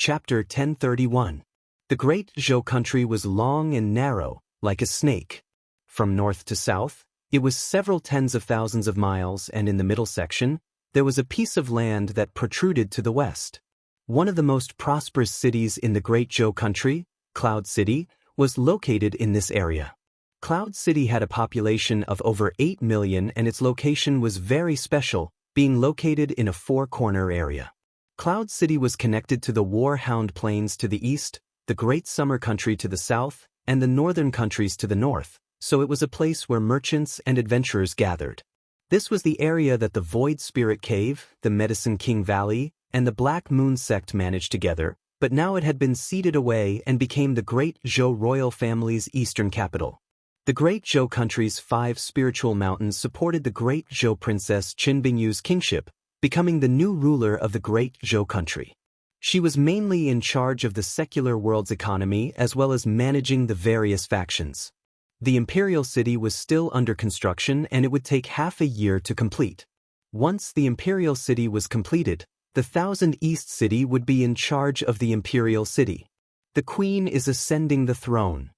Chapter 1031. The Great Zhou country was long and narrow, like a snake. From north to south, it was several tens of thousands of miles, and in the middle section, there was a piece of land that protruded to the west. One of the most prosperous cities in the Great Zhou country, Cloud City, was located in this area. Cloud City had a population of over 8 million, and its location was very special, being located in a four-corner area. Cloud City was connected to the War-Hound Plains to the east, the Great Summer Country to the south, and the northern countries to the north, so it was a place where merchants and adventurers gathered. This was the area that the Void Spirit Cave, the Medicine King Valley, and the Black Moon sect managed together, but now it had been ceded away and became the Great Zhou royal family's eastern capital. The Great Zhou country's 5 spiritual mountains supported the Great Zhou princess Qin Bingyu's kingship, becoming the new ruler of the Great Zhou country. She was mainly in charge of the secular world's economy as well as managing the various factions. The imperial city was still under construction, and it would take half a year to complete. Once the imperial city was completed, the Thousand East city would be in charge of the imperial city. The queen is ascending the throne.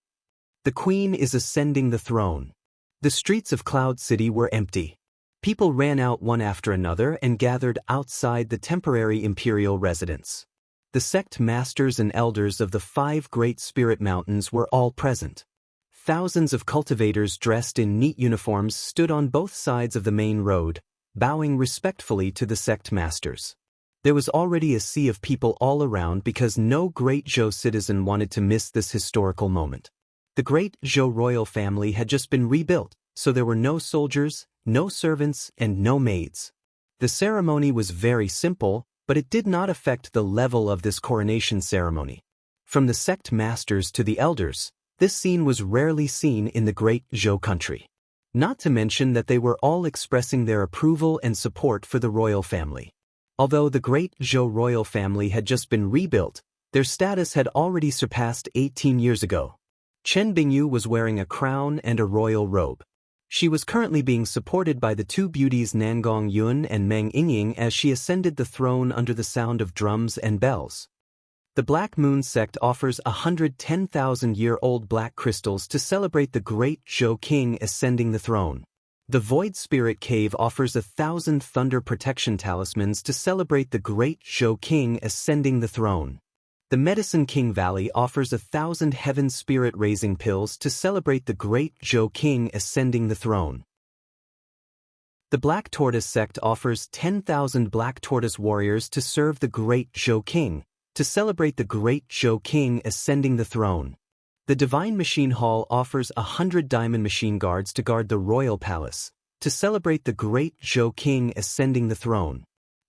The queen is ascending the throne. The streets of Cloud City were empty. People ran out one after another and gathered outside the temporary imperial residence. The sect masters and elders of the 5 great spirit mountains were all present. Thousands of cultivators dressed in neat uniforms stood on both sides of the main road, bowing respectfully to the sect masters. There was already a sea of people all around because no Great Zhou citizen wanted to miss this historical moment. The Great Zhou royal family had just been rebuilt, so there were no soldiers, no servants, and no maids. The ceremony was very simple, but it did not affect the level of this coronation ceremony. From the sect masters to the elders, this scene was rarely seen in the Great Zhou country. Not to mention that they were all expressing their approval and support for the royal family. Although the Great Zhou royal family had just been rebuilt, their status had already surpassed 18 years ago. Qin Bingyu was wearing a crown and a royal robe. She was currently being supported by the 2 beauties Nangong Yun and Meng Yingying as she ascended the throne under the sound of drums and bells. The Black Moon sect offers 110,000-year-old black crystals to celebrate the Great Zhou King ascending the throne. The Void Spirit Cave offers 1,000 thunder protection talismans to celebrate the Great Zhou King ascending the throne. The Medicine King Valley offers 1,000 heaven spirit raising pills to celebrate the Great Zhou King ascending the throne. The Black Tortoise sect offers 10,000 Black Tortoise warriors to serve the Great Zhou King, to celebrate the Great Zhou King ascending the throne. The Divine Machine Hall offers 100 diamond machine guards to guard the royal palace, to celebrate the Great Zhou King ascending the throne.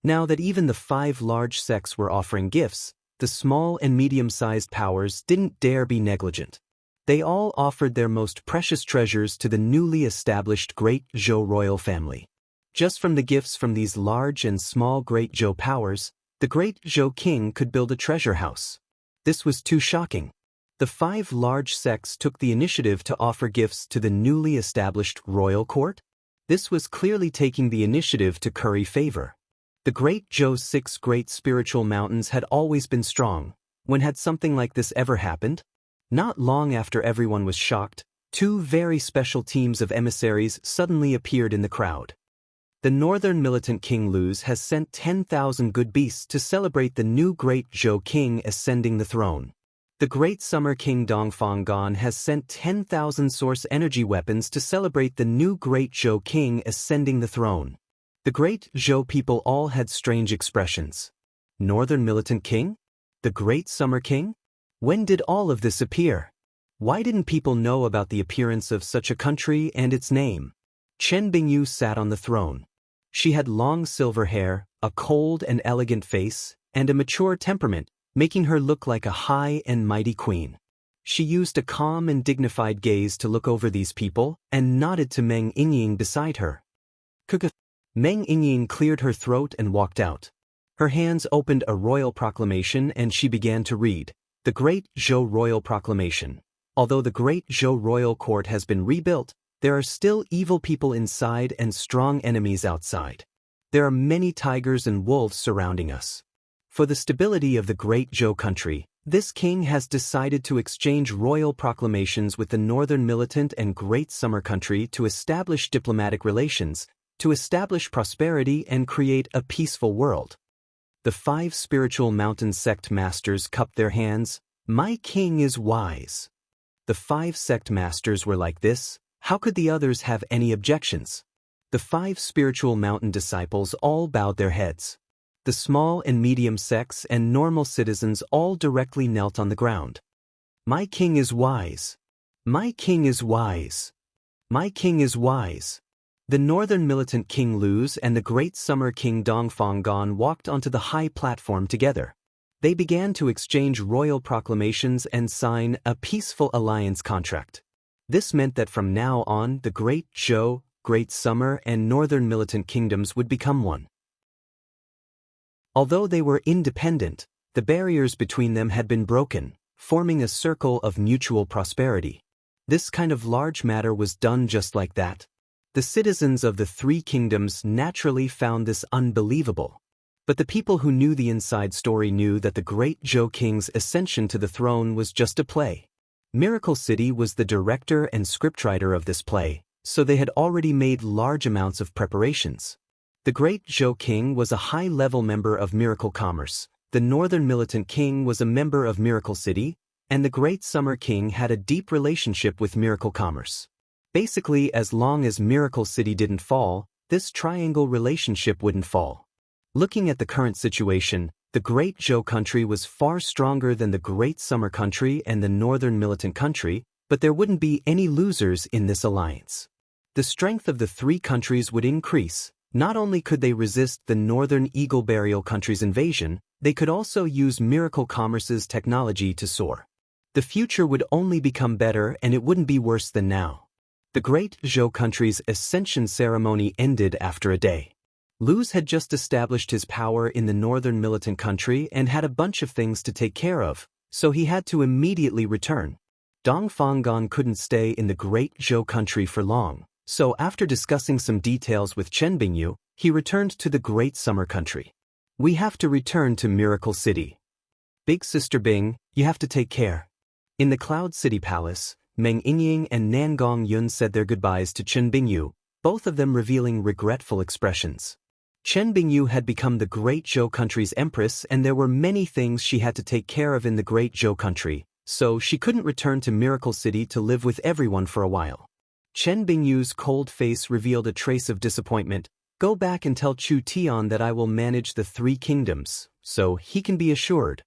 Now that even the 5 large sects were offering gifts, the small and medium-sized powers didn't dare be negligent. They all offered their most precious treasures to the newly established Great Zhou royal family. Just from the gifts from these large and small Great Zhou powers, the Great Zhou King could build a treasure house. This was too shocking. The 5 large sects took the initiative to offer gifts to the newly established royal court. This was clearly taking the initiative to curry favor. The Great Zhou's 6 great spiritual mountains had always been strong. When had something like this ever happened? Not long after everyone was shocked, 2 very special teams of emissaries suddenly appeared in the crowd. The northern militant King Luz has sent 10,000 good beasts to celebrate the new Great Zhou King ascending the throne. The Great Summer King Dongfang Gan has sent 10,000 source energy weapons to celebrate the new Great Zhou King ascending the throne. The Great Zhou people all had strange expressions. Northern Militant King? The Great Summer King? When did all of this appear? Why didn't people know about the appearance of such a country and its name? Qin Bingyu sat on the throne. She had long silver hair, a cold and elegant face, and a mature temperament, making her look like a high and mighty queen. She used a calm and dignified gaze to look over these people and nodded to Meng Yingying beside her. Meng Yingying cleared her throat and walked out. Her hands opened a royal proclamation and she began to read, the Great Zhou Royal Proclamation. Although the Great Zhou Royal Court has been rebuilt, there are still evil people inside and strong enemies outside. There are many tigers and wolves surrounding us. For the stability of the Great Zhou country, this king has decided to exchange royal proclamations with the northern militant and Great Summer country to establish diplomatic relations, to establish prosperity and create a peaceful world. The 5 spiritual mountain sect masters cupped their hands. My king is wise. The 5 sect masters were like this. How could the others have any objections? The 5 spiritual mountain disciples all bowed their heads. The small and medium sects and normal citizens all directly knelt on the ground. My king is wise. My king is wise. My king is wise. The northern militant King Luz and the Great Summer King Dongfanggan walked onto the high platform together. They began to exchange royal proclamations and sign a peaceful alliance contract. This meant that from now on the Great Zhou, Great Summer and Northern Militant Kingdoms would become one. Although they were independent, the barriers between them had been broken, forming a circle of mutual prosperity. This kind of large matter was done just like that. The citizens of the 3 kingdoms naturally found this unbelievable. But the people who knew the inside story knew that the Great Zhou King's ascension to the throne was just a play. Miracle City was the director and scriptwriter of this play, so they had already made large amounts of preparations. The Great Zhou King was a high-level member of Miracle Commerce, the Northern Militant King was a member of Miracle City, and the Great Summer King had a deep relationship with Miracle Commerce. Basically, as long as Miracle City didn't fall, this triangle relationship wouldn't fall. Looking at the current situation, the Great Zhou country was far stronger than the Great Summer country and the Northern Militant country, but there wouldn't be any losers in this alliance. The strength of the 3 countries would increase. Not only could they resist the Northern Eagle Burial country's invasion, they could also use Miracle Commerce's technology to soar. The future would only become better and it wouldn't be worse than now. The Great Zhou country's ascension ceremony ended after a day. Luz had just established his power in the northern militant country and had a bunch of things to take care of, so he had to immediately return. Dongfanggan couldn't stay in the Great Zhou country for long, so after discussing some details with Chen Bingyu, he returned to the Great Summer country. We have to return to Miracle City. Big Sister Bing, you have to take care. In the Cloud City Palace, Meng Yingying and Nan Gongyun said their goodbyes to Chen Bingyu, both of them revealing regretful expressions. Chen Bingyu had become the Great Zhou country's empress and there were many things she had to take care of in the Great Zhou country, so she couldn't return to Miracle City to live with everyone for a while. Chen Bingyu's cold face revealed a trace of disappointment. Go back and tell Chu Tian that I will manage the 3 kingdoms, so he can be assured.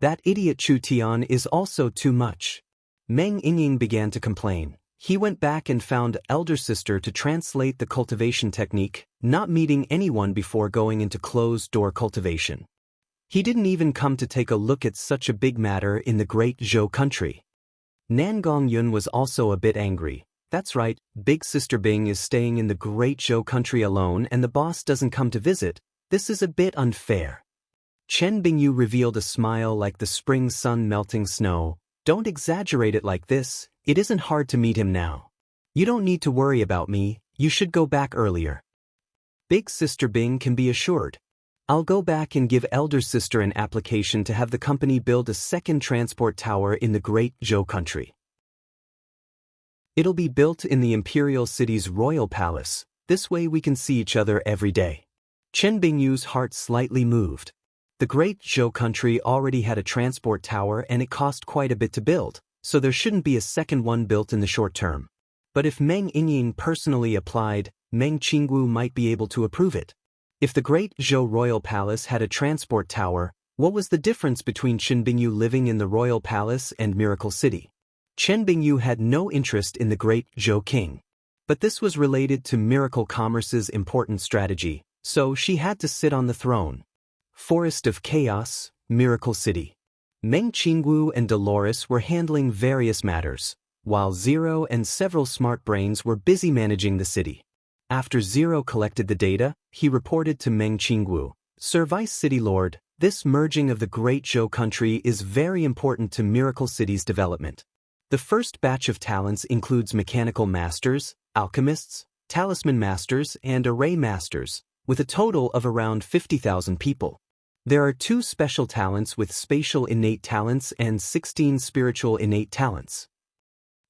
That idiot Chu Tian is also too much. Meng Yingying began to complain. He went back and found elder sister to translate the cultivation technique, not meeting anyone before going into closed-door cultivation. He didn't even come to take a look at such a big matter in the Great Zhou country. Nan Gongyun was also a bit angry. That's right, Big Sister Bing is staying in the Great Zhou country alone and the boss doesn't come to visit. This is a bit unfair. Chen Bingyu revealed a smile like the spring sun melting snow. Don't exaggerate it like this, it isn't hard to meet him now. You don't need to worry about me, you should go back earlier. Big Sister Bing can be assured. I'll go back and give Elder Sister an application to have the company build a second transport tower in the Great Zhou country. It'll be built in the Imperial City's Royal Palace, this way we can see each other every day. Chen Bingyu's heart slightly moved. The Great Zhou country already had a transport tower and it cost quite a bit to build, so there shouldn't be a second one built in the short term. But if Meng Yingying personally applied, Meng Qinggu might be able to approve it. If the Great Zhou Royal Palace had a transport tower, what was the difference between Chen Bingyu living in the Royal Palace and Miracle City? Chen Bingyu had no interest in the Great Zhou King. But this was related to Miracle Commerce's important strategy, so she had to sit on the throne. Forest of Chaos, Miracle City. Meng Qinggu and Dolores were handling various matters, while Zero and several smart brains were busy managing the city. After Zero collected the data, he reported to Meng Qinggu, Sir Vice City Lord, this merging of the Great Zhou country is very important to Miracle City's development. The first batch of talents includes mechanical masters, alchemists, talisman masters, and array masters, with a total of around 50,000 people. There are 2 special talents with spatial innate talents and 16 spiritual innate talents.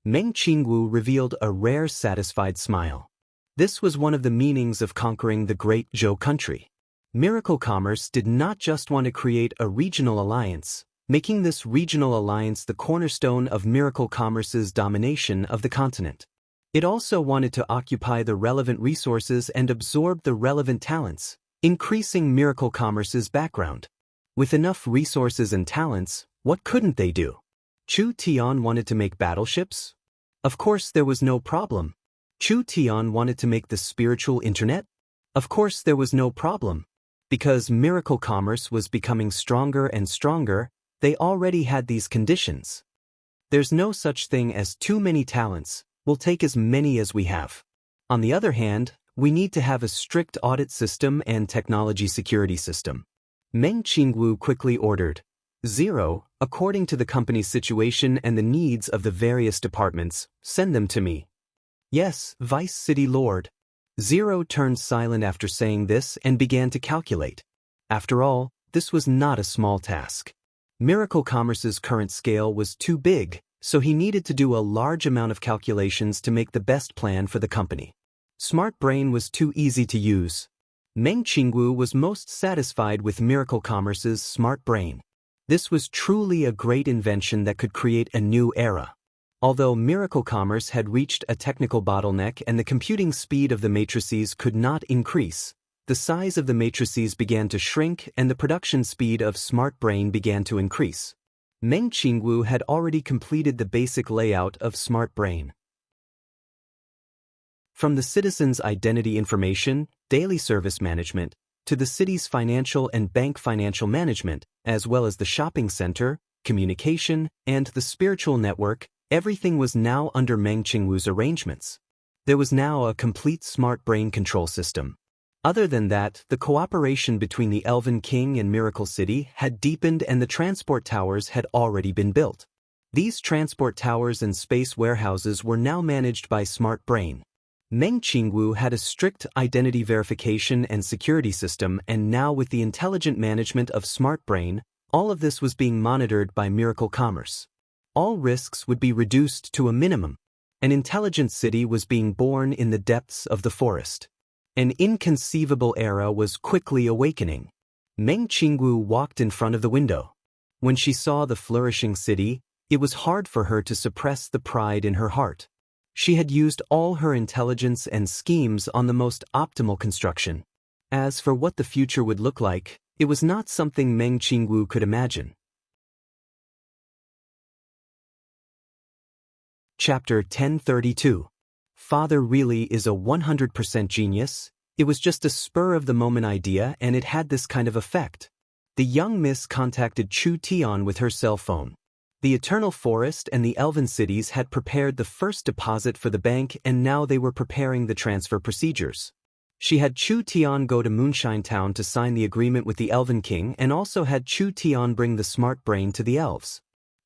Meng Qingwu revealed a rare satisfied smile. This was one of the meanings of conquering the great Zhou country. Miracle Commerce did not just want to create a regional alliance, making this regional alliance the cornerstone of Miracle Commerce's domination of the continent. It also wanted to occupy the relevant resources and absorb the relevant talents, increasing Miracle Commerce's background. With enough resources and talents, what couldn't they do? Chu Tian wanted to make battleships? Of course there was no problem. Chu Tian wanted to make the spiritual internet? Of course there was no problem. Because Miracle Commerce was becoming stronger and stronger, they already had these conditions. There's no such thing as too many talents, we'll take as many as we have. On the other hand, we need to have a strict audit system and technology security system. Meng Qingwu quickly ordered. 0, according to the company's situation and the needs of the various departments, send them to me. Yes, Vice City Lord. 0 turned silent after saying this and began to calculate. After all, this was not a small task. Miracle Commerce's current scale was too big, so he needed to do a large amount of calculations to make the best plan for the company. Smart Brain was too easy to use. Meng Qingwu was most satisfied with Miracle Commerce's Smart Brain. This was truly a great invention that could create a new era. Although Miracle Commerce had reached a technical bottleneck and the computing speed of the matrices could not increase, the size of the matrices began to shrink and the production speed of Smart Brain began to increase. Meng Qingwu had already completed the basic layout of Smart Brain. From the citizens' identity information, daily service management, to the city's financial and bank financial management, as well as the shopping center, communication, and the spiritual network, everything was now under Meng Qingwu's arrangements. There was now a complete Smart Brain control system. Other than that, the cooperation between the Elven King and Miracle City had deepened and the transport towers had already been built. These transport towers and space warehouses were now managed by Smart Brain. Meng Qingwu had a strict identity verification and security system, and now with the intelligent management of Smart Brain, all of this was being monitored by Miracle Commerce. All risks would be reduced to a minimum. An intelligent city was being born in the depths of the forest. An inconceivable era was quickly awakening. Meng Qingwu walked in front of the window. When she saw the flourishing city, it was hard for her to suppress the pride in her heart. She had used all her intelligence and schemes on the most optimal construction. As for what the future would look like, it was not something Meng Qingwu could imagine. Chapter 1032. Father really is a 100% genius. It was just a spur-of-the-moment idea and it had this kind of effect. The young miss contacted Chu Tian with her cell phone. The Eternal Forest and the Elven Cities had prepared the first deposit for the bank and now they were preparing the transfer procedures. She had Chu Tian go to Moonshine Town to sign the agreement with the Elven King and also had Chu Tian bring the Smart Brain to the elves.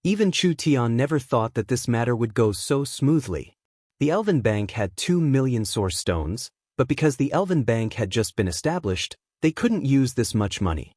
Even Chu Tian never thought that this matter would go so smoothly. The Elven Bank had 2 million source stones, but because the Elven Bank had just been established, they couldn't use this much money.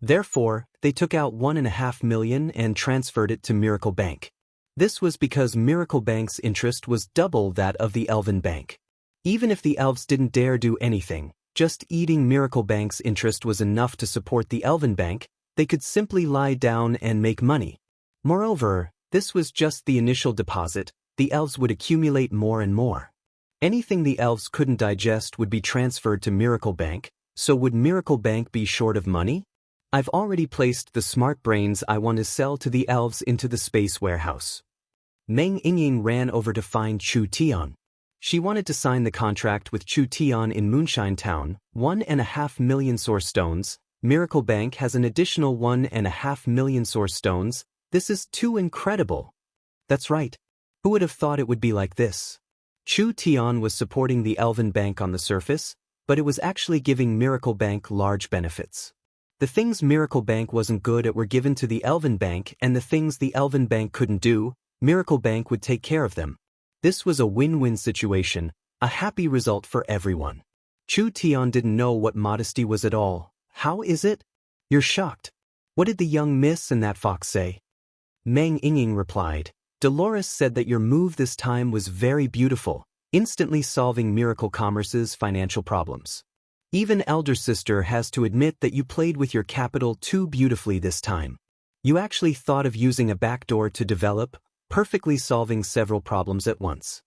Therefore, they took out 1.5 million and transferred it to Miracle Bank. This was because Miracle Bank's interest was double that of the Elven Bank. Even if the elves didn't dare do anything, just eating Miracle Bank's interest was enough to support the Elven Bank. They could simply lie down and make money. Moreover, this was just the initial deposit. The elves would accumulate more and more. Anything the elves couldn't digest would be transferred to Miracle Bank, so would Miracle Bank be short of money? I've already placed the Smart Brains I want to sell to the elves into the space warehouse. Meng Yingying ran over to find Chu Tian. She wanted to sign the contract with Chu Tian in Moonshine Town, 1.5 million source stones. Miracle Bank has an additional 1.5 million source stones. This is too incredible. That's right. Who would have thought it would be like this? Chu Tian was supporting the Elven Bank on the surface, but it was actually giving Miracle Bank large benefits. The things Miracle Bank wasn't good at were given to the Elven Bank, and the things the Elven Bank couldn't do, Miracle Bank would take care of them. This was a win-win situation, a happy result for everyone. Chu Tian didn't know what modesty was at all. How is it? You're shocked. What did the young miss and that fox say? Meng Yingying replied, Dolores said that your move this time was very beautiful, instantly solving Miracle Commerce's financial problems. Even elder sister has to admit that you played with your capital too beautifully this time. You actually thought of using a backdoor to develop, perfectly solving several problems at once.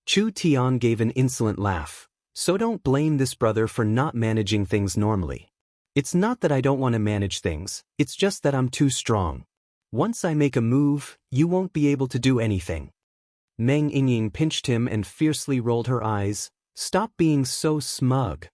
Chu Tian gave an insolent laugh. So don't blame this brother for not managing things normally. It's not that I don't want to manage things, it's just that I'm too strong. Once I make a move, you won't be able to do anything. Meng Yingying pinched him and fiercely rolled her eyes. Stop being so smug.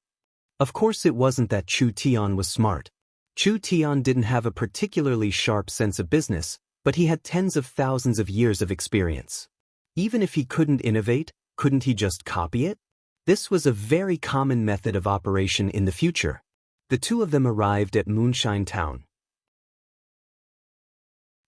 Of course it wasn't that Chu Tian was smart. Chu Tian didn't have a particularly sharp sense of business, but he had tens of thousands of years of experience. Even if he couldn't innovate, couldn't he just copy it? This was a very common method of operation in the future. The two of them arrived at Moonshine Town.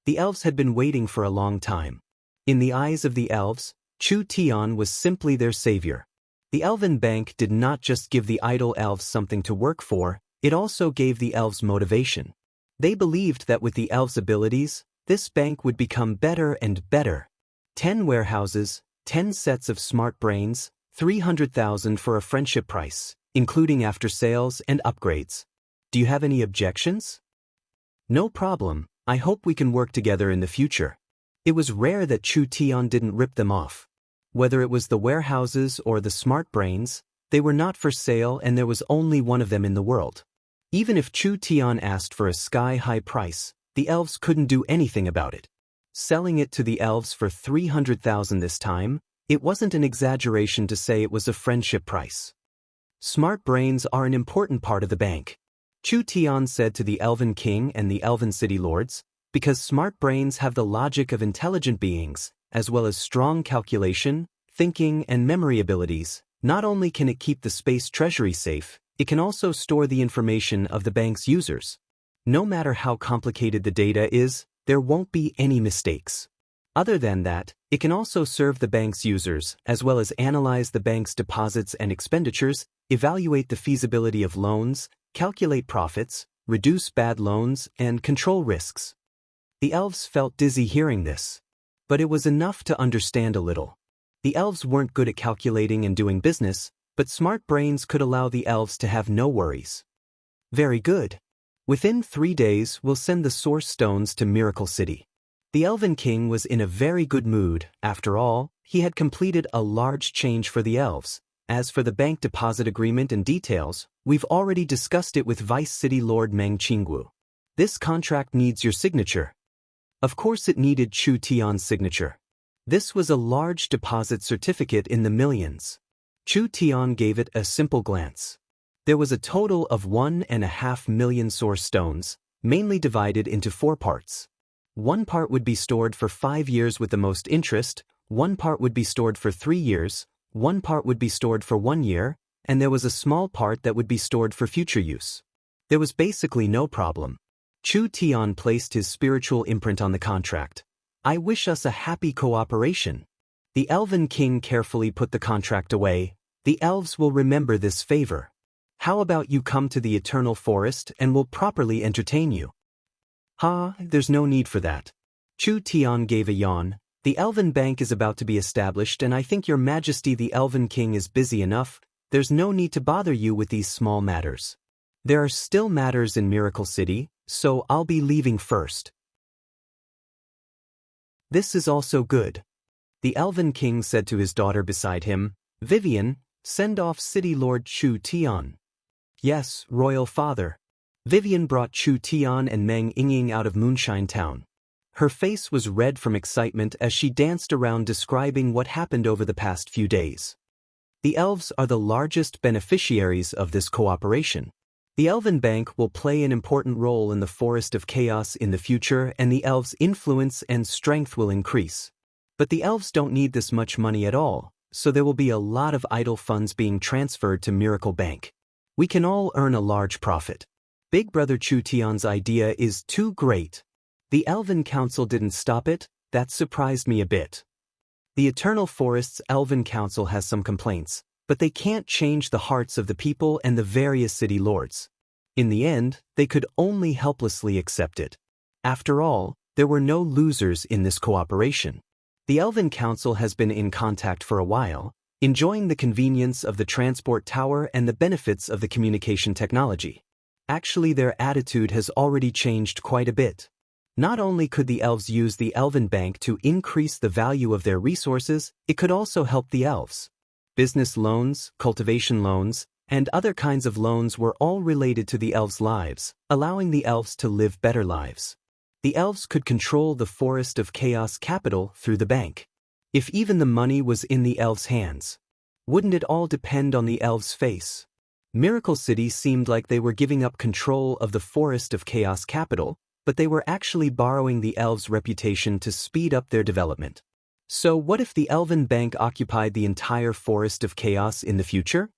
The elves had been waiting for a long time. In the eyes of the elves, Chu Tian was simply their savior. The Elven Bank did not just give the idle elves something to work for, it also gave the elves motivation. They believed that with the elves' abilities, this bank would become better and better. 10 warehouses, 10 sets of smart brains, 300,000 for a friendship price, including after-sales and upgrades. Do you have any objections? No problem, I hope we can work together in the future. It was rare that Chu Tian didn't rip them off. Whether it was the warehouses or the smart brains, they were not for sale and there was only one of them in the world. Even if Chu Tian asked for a sky-high price, the elves couldn't do anything about it. Selling it to the elves for 300,000 this time, it wasn't an exaggeration to say it was a friendship price. Smart brains are an important part of the bank, Chu Tian said to the Elven King and the Elven City Lords, because smart brains have the logic of intelligent beings, as well as strong calculation, thinking, and memory abilities. Not only can it keep the space treasury safe, it can also store the information of the bank's users. No matter how complicated the data is, there won't be any mistakes. Other than that, it can also serve the bank's users, as well as analyze the bank's deposits and expenditures, evaluate the feasibility of loans, calculate profits, reduce bad loans, and control risks. The elves felt dizzy hearing this. But it was enough to understand a little. The elves weren't good at calculating and doing business, but smart brains could allow the elves to have no worries. Very good. Within 3 days, we'll send the source stones to Miracle City. The Elven King was in a very good mood. After all, he had completed a large change for the elves. As for the bank deposit agreement and details, we've already discussed it with Vice City Lord Meng Qinggu. This contract needs your signature. Of course it needed Chu Tian's signature. This was a large deposit certificate in the millions. Chu Tian gave it a simple glance. There was a total of 1.5 million source stones, mainly divided into 4 parts. 1 part would be stored for 5 years with the most interest, 1 part would be stored for 3 years, 1 part would be stored for 1 year, and there was a small part that would be stored for future use. There was basically no problem. Chu Tian placed his spiritual imprint on the contract. I wish us a happy cooperation. The Elven King carefully put the contract away. The elves will remember this favor. How about you come to the Eternal Forest and we'll properly entertain you? There's no need for that. Chu Tian gave a yawn. The Elven Bank is about to be established and I think Your Majesty the Elven King is busy enough. There's no need to bother you with these small matters. There are still matters in Miracle City, so I'll be leaving first. This is also good. The Elven King said to his daughter beside him, Vivian, send off City Lord Chu Tian. Yes, Royal Father. Vivian brought Chu Tian and Meng Yingying out of Moonshine Town. Her face was red from excitement as she danced around describing what happened over the past few days. The elves are the largest beneficiaries of this cooperation. The Elven Bank will play an important role in the Forest of Chaos in the future and the elves' influence and strength will increase. But the elves don't need this much money at all, so there will be a lot of idle funds being transferred to Miracle Bank. We can all earn a large profit. Big Brother Chu Tian's idea is too great. The Elven Council didn't stop it, that surprised me a bit. The Eternal Forest's Elven Council has some complaints, but they can't change the hearts of the people and the various city lords. In the end, they could only helplessly accept it. After all, there were no losers in this cooperation. The Elven Council has been in contact for a while, enjoying the convenience of the transport tower and the benefits of the communication technology. Actually, their attitude has already changed quite a bit. Not only could the elves use the Elven Bank to increase the value of their resources, it could also help the elves. Business loans, cultivation loans, and other kinds of loans were all related to the elves' lives, allowing the elves to live better lives. The elves could control the Forest of Chaos capital through the bank. If even the money was in the elves' hands, wouldn't it all depend on the elves' face? Miracle City seemed like they were giving up control of the Forest of Chaos capital, but they were actually borrowing the elves' reputation to speed up their development. So what if the Elven Bank occupied the entire Forest of Chaos in the future?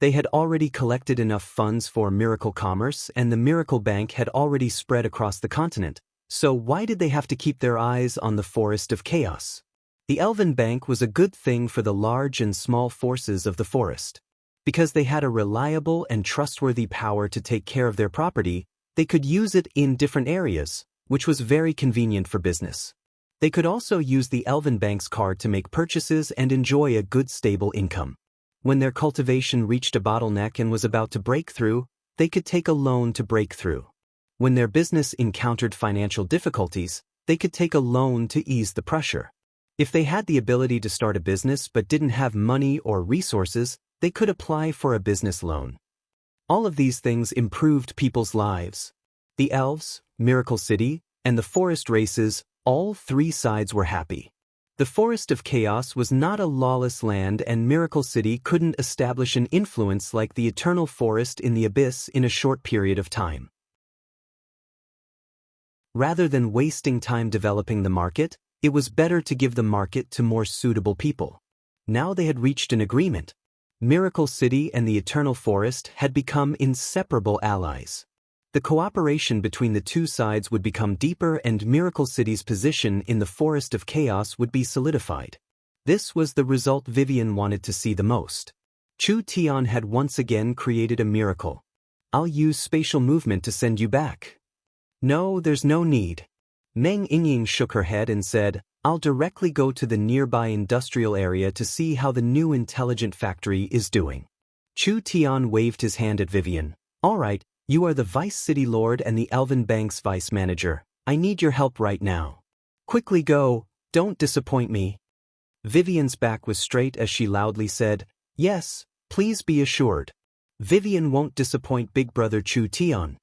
They had already collected enough funds for miracle commerce, and the Miracle Bank had already spread across the continent. So why did they have to keep their eyes on the Forest of Chaos? The Elven Bank was a good thing for the large and small forces of the forest. Because they had a reliable and trustworthy power to take care of their property, they could use it in different areas, which was very convenient for business. They could also use the Elven Bank's card to make purchases and enjoy a good stable income. When their cultivation reached a bottleneck and was about to break through, they could take a loan to break through. When their business encountered financial difficulties, they could take a loan to ease the pressure. If they had the ability to start a business but didn't have money or resources, they could apply for a business loan. All of these things improved people's lives. The elves, Miracle City, and the forest races, all three sides were happy. The Forest of Chaos was not a lawless land, and Miracle City couldn't establish an influence like the Eternal Forest in the Abyss in a short period of time. Rather than wasting time developing the market, it was better to give the market to more suitable people. Now they had reached an agreement. Miracle City and the Eternal Forest had become inseparable allies. The cooperation between the two sides would become deeper, and Miracle City's position in the Forest of Chaos would be solidified. This was the result Vivian wanted to see the most. Chu Tian had once again created a miracle. "I'll use spatial movement to send you back." "No, there's no need." Meng Yingying shook her head and said, "I'll directly go to the nearby industrial area to see how the new intelligent factory is doing." Chu Tian waved his hand at Vivian. "All right, you are the Vice City Lord and the Elven Bank's Vice Manager. I need your help right now. Quickly go, don't disappoint me." Vivian's back was straight as she loudly said, "Yes, please be assured. Vivian won't disappoint Big Brother Chu Tian."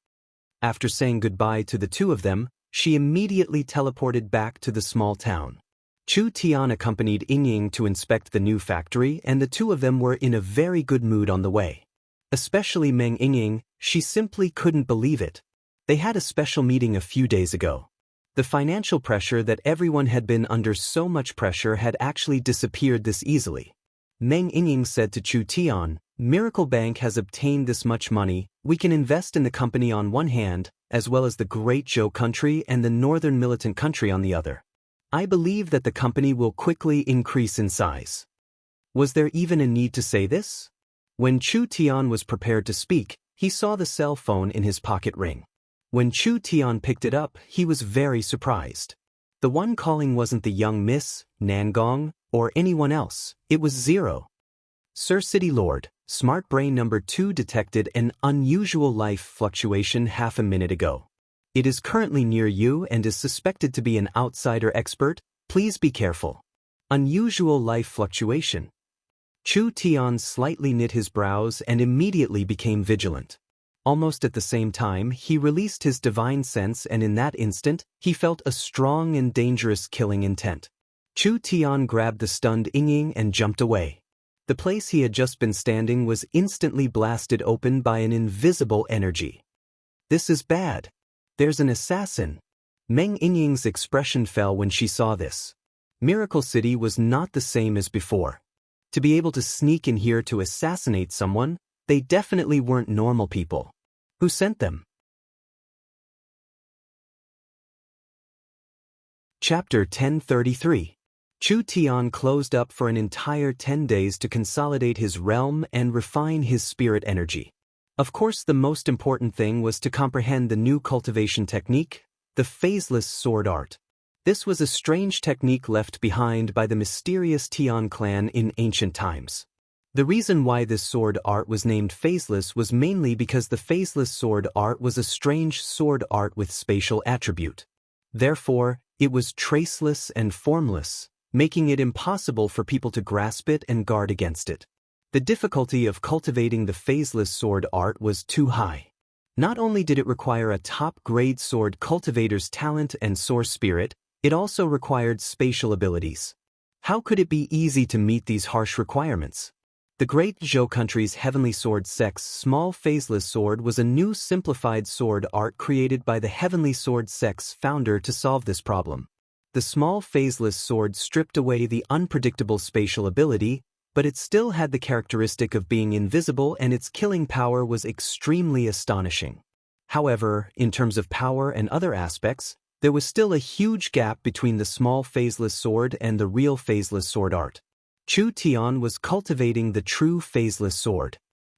After saying goodbye to the two of them, she immediately teleported back to the small town. Chu Tian accompanied Yingying to inspect the new factory, and the two of them were in a very good mood on the way. Especially Meng Yingying, she simply couldn't believe it. They had a special meeting a few days ago. The financial pressure that everyone had been under, so much pressure, had actually disappeared this easily. Meng Yingying said to Chu Tian, "Miracle Bank has obtained this much money. We can invest in the company on one hand, as well as the Great Zhou country and the Northern Militant country on the other. I believe that the company will quickly increase in size." Was there even a need to say this? When Chu Tian was prepared to speak, he saw the cell phone in his pocket ring. When Chu Tian picked it up, he was very surprised. The one calling wasn't the young Miss Nangong or anyone else, it was Zero. "Sir City Lord, Smart Brain number 2 detected an unusual life fluctuation half a minute ago. It is currently near you and is suspected to be an outsider expert. Please be careful." Unusual life fluctuation. Chu Tian slightly knit his brows and immediately became vigilant. Almost at the same time, he released his divine sense, and in that instant, he felt a strong and dangerous killing intent. Chu Tian grabbed the stunned Yingying and jumped away. The place he had just been standing was instantly blasted open by an invisible energy. "This is bad. There's an assassin." Meng Yingying's expression fell when she saw this. Miracle City was not the same as before. To be able to sneak in here to assassinate someone, they definitely weren't normal people. Who sent them? Chapter 1033. Chu Tian closed up for an entire 10 days to consolidate his realm and refine his spirit energy. Of course, the most important thing was to comprehend the new cultivation technique, the phaseless sword art. This was a strange technique left behind by the mysterious Tian clan in ancient times. The reason why this sword art was named phaseless was mainly because the phaseless sword art was a strange sword art with spatial attribute. Therefore, it was traceless and formless, making it impossible for people to grasp it and guard against it. The difficulty of cultivating the phaseless sword art was too high. Not only did it require a top-grade sword cultivator's talent and source spirit, it also required spatial abilities. How could it be easy to meet these harsh requirements? The Great Zhou country's Heavenly Sword Sect's small phaseless sword was a new simplified sword art created by the Heavenly Sword Sect's founder to solve this problem. The small phaseless sword stripped away the unpredictable spatial ability, but it still had the characteristic of being invisible, and its killing power was extremely astonishing. However, in terms of power and other aspects, there was still a huge gap between the small phaseless sword and the real phaseless sword art. Chu Tian was cultivating the true phaseless sword.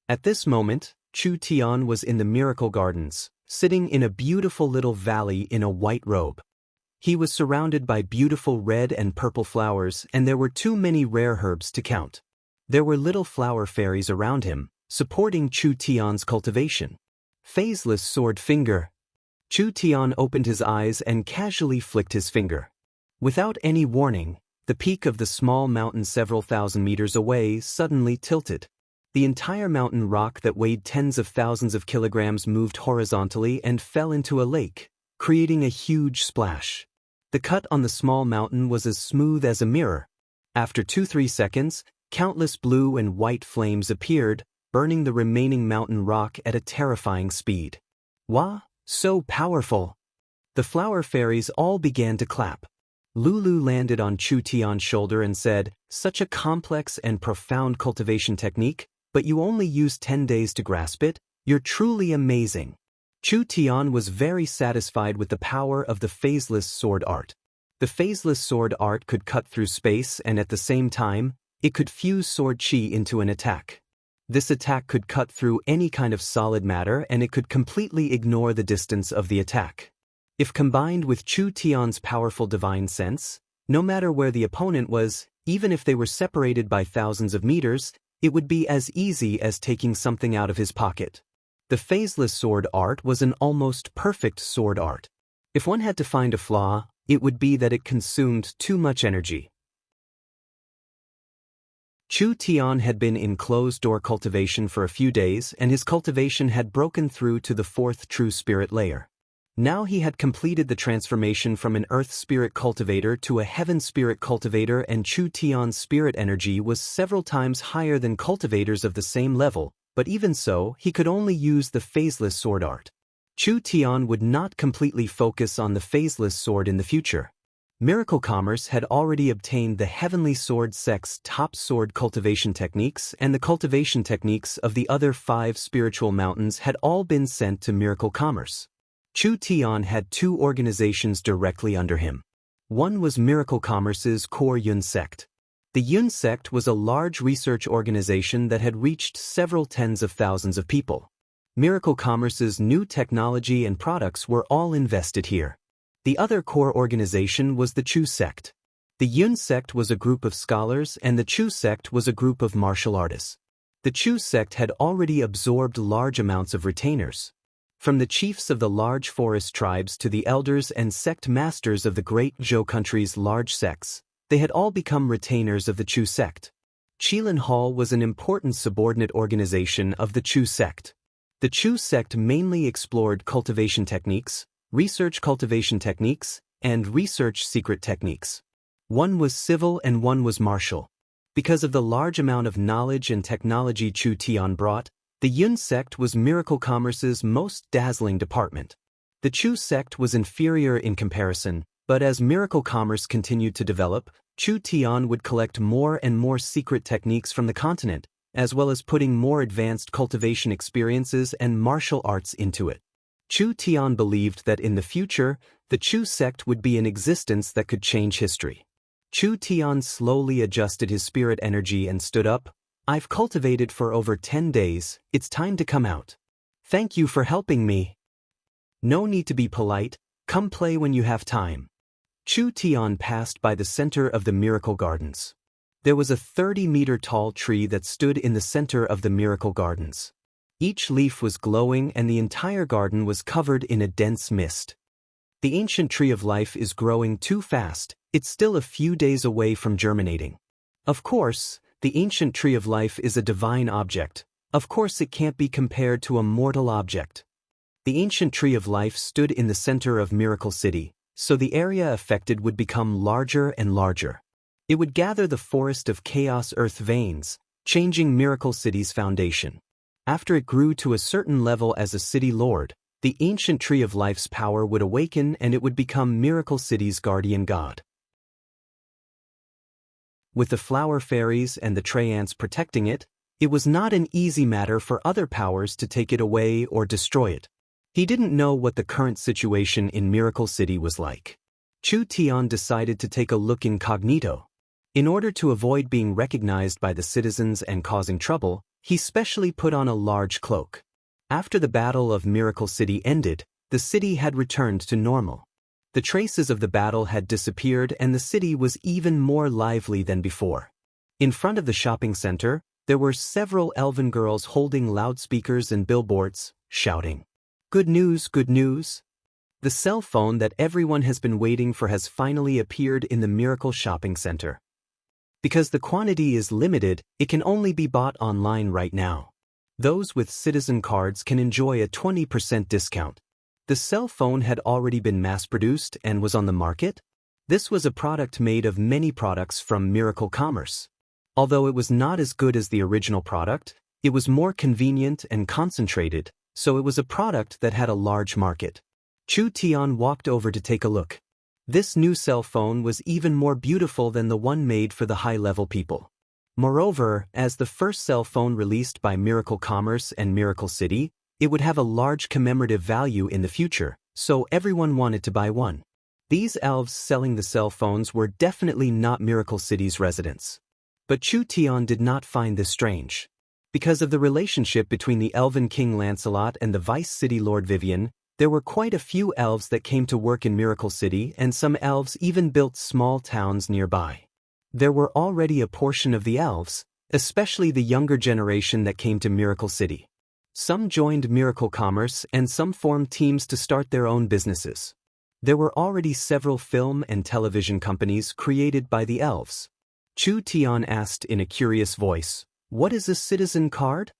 At this moment, Chu Tian was in the Miracle Gardens, sitting in a beautiful little valley in a white robe. He was surrounded by beautiful red and purple flowers, and there were too many rare herbs to count. There were little flower fairies around him, supporting Chu Tian's cultivation. Phaseless sword finger. Chu Tian opened his eyes and casually flicked his finger. Without any warning, the peak of the small mountain several thousand meters away suddenly tilted. The entire mountain rock that weighed tens of thousands of kilograms moved horizontally and fell into a lake, creating a huge splash. The cut on the small mountain was as smooth as a mirror. After 2-3 seconds, countless blue and white flames appeared, burning the remaining mountain rock at a terrifying speed. Wow, so powerful! The flower fairies all began to clap. Lulu landed on Chu Tian's shoulder and said, "Such a complex and profound cultivation technique, but you only used 10 days to grasp it? You're truly amazing." Chu Tian was very satisfied with the power of the phaseless sword art. The phaseless sword art could cut through space, and at the same time, it could fuse sword chi into an attack. This attack could cut through any kind of solid matter, and it could completely ignore the distance of the attack. If combined with Chu Tian's powerful divine sense, no matter where the opponent was, even if they were separated by thousands of meters, it would be as easy as taking something out of his pocket. The phaseless sword art was an almost perfect sword art. If one had to find a flaw, it would be that it consumed too much energy. Chu Tian had been in closed-door cultivation for a few days, and his cultivation had broken through to the 4th true spirit layer. Now he had completed the transformation from an earth spirit cultivator to a heaven spirit cultivator, and Chu Tian's spirit energy was several times higher than cultivators of the same level, but even so, he could only use the phaseless sword art. Chu Tian would not completely focus on the phaseless sword in the future. Miracle Commerce had already obtained the Heavenly Sword Sect's top sword cultivation techniques, and the cultivation techniques of the other 5 spiritual mountains had all been sent to Miracle Commerce. Chu Tian had 2 organizations directly under him. One was Miracle Commerce's Core Yun Sect. The Yun Sect was a large research organization that had reached several tens of thousands of people. Miracle Commerce's new technology and products were all invested here. The other core organization was the Chu Sect. The Yun Sect was a group of scholars, and the Chu Sect was a group of martial artists. The Chu Sect had already absorbed large amounts of retainers. From the chiefs of the large forest tribes to the elders and sect masters of the Great Zhou country's large sects, they had all become retainers of the Chu Sect. Qilin Hall was an important subordinate organization of the Chu Sect. The Chu Sect mainly explored cultivation techniques, research cultivation techniques, and research secret techniques. One was civil and one was martial. Because of the large amount of knowledge and technology Chu Tian brought, the Yun Sect was Miracle Commerce's most dazzling department. The Chu Sect was inferior in comparison, but as Miracle Commerce continued to develop, Chu Tian would collect more and more secret techniques from the continent, as well as putting more advanced cultivation experiences and martial arts into it. Chu Tian believed that in the future, the Chu Sect would be an existence that could change history. Chu Tian slowly adjusted his spirit energy and stood up. "I've cultivated for over 10 days, it's time to come out." Thank you for helping me. No need to be polite, come play when you have time. Chu Tian passed by the center of the Miracle Gardens. There was a 30-meter-tall tree that stood in the center of the Miracle Gardens. Each leaf was glowing and the entire garden was covered in a dense mist. The ancient tree of life is growing too fast, it's still a few days away from germinating. Of course, the ancient tree of life is a divine object. Of course it can't be compared to a mortal object. The ancient tree of life stood in the center of Miracle City, so the area affected would become larger and larger. It would gather the forest of chaos earth veins, changing Miracle City's foundation. After it grew to a certain level as a city lord, the ancient tree of life's power would awaken and it would become Miracle City's guardian god. With the flower fairies and the tree ants protecting it, it was not an easy matter for other powers to take it away or destroy it. He didn't know what the current situation in Miracle City was like. Chu Tian decided to take a look incognito. In order to avoid being recognized by the citizens and causing trouble, he specially put on a large cloak. After the Battle of Miracle City ended, the city had returned to normal. The traces of the battle had disappeared and the city was even more lively than before. In front of the shopping center, there were several elven girls holding loudspeakers and billboards, shouting, "Good news, good news! The cell phone that everyone has been waiting for has finally appeared in the Miracle Shopping Center. Because the quantity is limited, it can only be bought online right now. Those with citizen cards can enjoy a 20% discount." The cell phone had already been mass-produced and was on the market. This was a product made of many products from Miracle Commerce. Although it was not as good as the original product, it was more convenient and concentrated, so it was a product that had a large market. Chu Tian walked over to take a look. This new cell phone was even more beautiful than the one made for the high-level people. Moreover, as the first cell phone released by Miracle Commerce and Miracle City, it would have a large commemorative value in the future, so everyone wanted to buy one. These elves selling the cell phones were definitely not Miracle City's residents. But Chu Tian did not find this strange. Because of the relationship between the Elven King Lancelot and the Vice City Lord Vivian, there were quite a few elves that came to work in Miracle City and some elves even built small towns nearby. There were already a portion of the elves, especially the younger generation that came to Miracle City. Some joined Miracle Commerce and some formed teams to start their own businesses. There were already several film and television companies created by the elves. Chu Tian asked in a curious voice, "What is a citizen card?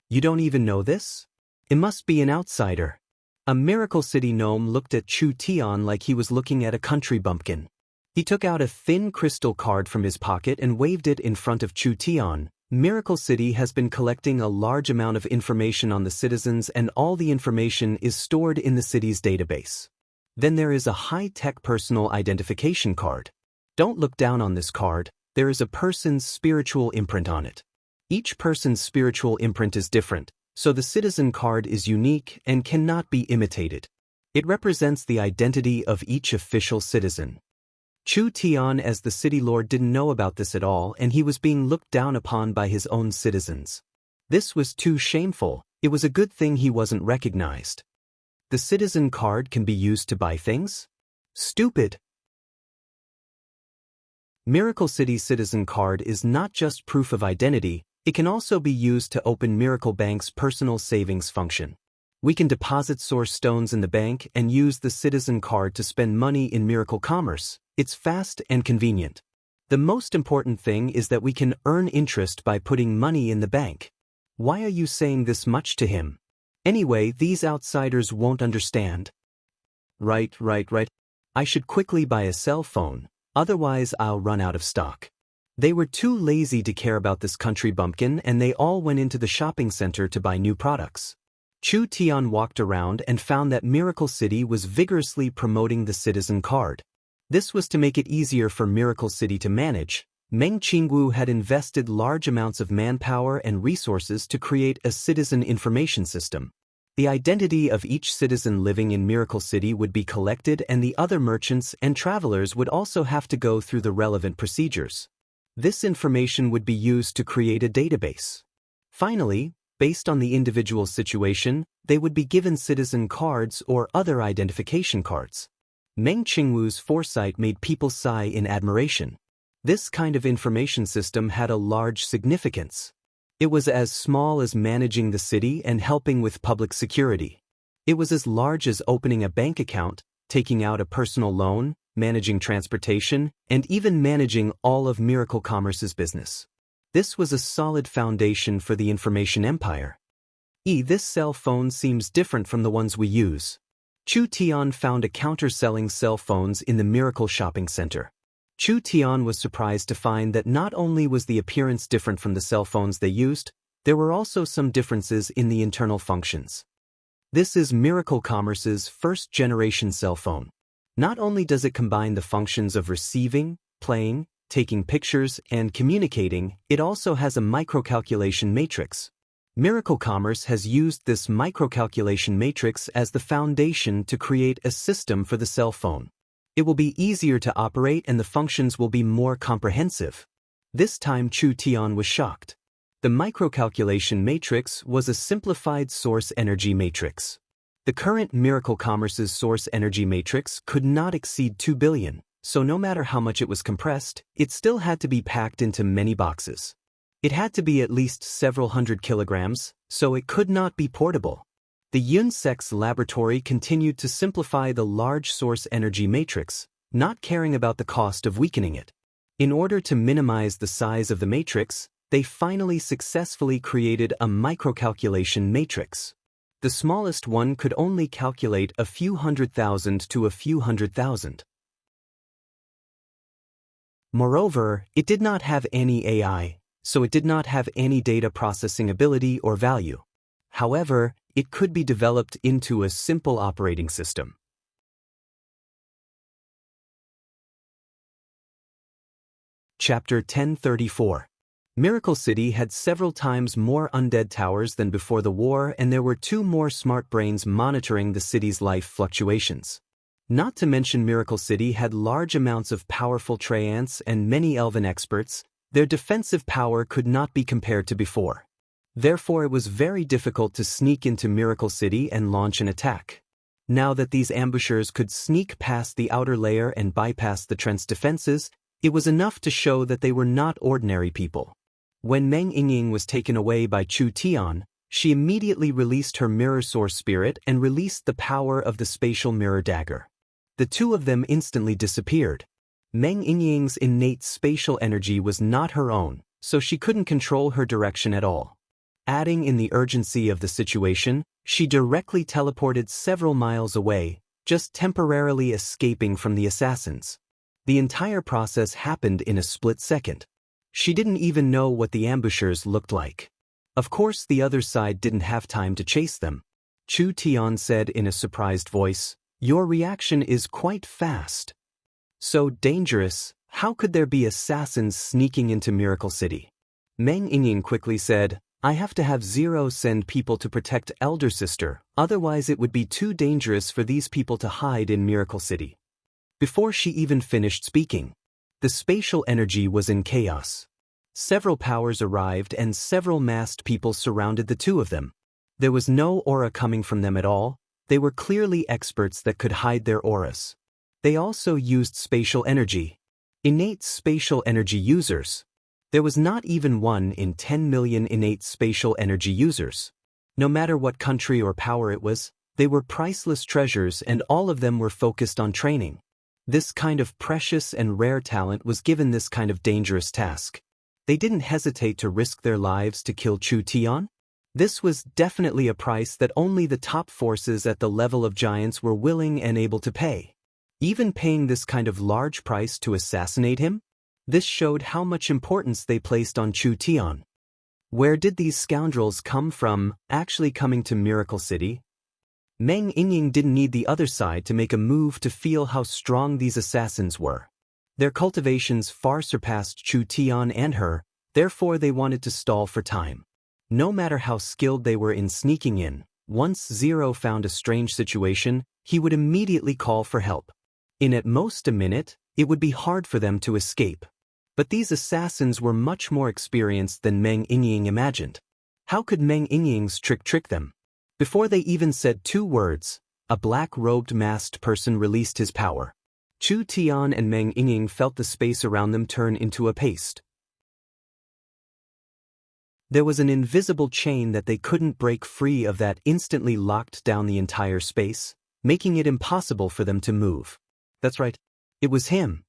You don't even know this? It must be an outsider." A Miracle City gnome looked at Chu Tian like he was looking at a country bumpkin. He took out a thin crystal card from his pocket and waved it in front of Chu Tian. Miracle City has been collecting a large amount of information on the citizens and all the information is stored in the city's database. Then there is a high-tech personal identification card. Don't look down on this card, there is a person's spiritual imprint on it. Each person's spiritual imprint is different, so the citizen card is unique and cannot be imitated. It represents the identity of each official citizen. Chu Tian as the city lord didn't know about this at all and he was being looked down upon by his own citizens. This was too shameful, it was a good thing he wasn't recognized. The citizen card can be used to buy things? Stupid! Miracle City's citizen card is not just proof of identity, it can also be used to open Miracle Bank's personal savings function. We can deposit source stones in the bank and use the citizen card to spend money in Miracle Commerce. It's fast and convenient. The most important thing is that we can earn interest by putting money in the bank. Why are you saying this much to him? Anyway, these outsiders won't understand. Right. I should quickly buy a cell phone, otherwise I'll run out of stock. They were too lazy to care about this country bumpkin and they all went into the shopping center to buy new products. Chu Tian walked around and found that Miracle City was vigorously promoting the citizen card. This was to make it easier for Miracle City to manage. Meng Qingwu had invested large amounts of manpower and resources to create a citizen information system. The identity of each citizen living in Miracle City would be collected and the other merchants and travelers would also have to go through the relevant procedures. This information would be used to create a database. Finally, Based on the individual situation, they would be given citizen cards or other identification cards. Meng Qingwu's foresight made people sigh in admiration. This kind of information system had a large significance. It was as small as managing the city and helping with public security. It was as large as opening a bank account, taking out a personal loan, managing transportation, and even managing all of Miracle Commerce's business. This was a solid foundation for the information empire. This cell phone seems different from the ones we use. Chu Tian found a counter selling cell phones in the Miracle Shopping Center. Chu Tian was surprised to find that not only was the appearance different from the cell phones they used, there were also some differences in the internal functions. This is Miracle Commerce's first-generation cell phone. Not only does it combine the functions of receiving, playing, taking pictures, and communicating, it also has a microcalculation matrix. Miracle Commerce has used this microcalculation matrix as the foundation to create a system for the cell phone. It will be easier to operate and the functions will be more comprehensive. This time Chu Tian was shocked. The microcalculation matrix was a simplified source energy matrix. The current Miracle Commerce's source energy matrix could not exceed 2 billion, so no matter how much it was compressed, it still had to be packed into many boxes. It had to be at least several hundred kilograms, so it could not be portable. The Yunsek's laboratory continued to simplify the large source energy matrix, not caring about the cost of weakening it. In order to minimize the size of the matrix, they finally successfully created a microcalculation matrix. The smallest one could only calculate a few 100,000 to a few 100,000. Moreover, it did not have any AI, so it did not have any data processing ability or value. However, it could be developed into a simple operating system. Chapter 1034. Miracle City had several times more undead towers than before the war, and there were 2 more smart brains monitoring the city's life fluctuations. Not to mention Miracle City had large amounts of powerful Treants and many elven experts. Their defensive power could not be compared to before. Therefore it was very difficult to sneak into Miracle City and launch an attack. Now that these ambushers could sneak past the outer layer and bypass the Trent's defenses, it was enough to show that they were not ordinary people. When Meng Yingying was taken away by Chu Tian, she immediately released her mirror source spirit and released the power of the spatial mirror dagger. The 2 of them instantly disappeared. Meng Yingying's innate spatial energy was not her own, so she couldn't control her direction at all. Adding in the urgency of the situation, she directly teleported several miles away, just temporarily escaping from the assassins. The entire process happened in a split second. She didn't even know what the ambushers looked like. Of course, the other side didn't have time to chase them. Chu Tian said in a surprised voice, "Your reaction is quite fast." So dangerous, how could there be assassins sneaking into Miracle City? Meng Yingying quickly said, "I have to have Zero send people to protect Elder Sister, otherwise it would be too dangerous for these people to hide in Miracle City." Before she even finished speaking, the spatial energy was in chaos. Several powers arrived and several masked people surrounded the 2 of them. There was no aura coming from them at all. They were clearly experts that could hide their auras. They also used spatial energy. Innate spatial energy users. There was not even 1 in 10 million innate spatial energy users. No matter what country or power it was, they were priceless treasures and all of them were focused on training. This kind of precious and rare talent was given this kind of dangerous task. They didn't hesitate to risk their lives to kill Chu Tian. This was definitely a price that only the top forces at the level of giants were willing and able to pay. Even paying this kind of large price to assassinate him? This showed how much importance they placed on Chu Tian. Where did these scoundrels come from, actually coming to Miracle City? Meng Yingying didn't need the other side to make a move to feel how strong these assassins were. Their cultivations far surpassed Chu Tian and her, therefore they wanted to stall for time. No matter how skilled they were in sneaking in, once Zero found a strange situation, he would immediately call for help. In at most a minute, it would be hard for them to escape. But these assassins were much more experienced than Meng Yingying imagined. How could Meng Yingying's trick them? Before they even said 2 words, a black-robed masked person released his power. Chu Tian and Meng Yingying felt the space around them turn into a paste. There was an invisible chain that they couldn't break free of that instantly locked down the entire space, making it impossible for them to move. That's right. It was him.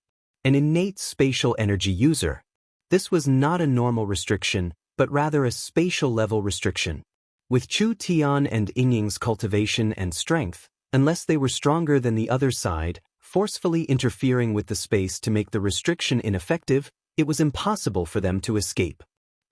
An innate spatial energy user. This was not a normal restriction, but rather a spatial-level restriction. With Chu Tian and Yingying's cultivation and strength, unless they were stronger than the other side, forcefully interfering with the space to make the restriction ineffective, it was impossible for them to escape.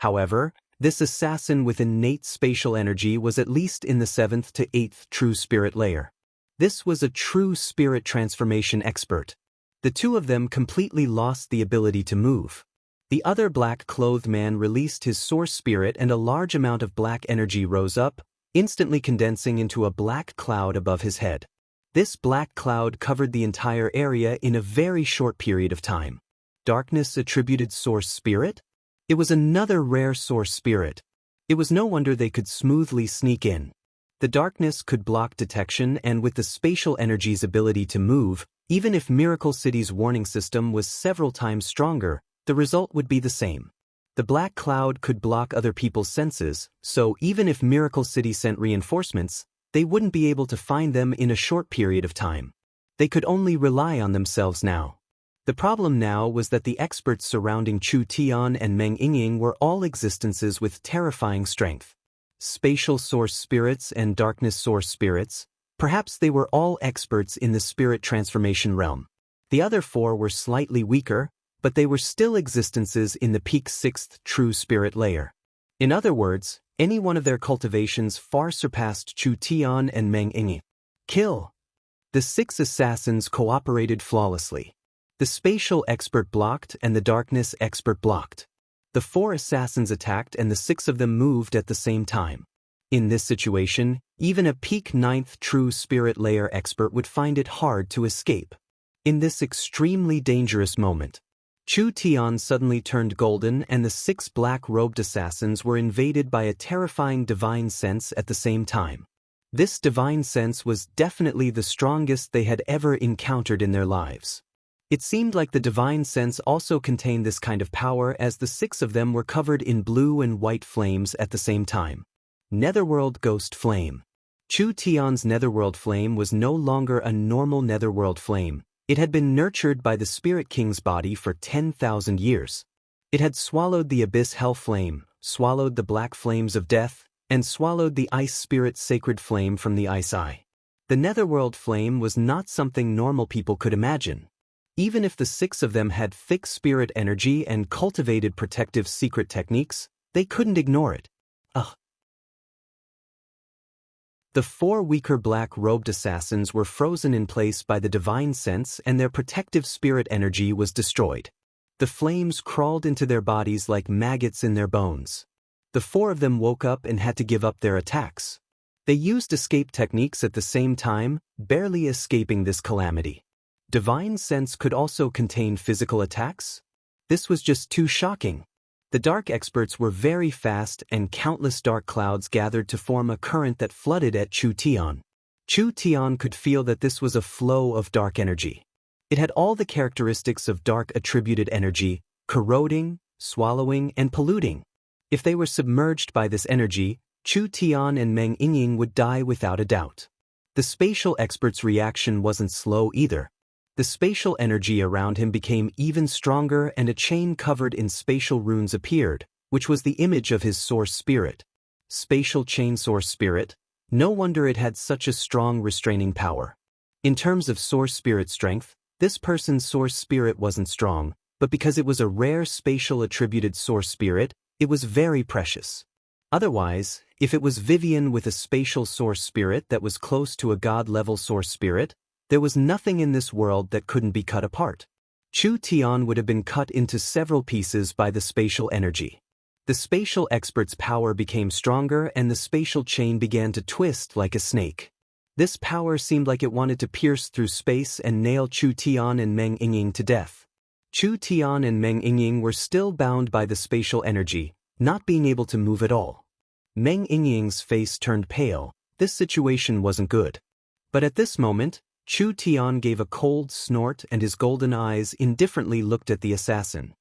However, this assassin with innate spatial energy was at least in the 7th to 8th true spirit layer. This was a true spirit transformation expert. The 2 of them completely lost the ability to move. The other black-clothed man released his source spirit and a large amount of black energy rose up, instantly condensing into a black cloud above his head. This black cloud covered the entire area in a very short period of time. Darkness attributed source spirit? It was another rare source spirit. It was no wonder they could smoothly sneak in. The darkness could block detection, and with the spatial energy's ability to move, even if Miracle City's warning system was several times stronger, the result would be the same. The black cloud could block other people's senses, so even if Miracle City sent reinforcements, they wouldn't be able to find them in a short period of time. They could only rely on themselves now. The problem now was that the experts surrounding Chu Tian and Meng Yingying were all existences with terrifying strength. Spatial source spirits and darkness source spirits, perhaps they were all experts in the spirit transformation realm. The other 4 were slightly weaker, but they were still existences in the peak 6th true spirit layer. In other words, any one of their cultivations far surpassed Chu Tian and Meng Yingying. Kill! The 6 assassins cooperated flawlessly. The spatial expert blocked and the darkness expert blocked. The 4 assassins attacked and the 6 of them moved at the same time. In this situation, even a peak 9th true spirit layer expert would find it hard to escape. In this extremely dangerous moment, Chu Tian suddenly turned golden and the 6 black-robed assassins were invaded by a terrifying divine sense at the same time. This divine sense was definitely the strongest they had ever encountered in their lives. It seemed like the divine sense also contained this kind of power, as the 6 of them were covered in blue and white flames at the same time. Netherworld Ghost Flame. Chu Tian's netherworld flame was no longer a normal netherworld flame. It had been nurtured by the Spirit King's body for 10,000 years. It had swallowed the abyss hell flame, swallowed the black flames of death, and swallowed the ice spirit sacred flame from the ice eye. The netherworld flame was not something normal people could imagine. Even if the 6 of them had thick spirit energy and cultivated protective secret techniques, they couldn't ignore it. Ugh. The 4 weaker black-robed assassins were frozen in place by the divine sense, and their protective spirit energy was destroyed. The flames crawled into their bodies like maggots in their bones. The 4 of them woke up and had to give up their attacks. They used escape techniques at the same time, barely escaping this calamity. Divine sense could also contain physical attacks? This was just too shocking. The dark experts were very fast, and countless dark clouds gathered to form a current that flooded at Chu Tian. Chu Tian could feel that this was a flow of dark energy. It had all the characteristics of dark attributed energy, corroding, swallowing, and polluting. If they were submerged by this energy, Chu Tian and Meng Yingying would die without a doubt. The spatial expert's reaction wasn't slow either. The spatial energy around him became even stronger, and a chain covered in spatial runes appeared, which was the image of his source spirit. Spatial chain source spirit? No wonder it had such a strong restraining power. In terms of source spirit strength, this person's source spirit wasn't strong, but because it was a rare spatial attributed source spirit, it was very precious. Otherwise, if it was Vivian with a spatial source spirit that was close to a god-level source spirit, there was nothing in this world that couldn't be cut apart. Chu Tian would have been cut into several pieces by the spatial energy. The spatial expert's power became stronger, and the spatial chain began to twist like a snake. This power seemed like it wanted to pierce through space and nail Chu Tian and Meng Yingying to death. Chu Tian and Meng Yingying were still bound by the spatial energy, not being able to move at all. Meng Yingying's face turned pale. This situation wasn't good. But at this moment, Chu Tian gave a cold snort and his golden eyes indifferently looked at the assassin.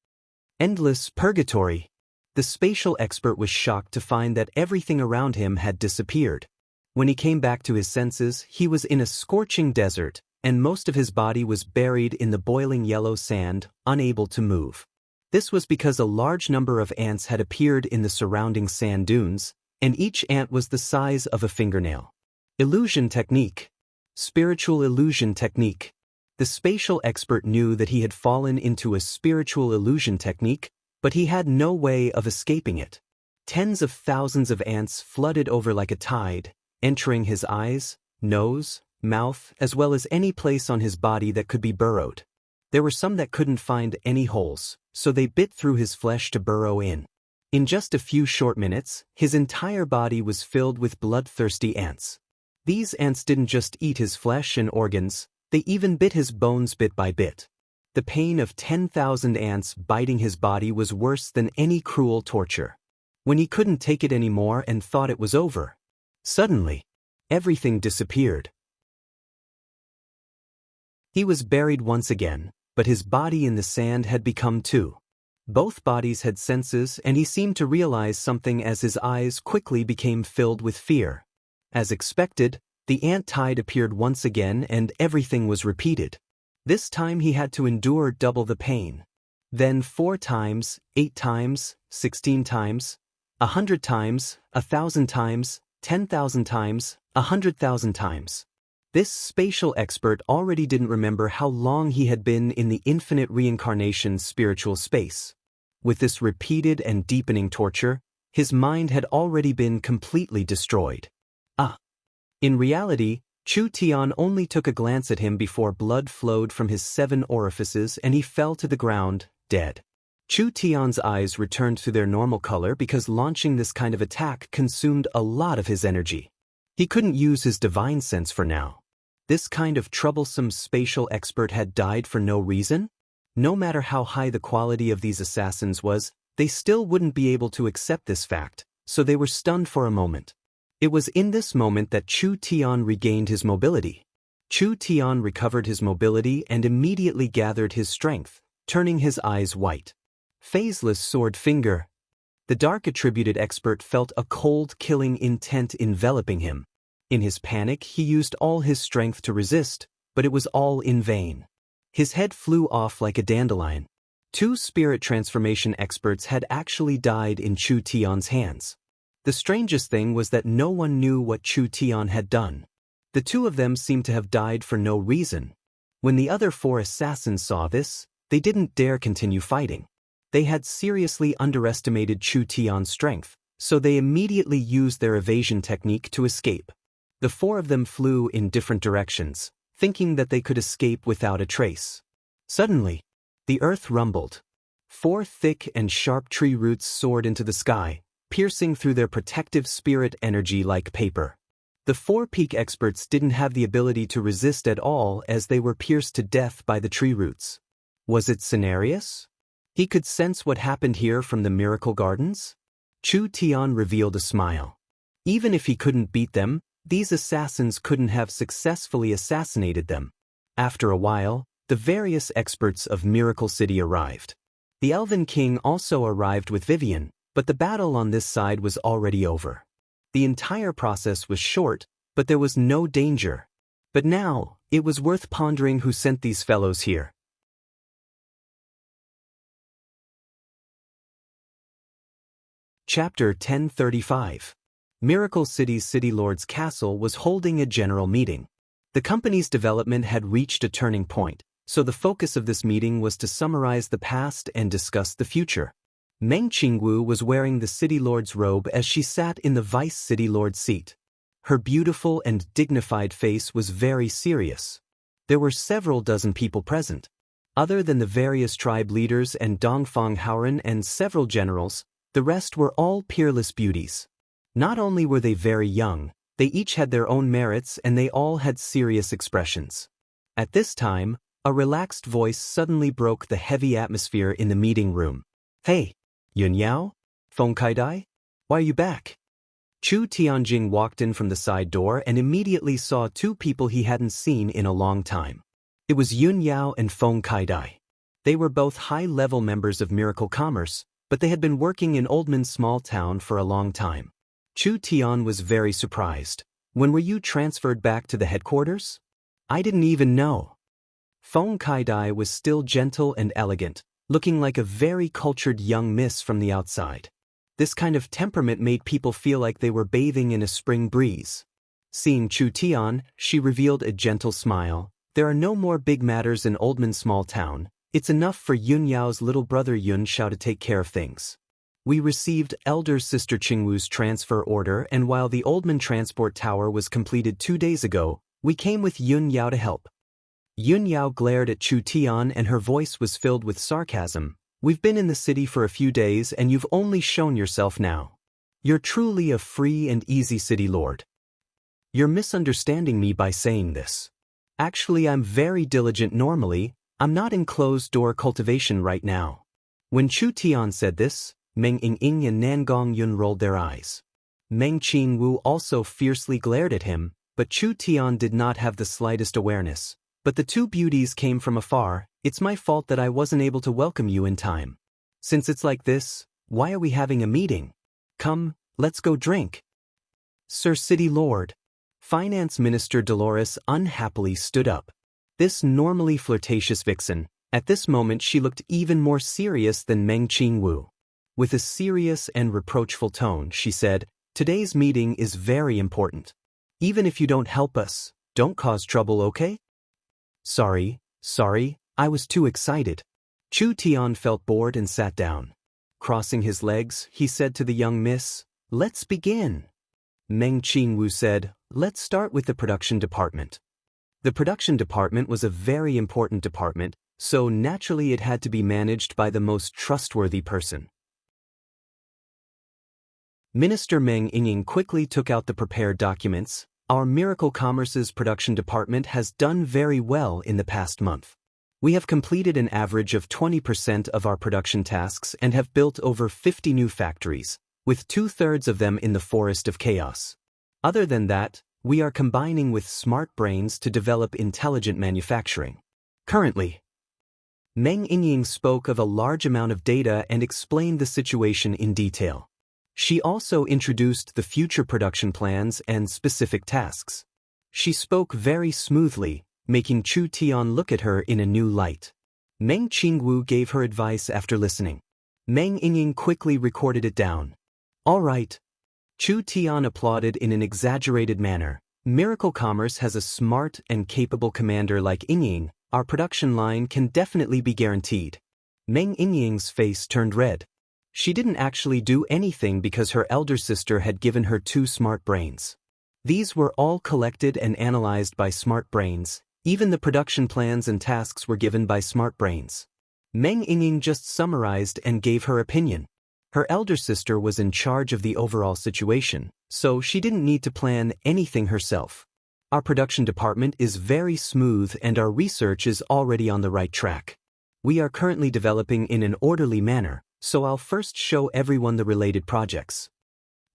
Endless purgatory. The spatial expert was shocked to find that everything around him had disappeared. When he came back to his senses, he was in a scorching desert, and most of his body was buried in the boiling yellow sand, unable to move. This was because a large number of ants had appeared in the surrounding sand dunes, and each ant was the size of a fingernail. Illusion technique. Spiritual illusion technique. The spatial expert knew that he had fallen into a spiritual illusion technique, but he had no way of escaping it. Tens of thousands of ants flooded over like a tide, entering his eyes, nose, mouth, as well as any place on his body that could be burrowed. There were some that couldn't find any holes, so they bit through his flesh to burrow in. In just a few short minutes, his entire body was filled with bloodthirsty ants. These ants didn't just eat his flesh and organs, they even bit his bones bit by bit. The pain of 10,000 ants biting his body was worse than any cruel torture. When he couldn't take it anymore and thought it was over, suddenly, everything disappeared. He was buried once again, but his body in the sand had become two. Both bodies had senses and he seemed to realize something as his eyes quickly became filled with fear. As expected, the ant tide appeared once again and everything was repeated. This time he had to endure double the pain. Then 4 times, 8 times, 16 times, 100 times, 1,000 times, 10,000 times, 100,000 times. This spatial expert already didn't remember how long he had been in the infinite reincarnation spiritual space. With this repeated and deepening torture, his mind had already been completely destroyed. In reality, Chu Tian only took a glance at him before blood flowed from his 7 orifices and he fell to the ground, dead. Chu Tian's eyes returned to their normal color because launching this kind of attack consumed a lot of his energy. He couldn't use his divine sense for now. This kind of troublesome spatial expert had died for no reason? No matter how high the quality of these assassins was, they still wouldn't be able to accept this fact, so they were stunned for a moment. It was in this moment that Chu Tian regained his mobility. Chu Tian recovered his mobility and immediately gathered his strength, turning his eyes white. Phaseless sword finger. The dark attributed expert felt a cold, killing intent enveloping him. In his panic, he used all his strength to resist, but it was all in vain. His head flew off like a dandelion. 2 spirit transformation experts had actually died in Chu Tian's hands. The strangest thing was that no one knew what Chu Tian had done. The 2 of them seemed to have died for no reason. When the other 4 assassins saw this, they didn't dare continue fighting. They had seriously underestimated Chu Tian's strength, so they immediately used their evasion technique to escape. The 4 of them flew in different directions, thinking that they could escape without a trace. Suddenly, the earth rumbled. 4 thick and sharp tree roots soared into the sky, piercing through their protective spirit energy like paper. The 4 peak experts didn't have the ability to resist at all as they were pierced to death by the tree roots. Was it Cenarius? He could sense what happened here from the miracle gardens? Chu Tian revealed a smile. Even if he couldn't beat them, these assassins couldn't have successfully assassinated them. After a while, the various experts of Miracle City arrived. The Elven King also arrived with Vivian, but the battle on this side was already over. The entire process was short, but there was no danger. But now, it was worth pondering who sent these fellows here. Chapter 1035. Miracle City's City Lord's Castle was holding a general meeting. The company's development had reached a turning point, so the focus of this meeting was to summarize the past and discuss the future. Meng Qingwu was wearing the City Lord's robe as she sat in the Vice City Lord's seat. Her beautiful and dignified face was very serious. There were several dozen people present. Other than the various tribe leaders and Dongfang Haoren and several generals, the rest were all peerless beauties. Not only were they very young, they each had their own merits and they all had serious expressions. At this time, a relaxed voice suddenly broke the heavy atmosphere in the meeting room. "Hey, Yun Yao? Feng Kaidai? Why are you back?" Chu Tianjing walked in from the side door and immediately saw two people he hadn't seen in a long time. It was Yun Yao and Feng Kaidai. They were both high-level members of Miracle Commerce, but they had been working in Oldman's small town for a long time. Chu Tian was very surprised. When were you transferred back to the headquarters? I didn't even know. Feng Kaidai was still gentle and elegant, looking like a very cultured young miss from the outside. This kind of temperament made people feel like they were bathing in a spring breeze. Seeing Chu Tian, she revealed a gentle smile. There are no more big matters in Oldman's small town. It's enough for Yun Yao's little brother Yun Xiao to take care of things. We received elder sister Qingwu's transfer order, and while the Oldman transport tower was completed 2 days ago, we came with Yun Yao to help. Yun Yao glared at Chu Tian and her voice was filled with sarcasm. We've been in the city for a few days and you've only shown yourself now. You're truly a free and easy city lord. You're misunderstanding me by saying this. Actually, I'm very diligent normally. I'm not in closed-door cultivation right now. When Chu Tian said this, Meng Yingying and Nan Gongyun rolled their eyes. Meng Qingwu also fiercely glared at him, but Chu Tian did not have the slightest awareness. But the two beauties came from afar. It's my fault that I wasn't able to welcome you in time. Since it's like this, why are we having a meeting? Come, let's go drink. Sir City Lord. Finance Minister Dolores unhappily stood up. This normally flirtatious vixen, at this moment she looked even more serious than Meng Qingwu. With a serious and reproachful tone, she said, "Today's meeting is very important. Even if you don't help us, don't cause trouble, okay?" Sorry, I was too excited. Chu Tian felt bored and sat down. Crossing his legs, he said to the young miss, "Let's begin." Meng Qingwu said, "Let's start with the production department." The production department was a very important department, so naturally it had to be managed by the most trustworthy person. Minister Meng Yingying quickly took out the prepared documents. Our Miracle Commerce's production department has done very well in the past month. We have completed an average of 20% of our production tasks and have built over 50 new factories, with 2/3 of them in the Forest of Chaos. Other than that, we are combining with smart brains to develop intelligent manufacturing. Currently, Meng Yingying spoke of a large amount of data and explained the situation in detail. She also introduced the future production plans and specific tasks. She spoke very smoothly, making Chu Tian look at her in a new light. Meng Qingwu gave her advice after listening. Meng Yingying quickly recorded it down. All right. Chu Tian applauded in an exaggerated manner. Miracle Commerce has a smart and capable commander like Yingying. Our production line can definitely be guaranteed. Meng Yingying's face turned red. She didn't actually do anything because her elder sister had given her 2 smart brains. These were all collected and analyzed by smart brains. Even the production plans and tasks were given by smart brains. Meng Yingying just summarized and gave her opinion. Her elder sister was in charge of the overall situation, so she didn't need to plan anything herself. Our production department is very smooth and our research is already on the right track. We are currently developing in an orderly manner, so I'll first show everyone the related projects.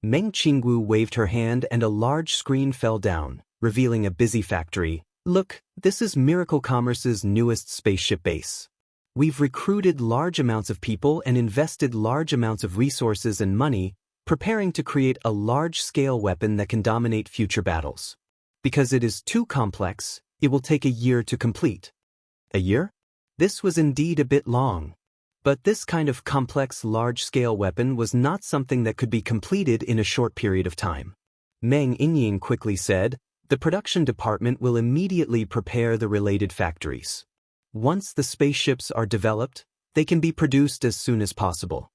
Meng Qingwu waved her hand and a large screen fell down, revealing a busy factory. Look, this is Miracle Commerce's newest spaceship base. We've recruited large amounts of people and invested large amounts of resources and money, preparing to create a large-scale weapon that can dominate future battles. Because it is too complex, it will take a year to complete. A year? This was indeed a bit long. But this kind of complex large-scale weapon was not something that could be completed in a short period of time. Meng Yingying quickly said, "The production department will immediately prepare the related factories. Once the spaceships are developed, they can be produced as soon as possible."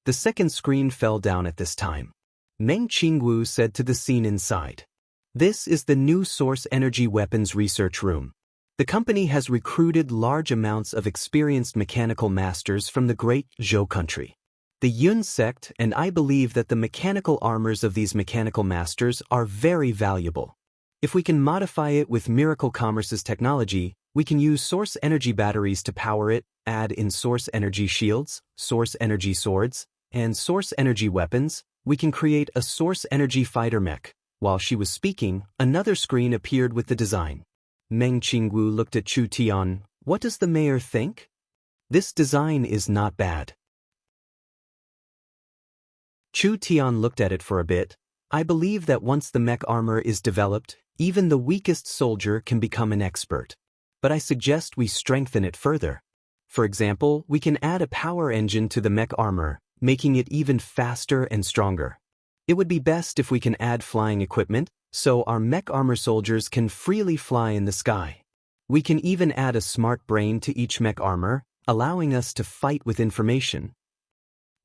The second screen fell down at this time. Meng Qingwu said to the scene inside, "This is the new source energy weapons research room. The company has recruited large amounts of experienced mechanical masters from the great Zhou country. The Yun sect, and I believe that the mechanical armors of these mechanical masters are very valuable. If we can modify it with Miracle Commerce's technology, we can use source energy batteries to power it, add in source energy shields, source energy swords, and source energy weapons, We can create a source energy fighter mech. While she was speaking, another screen appeared with the design. Meng Qingwu looked at Chu Tian. What does the mayor think? This design is not bad. Chu Tian looked at it for a bit. I believe that once the mech armor is developed, even the weakest soldier can become an expert. But I suggest we strengthen it further. For example, we can add a power engine to the mech armor, making it even faster and stronger. It would be best if we can add flying equipment, so our mech armor soldiers can freely fly in the sky. We can even add a smart brain to each mech armor, allowing us to fight with information.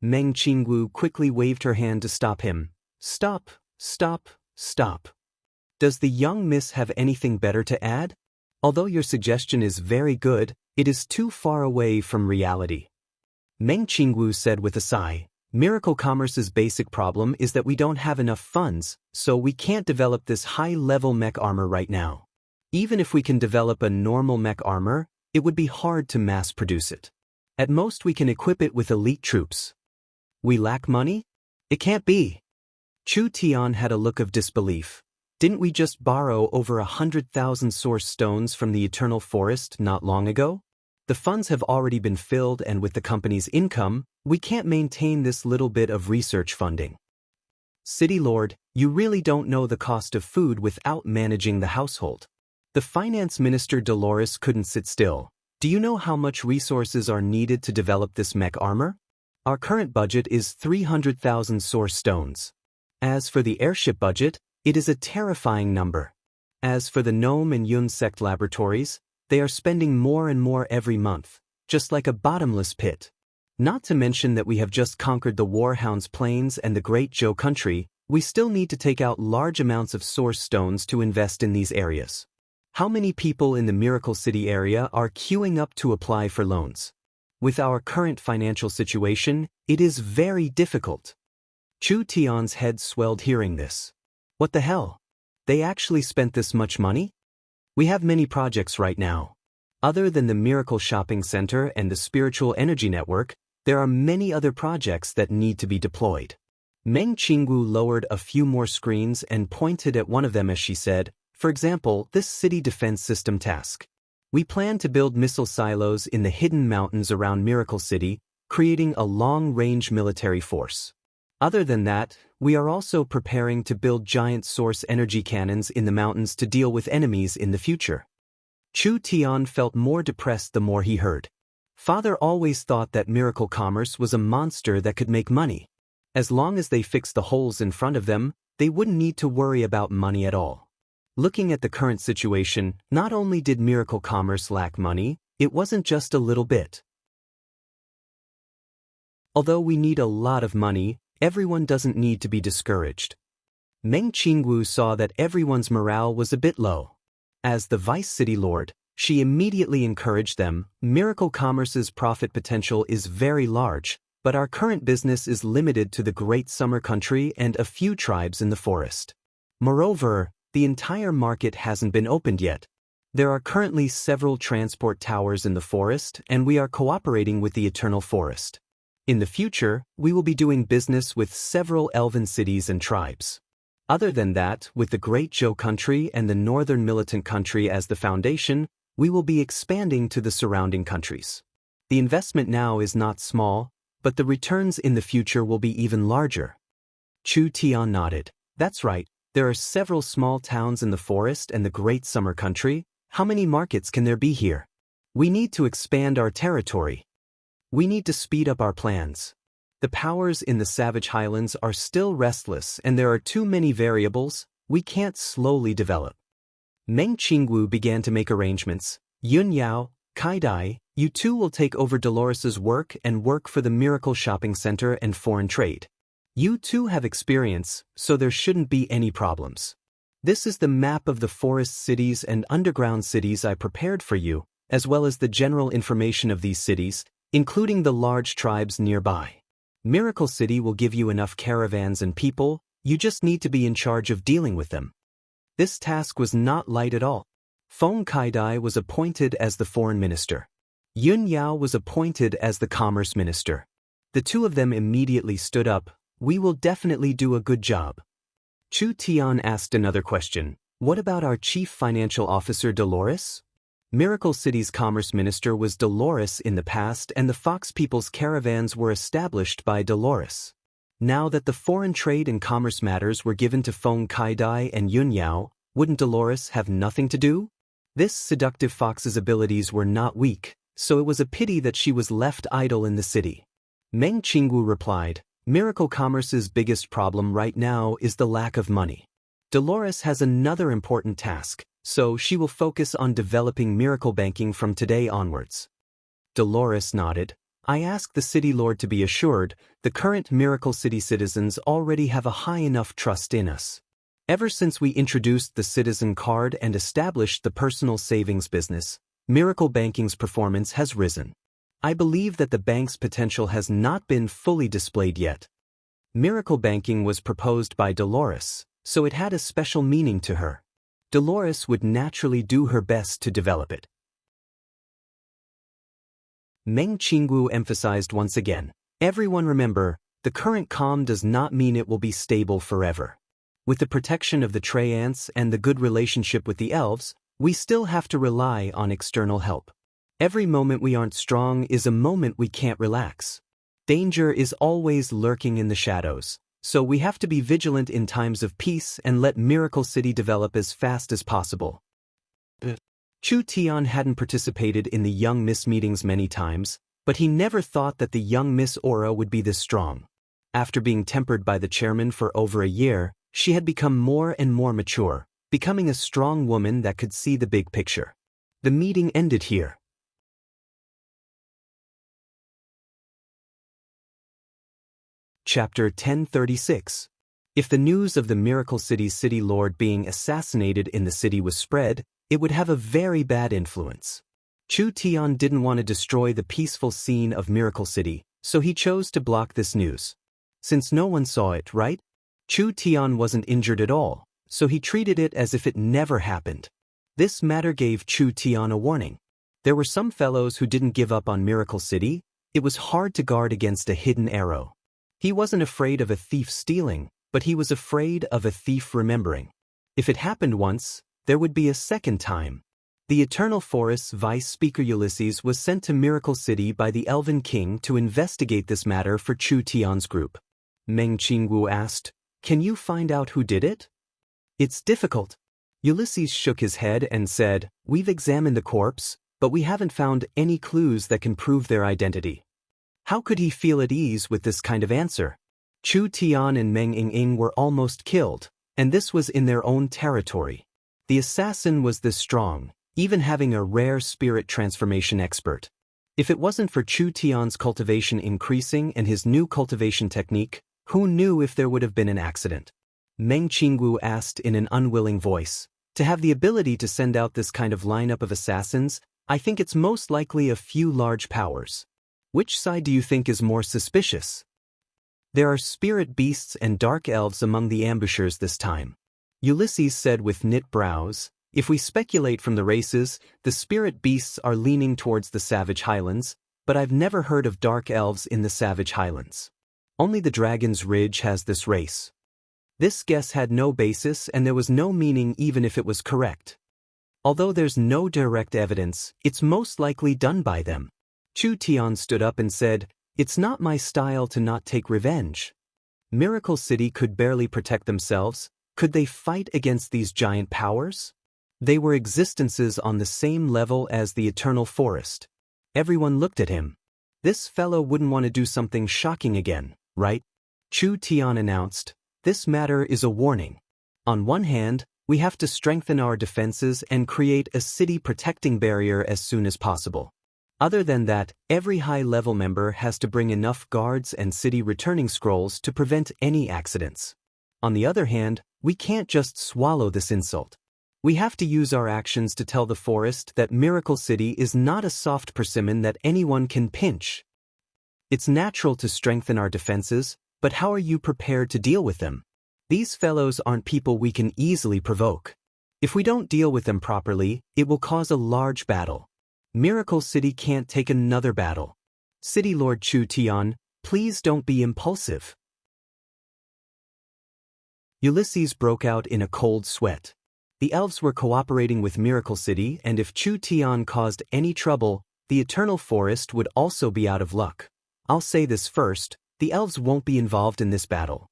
Meng Qingwu quickly waved her hand to stop him. Stop, stop, stop. Does the young miss have anything better to add? Although your suggestion is very good, it is too far away from reality. Meng Qingwu said with a sigh. Miracle Commerce's basic problem is that we don't have enough funds, so we can't develop this high-level mech armor right now. Even if we can develop a normal mech armor, it would be hard to mass-produce it. At most we can equip it with elite troops. We lack money? It can't be. Chu Tian had a look of disbelief. Didn't we just borrow over 100,000 source stones from the Eternal Forest not long ago? The funds have already been filled, and with the company's income, we can't maintain this little bit of research funding. City Lord, you really don't know the cost of food without managing the household. The finance minister Dolores couldn't sit still. Do you know how much resources are needed to develop this mech armor? Our current budget is 300,000 source stones. As for the airship budget, it is a terrifying number. As for the Gnome and Yun sect laboratories, they are spending more and more every month, just like a bottomless pit. Not to mention that we have just conquered the Warhounds Plains and the Great Zhou country, we still need to take out large amounts of source stones to invest in these areas. How many people in the Miracle City area are queuing up to apply for loans? With our current financial situation, it is very difficult. Chu Tian's head swelled hearing this. What the hell? They actually spent this much money? We have many projects right now. Other than the Miracle Shopping Center and the Spiritual Energy Network, there are many other projects that need to be deployed. Meng Qingwu lowered a few more screens and pointed at one of them as she said, for example, this city defense system task. We plan to build missile silos in the hidden mountains around Miracle City, creating a long-range military force. Other than that, we are also preparing to build giant source energy cannons in the mountains to deal with enemies in the future. Chu Tian felt more depressed the more he heard. Father always thought that Miracle Commerce was a monster that could make money. As long as they fixed the holes in front of them, they wouldn't need to worry about money at all. Looking at the current situation, not only did Miracle Commerce lack money, it wasn't just a little bit. Although we need a lot of money, everyone doesn't need to be discouraged. Meng Qingwu saw that everyone's morale was a bit low. As the Vice City Lord, she immediately encouraged them. Miracle Commerce's profit potential is very large, but our current business is limited to the Great Summer Country and a few tribes in the forest. Moreover, the entire market hasn't been opened yet. There are currently several transport towers in the forest, and we are cooperating with the Eternal Forest. In the future, we will be doing business with several elven cities and tribes. Other than that, with the Great Zhou country and the Northern Militant country as the foundation, we will be expanding to the surrounding countries. The investment now is not small, but the returns in the future will be even larger. Chu Tian nodded. That's right, there are several small towns in the forest and the Great Summer country. How many markets can there be here? We need to expand our territory. We need to speed up our plans. The powers in the Savage Highlands are still restless and there are too many variables, we can't slowly develop. Meng Qingwu began to make arrangements. Yun Yao, Kai Dai, you two will take over Dolores's work and work for the Miracle Shopping Center and foreign trade. You two have experience, so there shouldn't be any problems. This is the map of the forest cities and underground cities I prepared for you, as well as the general information of these cities, including the large tribes nearby. Miracle City will give you enough caravans and people, you just need to be in charge of dealing with them. This task was not light at all. Feng Kaidai was appointed as the foreign minister. Yun Yao was appointed as the commerce minister. The two of them immediately stood up. We will definitely do a good job. Chu Tian asked another question. What about our chief financial officer Dolores? Miracle City's commerce minister was Dolores in the past, and the Fox People's caravans were established by Dolores. Now that the foreign trade and commerce matters were given to Feng Kaidai and Yun Yao, wouldn't Dolores have nothing to do? This seductive fox's abilities were not weak, so it was a pity that she was left idle in the city. Meng Qingwu replied, Miracle Commerce's biggest problem right now is the lack of money. Dolores has another important task, so she will focus on developing miracle banking from today onwards. Dolores nodded. I ask the city lord to be assured, the current Miracle City citizens already have a high enough trust in us. Ever since we introduced the citizen card and established the personal savings business, Miracle Banking's performance has risen. I believe that the bank's potential has not been fully displayed yet. Miracle Banking was proposed by Dolores, so it had a special meaning to her. Dolores would naturally do her best to develop it. Meng Qingwu emphasized once again, everyone remember, the current calm does not mean it will be stable forever. With the protection of the Trey ants and the good relationship with the elves, we still have to rely on external help. Every moment we aren't strong is a moment we can't relax. Danger is always lurking in the shadows, so we have to be vigilant in times of peace and let Miracle City develop as fast as possible. Chu Tian hadn't participated in the Young Miss meetings many times, but he never thought that the Young Miss aura would be this strong. After being tempered by the chairman for over a year, she had become more and more mature, becoming a strong woman that could see the big picture. The meeting ended here. Chapter 1036. If the news of the Miracle City's city lord being assassinated in the city was spread, it would have a very bad influence. Chu Tian didn't want to destroy the peaceful scene of Miracle City, so he chose to block this news. Since no one saw it, right? Chu Tian wasn't injured at all, so he treated it as if it never happened. This matter gave Chu Tian a warning. There were some fellows who didn't give up on Miracle City. It was hard to guard against a hidden arrow. He wasn't afraid of a thief stealing, but he was afraid of a thief remembering. If it happened once, there would be a second time. The Eternal Forest's Vice Speaker Ulysses was sent to Miracle City by the Elven King to investigate this matter for Chu Tian's group. Meng Qingwu asked, Can you find out who did it? It's difficult. Ulysses shook his head and said, We've examined the corpse, but we haven't found any clues that can prove their identity. How could he feel at ease with this kind of answer? Chu Tian and Meng Ying were almost killed, and this was in their own territory. The assassin was this strong, even having a rare spirit transformation expert. If it wasn't for Chu Tian's cultivation increasing and his new cultivation technique, who knew if there would have been an accident? Meng Qingwu asked in an unwilling voice. To have the ability to send out this kind of lineup of assassins, I think it's most likely a few large powers. Which side do you think is more suspicious? There are spirit beasts and dark elves among the ambushers this time. Ulysses said with knit brows, If we speculate from the races, the spirit beasts are leaning towards the Savage Highlands, but I've never heard of dark elves in the Savage Highlands. Only the Dragon's Ridge has this race. This guess had no basis and there was no meaning even if it was correct. Although there's no direct evidence, it's most likely done by them. Chu Tian stood up and said, It's not my style to not take revenge. Miracle City could barely protect themselves. Could they fight against these giant powers? They were existences on the same level as the Eternal Forest. Everyone looked at him. This fellow wouldn't want to do something shocking again, right? Chu Tian announced, This matter is a warning. On one hand, we have to strengthen our defenses and create a city protecting barrier as soon as possible. Other than that, every high-level member has to bring enough guards and city returning scrolls to prevent any accidents. On the other hand, we can't just swallow this insult. We have to use our actions to tell the forest that Miracle City is not a soft persimmon that anyone can pinch. It's natural to strengthen our defenses, but how are you prepared to deal with them? These fellows aren't people we can easily provoke. If we don't deal with them properly, it will cause a large battle. Miracle City can't take another battle. City Lord Chu Tian, please don't be impulsive. Ulysses broke out in a cold sweat. The elves were cooperating with Miracle City, and if Chu Tian caused any trouble, the Eternal Forest would also be out of luck. I'll say this first, the elves won't be involved in this battle.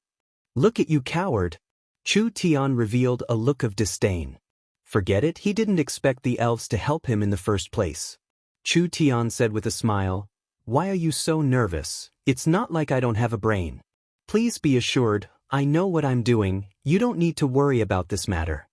Look at you, coward. Chu Tian revealed a look of disdain. Forget it, he didn't expect the elves to help him in the first place. Chu Tian said with a smile, "Why are you so nervous? It's not like I don't have a brain. Please be assured, I know what I'm doing, you don't need to worry about this matter."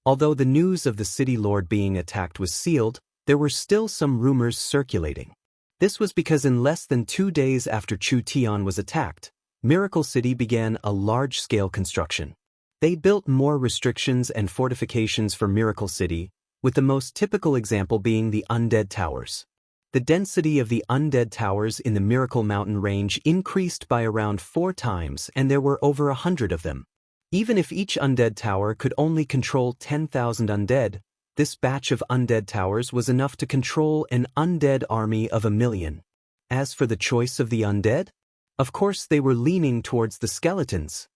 Although the news of the city lord being attacked was sealed, there were still some rumors circulating. This was because in less than 2 days after Chu Tian was attacked, Miracle City began a large-scale construction. They built more restrictions and fortifications for Miracle City, with the most typical example being the Undead Towers. The density of the Undead Towers in the Miracle Mountain range increased by around 4 times, and there were over 100 of them. Even if each Undead Tower could only control 10,000 undead, this batch of Undead Towers was enough to control an undead army of 1,000,000. As for the choice of the undead, of course they were leaning towards the skeletons.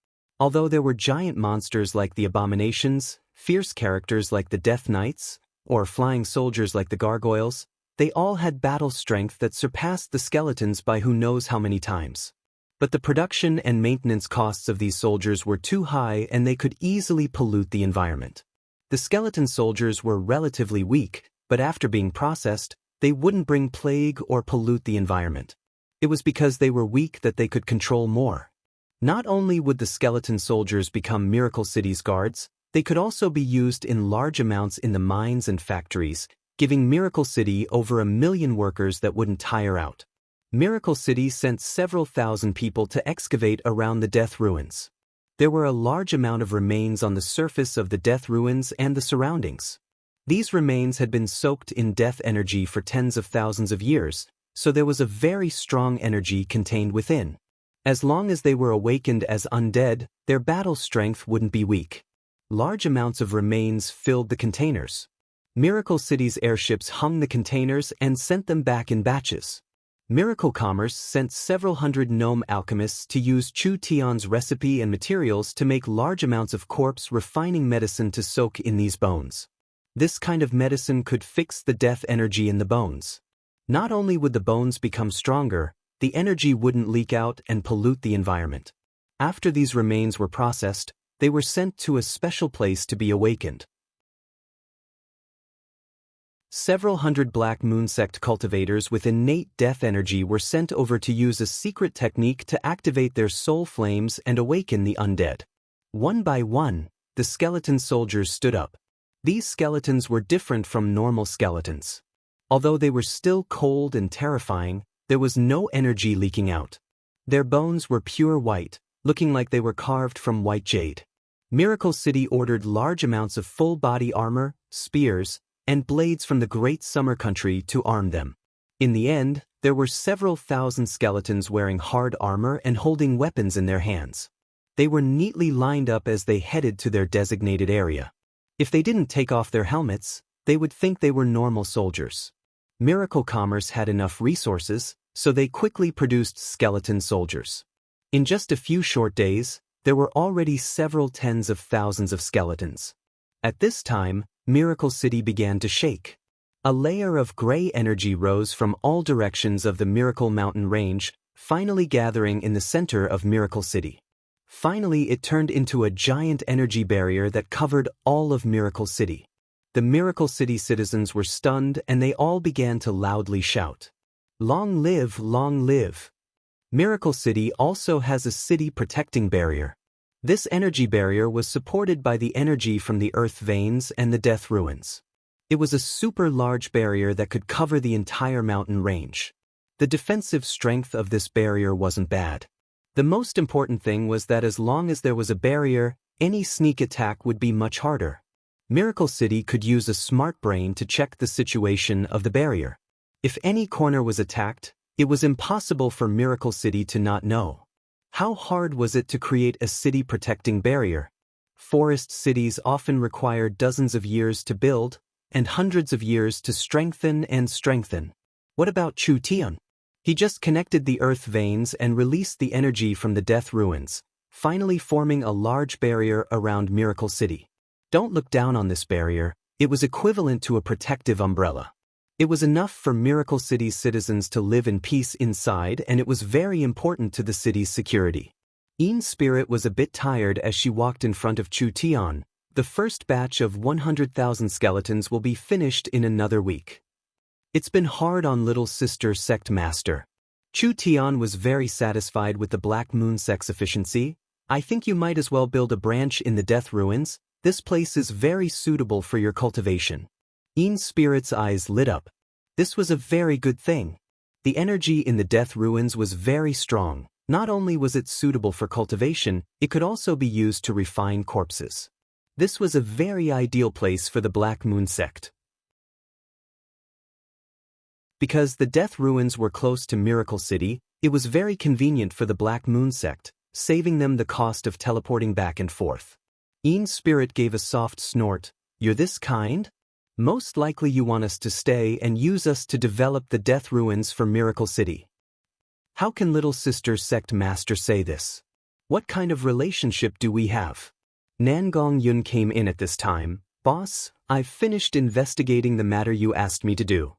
Although there were giant monsters like the Abominations, fierce characters like the Death Knights, or flying soldiers like the Gargoyles, they all had battle strength that surpassed the skeletons by who knows how many times. But the production and maintenance costs of these soldiers were too high, and they could easily pollute the environment. The skeleton soldiers were relatively weak, but after being processed, they wouldn't bring plague or pollute the environment. It was because they were weak that they could control more. Not only would the skeleton soldiers become Miracle City's guards, they could also be used in large amounts in the mines and factories, giving Miracle City over 1,000,000 workers that wouldn't tire out. Miracle City sent several thousand people to excavate around the Death Ruins. There were a large amount of remains on the surface of the Death Ruins and the surroundings. These remains had been soaked in death energy for tens of thousands of years, so there was a very strong energy contained within. As long as they were awakened as undead, their battle strength wouldn't be weak. Large amounts of remains filled the containers. Miracle City's airships hung the containers and sent them back in batches. Miracle Commerce sent several hundred gnome alchemists to use Chu Tian's recipe and materials to make large amounts of corpse refining medicine to soak in these bones. This kind of medicine could fix the death energy in the bones. Not only would the bones become stronger, the energy wouldn't leak out and pollute the environment. After these remains were processed, they were sent to a special place to be awakened. Several hundred Black Moon Sect cultivators with innate death energy were sent over to use a secret technique to activate their soul flames and awaken the undead. One by one, the skeleton soldiers stood up. These skeletons were different from normal skeletons. Although they were still cold and terrifying, there was no energy leaking out. Their bones were pure white, looking like they were carved from white jade. Miracle City ordered large amounts of full-body armor, spears, and blades from the Great Summer Country to arm them. In the end, there were several thousand skeletons wearing hard armor and holding weapons in their hands. They were neatly lined up as they headed to their designated area. If they didn't take off their helmets, they would think they were normal soldiers. Miracle Commerce had enough resources, so they quickly produced skeleton soldiers. In just a few short days, there were already several tens of thousands of skeletons. At this time, Miracle City began to shake. A layer of gray energy rose from all directions of the Miracle Mountain range, finally gathering in the center of Miracle City. Finally, it turned into a giant energy barrier that covered all of Miracle City. The Miracle City citizens were stunned, and they all began to loudly shout, "Long live, long live!" Miracle City also has a city protecting barrier. This energy barrier was supported by the energy from the earth veins and the Death Ruins. It was a super large barrier that could cover the entire mountain range. The defensive strength of this barrier wasn't bad. The most important thing was that as long as there was a barrier, any sneak attack would be much harder. Miracle City could use a smart brain to check the situation of the barrier. If any corner was attacked, it was impossible for Miracle City to not know. How hard was it to create a city-protecting barrier? Forest cities often require dozens of years to build, and hundreds of years to strengthen and strengthen. What about Chu Tian? He just connected the earth veins and released the energy from the Death Ruins, finally forming a large barrier around Miracle City. Don't look down on this barrier, it was equivalent to a protective umbrella. It was enough for Miracle City's citizens to live in peace inside, and it was very important to the city's security. Ean's spirit was a bit tired as she walked in front of Chu Tian. The first batch of 100,000 skeletons will be finished in another week. It's been hard on little sister sect master. Chu Tian was very satisfied with the Black Moon sect's efficiency. I think you might as well build a branch in the Death Ruins. This place is very suitable for your cultivation. Ean's spirit's eyes lit up. This was a very good thing. The energy in the Death Ruins was very strong. Not only was it suitable for cultivation, it could also be used to refine corpses. This was a very ideal place for the Black Moon sect. Because the Death Ruins were close to Miracle City, it was very convenient for the Black Moon sect, saving them the cost of teleporting back and forth. Ean's spirit gave a soft snort. You're this kind? Most likely you want us to stay and use us to develop the Death Ruins for Miracle City. How can little sister sect master say this? What kind of relationship do we have? Nangong Yun came in at this time. Boss, I've finished investigating the matter you asked me to do.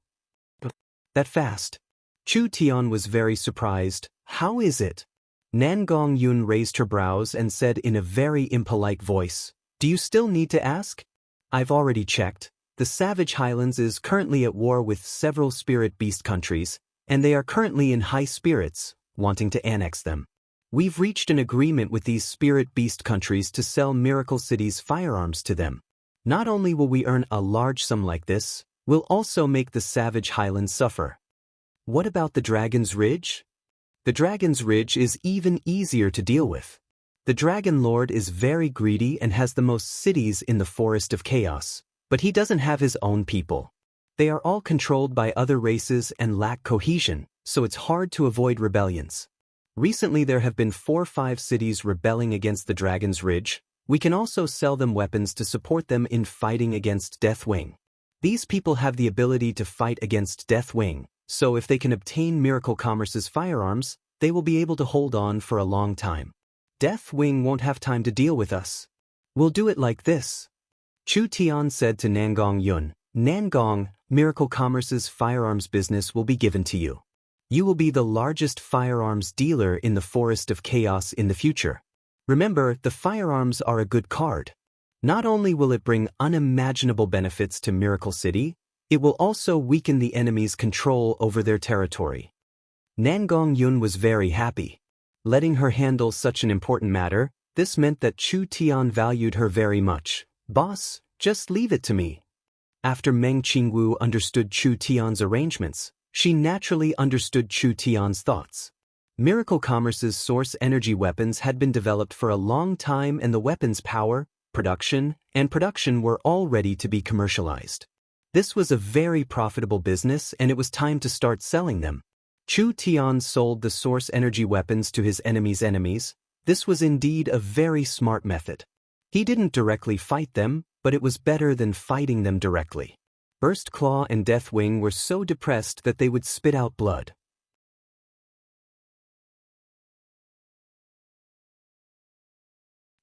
That fast? Chu Tian was very surprised. How is it? Nangong Yun raised her brows and said in a very impolite voice, do you still need to ask? I've already checked. The Savage Highlands is currently at war with several spirit beast countries, and they are currently in high spirits, wanting to annex them. We've reached an agreement with these spirit beast countries to sell Miracle City's firearms to them. Not only will we earn a large sum like this, we'll also make the Savage Highlands suffer. What about the Dragon's Ridge? The Dragon's Ridge is even easier to deal with. The Dragon Lord is very greedy and has the most cities in the Forest of Chaos, but he doesn't have his own people. They are all controlled by other races and lack cohesion, so it's hard to avoid rebellions. Recently there have been 4 or 5 cities rebelling against the Dragon's Ridge. We can also sell them weapons to support them in fighting against Deathwing. These people have the ability to fight against Deathwing, so if they can obtain Miracle Commerce's firearms, they will be able to hold on for a long time. Deathwing won't have time to deal with us. We'll do it like this. Chu Tian said to Nangong Yun, Nangong, Miracle Commerce's firearms business will be given to you. You will be the largest firearms dealer in the Forest of Chaos in the future. Remember, the firearms are a good card. Not only will it bring unimaginable benefits to Miracle City, it will also weaken the enemy's control over their territory. Nangong Yun was very happy. Letting her handle such an important matter, this meant that Chu Tian valued her very much. Boss, just leave it to me. After Meng Qingwu understood Chu Tian's arrangements, she naturally understood Chu Tian's thoughts. Miracle Commerce's source energy weapons had been developed for a long time, and the weapons' power, production were all ready to be commercialized. This was a very profitable business, and it was time to start selling them. Chu Tian sold the source energy weapons to his enemies' enemies. This was indeed a very smart method. He didn't directly fight them, but it was better than fighting them directly. Burst Claw and Deathwing were so depressed that they would spit out blood.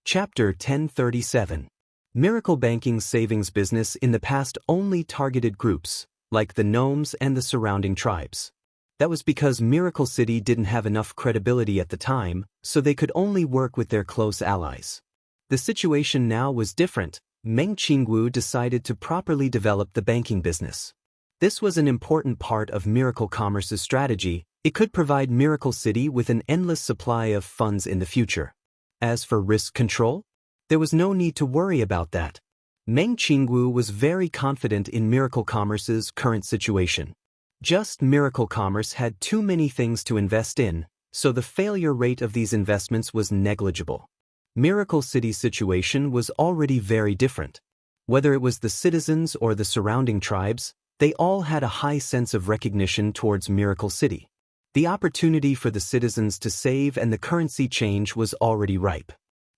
Chapter 1037. Miracle Banking's savings business in the past only targeted groups, like the gnomes and the surrounding tribes. That was because Miracle City didn't have enough credibility at the time, so they could only work with their close allies. The situation now was different. Meng Qingwu decided to properly develop the banking business. This was an important part of Miracle Commerce's strategy. It could provide Miracle City with an endless supply of funds in the future. As for risk control, there was no need to worry about that. Meng Qingwu was very confident in Miracle Commerce's current situation. Just Miracle Commerce had too many things to invest in, so the failure rate of these investments was negligible. Miracle City's situation was already very different. Whether it was the citizens or the surrounding tribes, they all had a high sense of recognition towards Miracle City. The opportunity for the citizens to save and the currency change was already ripe.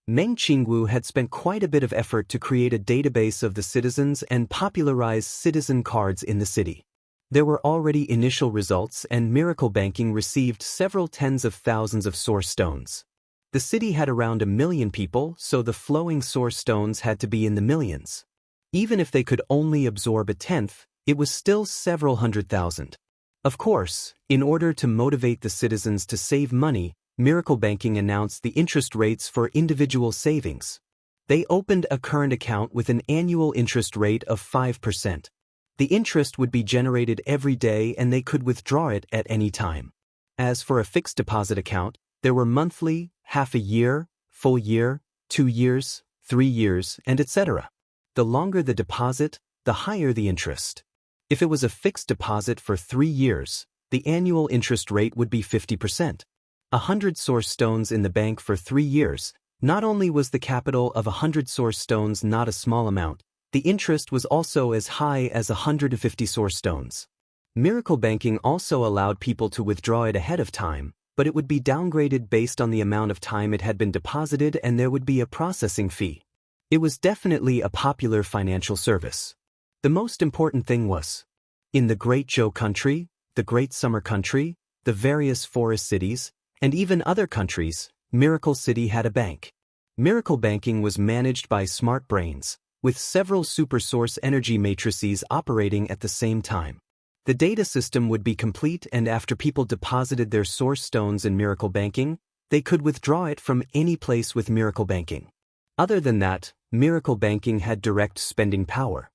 Meng Qingwu had spent quite a bit of effort to create a database of the citizens and popularize citizen cards in the city. There were already initial results, and Miracle Banking received several tens of thousands of source stones. The city had around 1 million people, so the flowing source stones had to be in the millions. Even if they could only absorb a tenth, it was still several 100,000. Of course, in order to motivate the citizens to save money, Miracle Banking announced the interest rates for individual savings. They opened a current account with an annual interest rate of 5%. The interest would be generated every day and they could withdraw it at any time. As for a fixed deposit account, there were monthly, half a year, full year, 2 years, 3 years, and etc. The longer the deposit, the higher the interest. If it was a fixed deposit for 3 years, the annual interest rate would be 50%. 100 source stones in the bank for 3 years. Not only was the capital of 100 source stones not a small amount, the interest was also as high as 150 source stones. Miracle Banking also allowed people to withdraw it ahead of time, but it would be downgraded based on the amount of time it had been deposited and there would be a processing fee. It was definitely a popular financial service. The most important thing was, in the Great Zhou country, the Great Summer country, the various forest cities, and even other countries, Miracle City had a bank. Miracle Banking was managed by smart brains, with several supersource energy matrices operating at the same time. The data system would be complete, and after people deposited their source stones in Miracle Banking, they could withdraw it from any place with Miracle Banking. Other than that, Miracle Banking had direct spending power.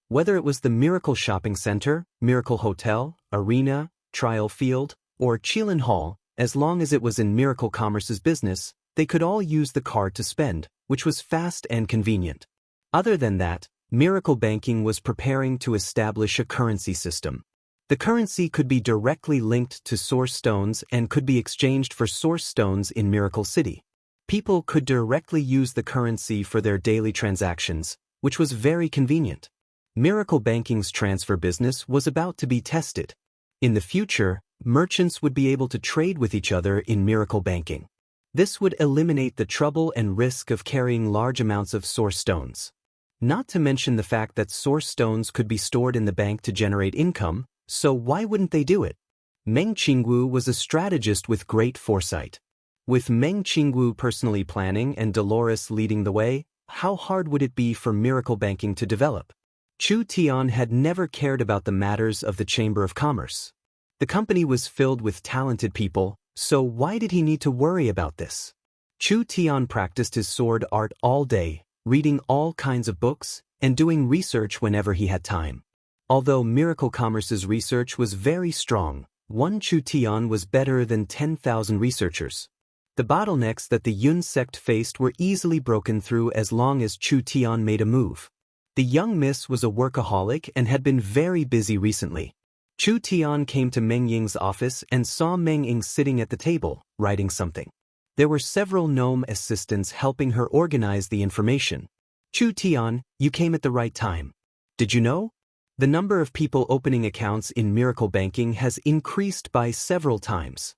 Whether it was the Miracle Shopping Center, Miracle Hotel, Arena, Trial Field, or Qilin Hall, as long as it was in Miracle Commerce's business, they could all use the card to spend, which was fast and convenient. Other than that, Miracle Banking was preparing to establish a currency system. The currency could be directly linked to source stones and could be exchanged for source stones in Miracle City. People could directly use the currency for their daily transactions, which was very convenient. Miracle Banking's transfer business was about to be tested. In the future, merchants would be able to trade with each other in Miracle Banking. This would eliminate the trouble and risk of carrying large amounts of source stones. Not to mention the fact that source stones could be stored in the bank to generate income, so why wouldn't they do it? Meng Qingwu was a strategist with great foresight. With Meng Qingwu personally planning and Dolores leading the way, how hard would it be for Miracle Banking to develop? Chu Tian had never cared about the matters of the Chamber of Commerce. The company was filled with talented people, so why did he need to worry about this? Chu Tian practiced his sword art all day, reading all kinds of books, and doing research whenever he had time. Although Miracle Commerce's research was very strong, one Chu Tian was better than 10,000 researchers. The bottlenecks that the Yun sect faced were easily broken through as long as Chu Tian made a move. The young miss was a workaholic and had been very busy recently. Chu Tian came to Meng Ying's office and saw Meng Ying sitting at the table, writing something. There were several gnome assistants helping her organize the information. Chu Tian, you came at the right time. Did you know? The number of people opening accounts in Miracle Banking has increased by several times.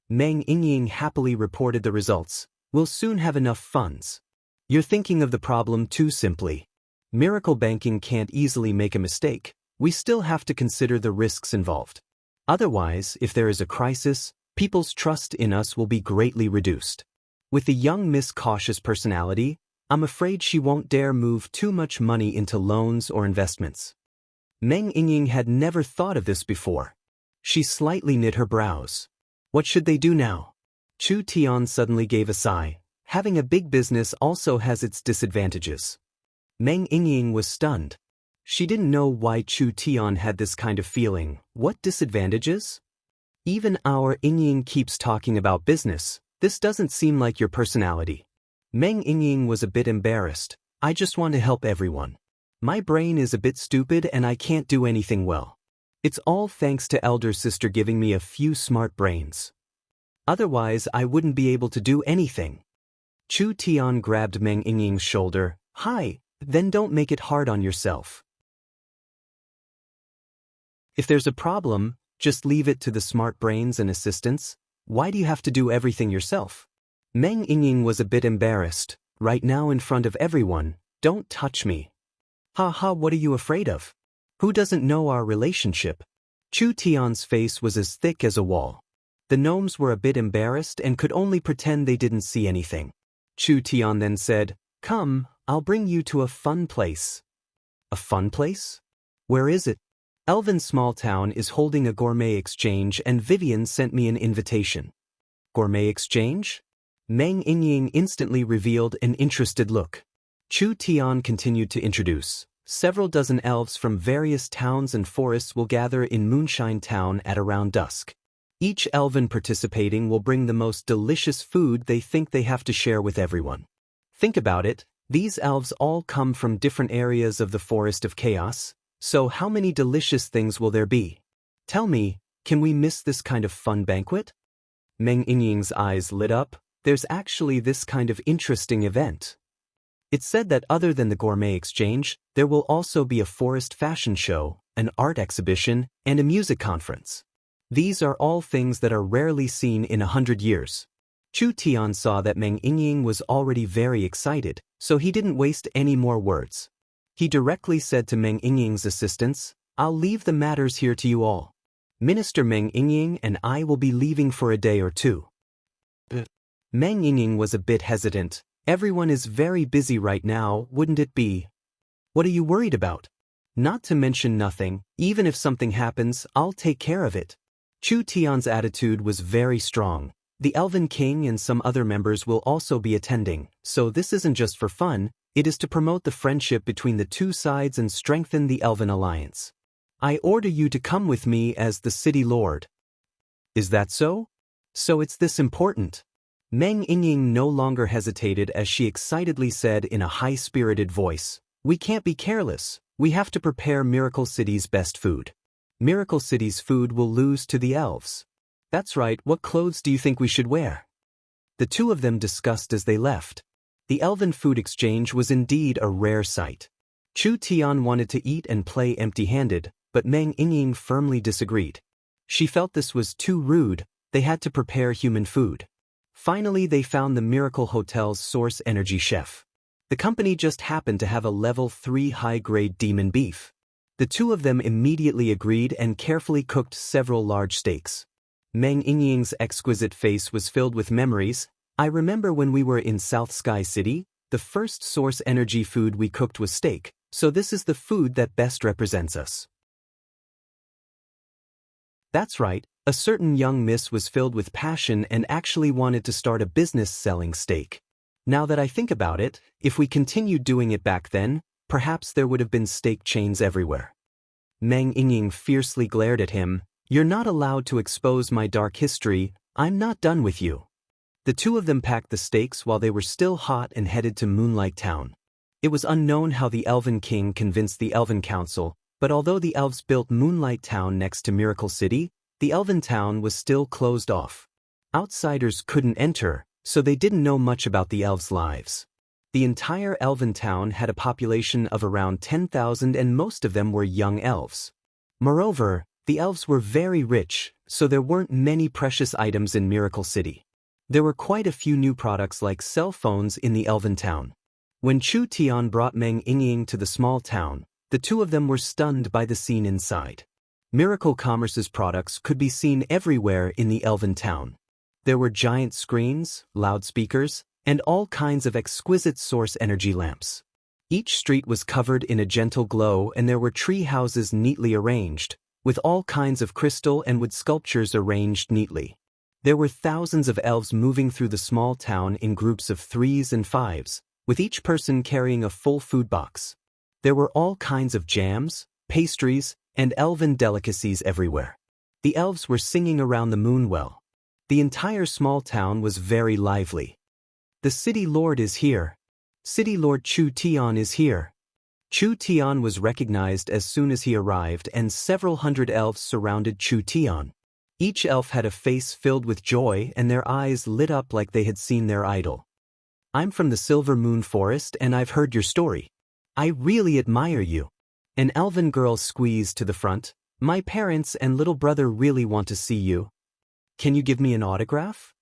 Meng Ying happily reported the results. We'll soon have enough funds. You're thinking of the problem too simply. Miracle Banking can't easily make a mistake. We still have to consider the risks involved. Otherwise, if there is a crisis, people's trust in us will be greatly reduced. With the young Miss' cautious personality, I'm afraid she won't dare move too much money into loans or investments. Meng Ying had never thought of this before. She slightly knit her brows. What should they do now? Chu Tian suddenly gave a sigh. Having a big business also has its disadvantages. Meng Ying was stunned. She didn't know why Chu Tian had this kind of feeling. What disadvantages? Even our Ying keeps talking about business. This doesn't seem like your personality. Meng Ying was a bit embarrassed. I just want to help everyone. My brain is a bit stupid and I can't do anything well. It's all thanks to elder sister giving me a few smart brains. Otherwise, I wouldn't be able to do anything. Chu Tian grabbed Meng Ying's shoulder. Hi, then don't make it hard on yourself. If there's a problem, just leave it to the smart brains and assistants. Why do you have to do everything yourself? Meng Ying was a bit embarrassed. Right now in front of everyone, don't touch me. Ha, what are you afraid of? Who doesn't know our relationship? Chu Tian's face was as thick as a wall. The gnomes were a bit embarrassed and could only pretend they didn't see anything. Chu Tian then said, "Come, I'll bring you to a fun place." A fun place? Where is it? Elven's small town is holding a gourmet exchange and Vivian sent me an invitation. Gourmet exchange? Meng Yingying instantly revealed an interested look. Chu Tian continued to introduce. Several dozen elves from various towns and forests will gather in Moonshine Town at around dusk. Each elven participating will bring the most delicious food they think they have to share with everyone. Think about it, these elves all come from different areas of the Forest of Chaos, so how many delicious things will there be? Tell me, can we miss this kind of fun banquet? Meng Yingying's eyes lit up. There's actually this kind of interesting event. It's said that other than the gourmet exchange, there will also be a forest fashion show, an art exhibition, and a music conference. These are all things that are rarely seen in 100 years. Chu Tian saw that Meng Yingying was already very excited, so he didn't waste any more words. He directly said to Meng Yingying's assistants, "I'll leave the matters here to you all. Minister Meng Yingying and I will be leaving for a day or two." Meng Yingying was a bit hesitant. Everyone is very busy right now, wouldn't it be? What are you worried about? Not to mention nothing, even if something happens, I'll take care of it. Chu Tian's attitude was very strong. The Elven King and some other members will also be attending, so this isn't just for fun, it is to promote the friendship between the two sides and strengthen the Elven alliance. I order you to come with me as the city lord. Is that so? So it's this important. Meng Yingying no longer hesitated as she excitedly said in a high-spirited voice, "We can't be careless, we have to prepare Miracle City's best food. Miracle City's food will lose to the elves. That's right, what clothes do you think we should wear?" The two of them discussed as they left. The Elven food exchange was indeed a rare sight. Chu Tian wanted to eat and play empty-handed, but Meng Yingying firmly disagreed. She felt this was too rude, they had to prepare human food. Finally, they found the Miracle Hotel's source energy chef. The company just happened to have a level 3 high-grade demon beef. The two of them immediately agreed and carefully cooked several large steaks. Meng Yingying's exquisite face was filled with memories. "I remember when we were in South Sky City, the first source energy food we cooked was steak, so this is the food that best represents us." That's right, a certain young miss was filled with passion and actually wanted to start a business selling steak. Now that I think about it, if we continued doing it back then, perhaps there would have been steak chains everywhere. Meng Yingying fiercely glared at him. "You're not allowed to expose my dark history, I'm not done with you." The two of them packed the steaks while they were still hot and headed to Moonlight Town. It was unknown how the Elven King convinced the Elven Council, but although the elves built Moonlight Town next to Miracle City, the Elven Town was still closed off. Outsiders couldn't enter, so they didn't know much about the elves' lives. The entire Elven Town had a population of around 10,000 and most of them were young elves. Moreover, the elves were very rich, so there weren't many precious items in Miracle City. There were quite a few new products like cell phones in the Elven Town. When Chu Tian brought Meng Yingying to the small town, the two of them were stunned by the scene inside. Miracle Commerce's products could be seen everywhere in the Elven Town. There were giant screens, loudspeakers, and all kinds of exquisite source energy lamps. Each street was covered in a gentle glow and there were tree houses neatly arranged, with all kinds of crystal and wood sculptures arranged neatly. There were thousands of elves moving through the small town in groups of 3s and 5s, with each person carrying a full food box. There were all kinds of jams, pastries, and elven delicacies everywhere. The elves were singing around the moon well. The entire small town was very lively. "The city lord is here. City Lord Chu Tian is here." Chu Tian was recognized as soon as he arrived and several hundred elves surrounded Chu Tian. Each elf had a face filled with joy and their eyes lit up like they had seen their idol. "I'm from the Silver Moon Forest and I've heard your story. I really admire you." An elven girl squeezed to the front. "My parents and little brother really want to see you. Can you give me an autograph?"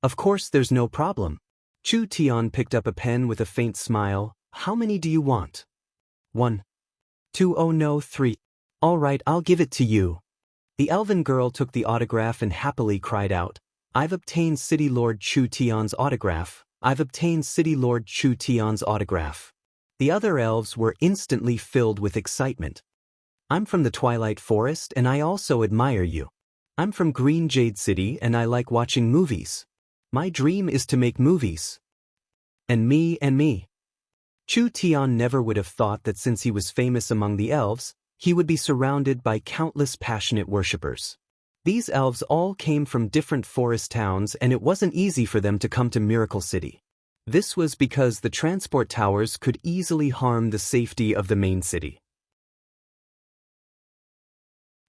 "Of course, there's no problem." Chu Tian picked up a pen with a faint smile. "How many do you want?" 1. 2. Oh no, 3. All right, I'll give it to you." The elven girl took the autograph and happily cried out, "I've obtained City Lord Chu Tian's autograph. I've obtained City Lord Chu Tian's autograph." The other elves were instantly filled with excitement. "I'm from the Twilight Forest and I also admire you. I'm from Green Jade City and I like watching movies. My dream is to make movies. And me. Chu Tian never would have thought that since he was famous among the elves, he would be surrounded by countless passionate worshippers. These elves all came from different forest towns and it wasn't easy for them to come to Miracle City. This was because the transport towers could easily harm the safety of the main city.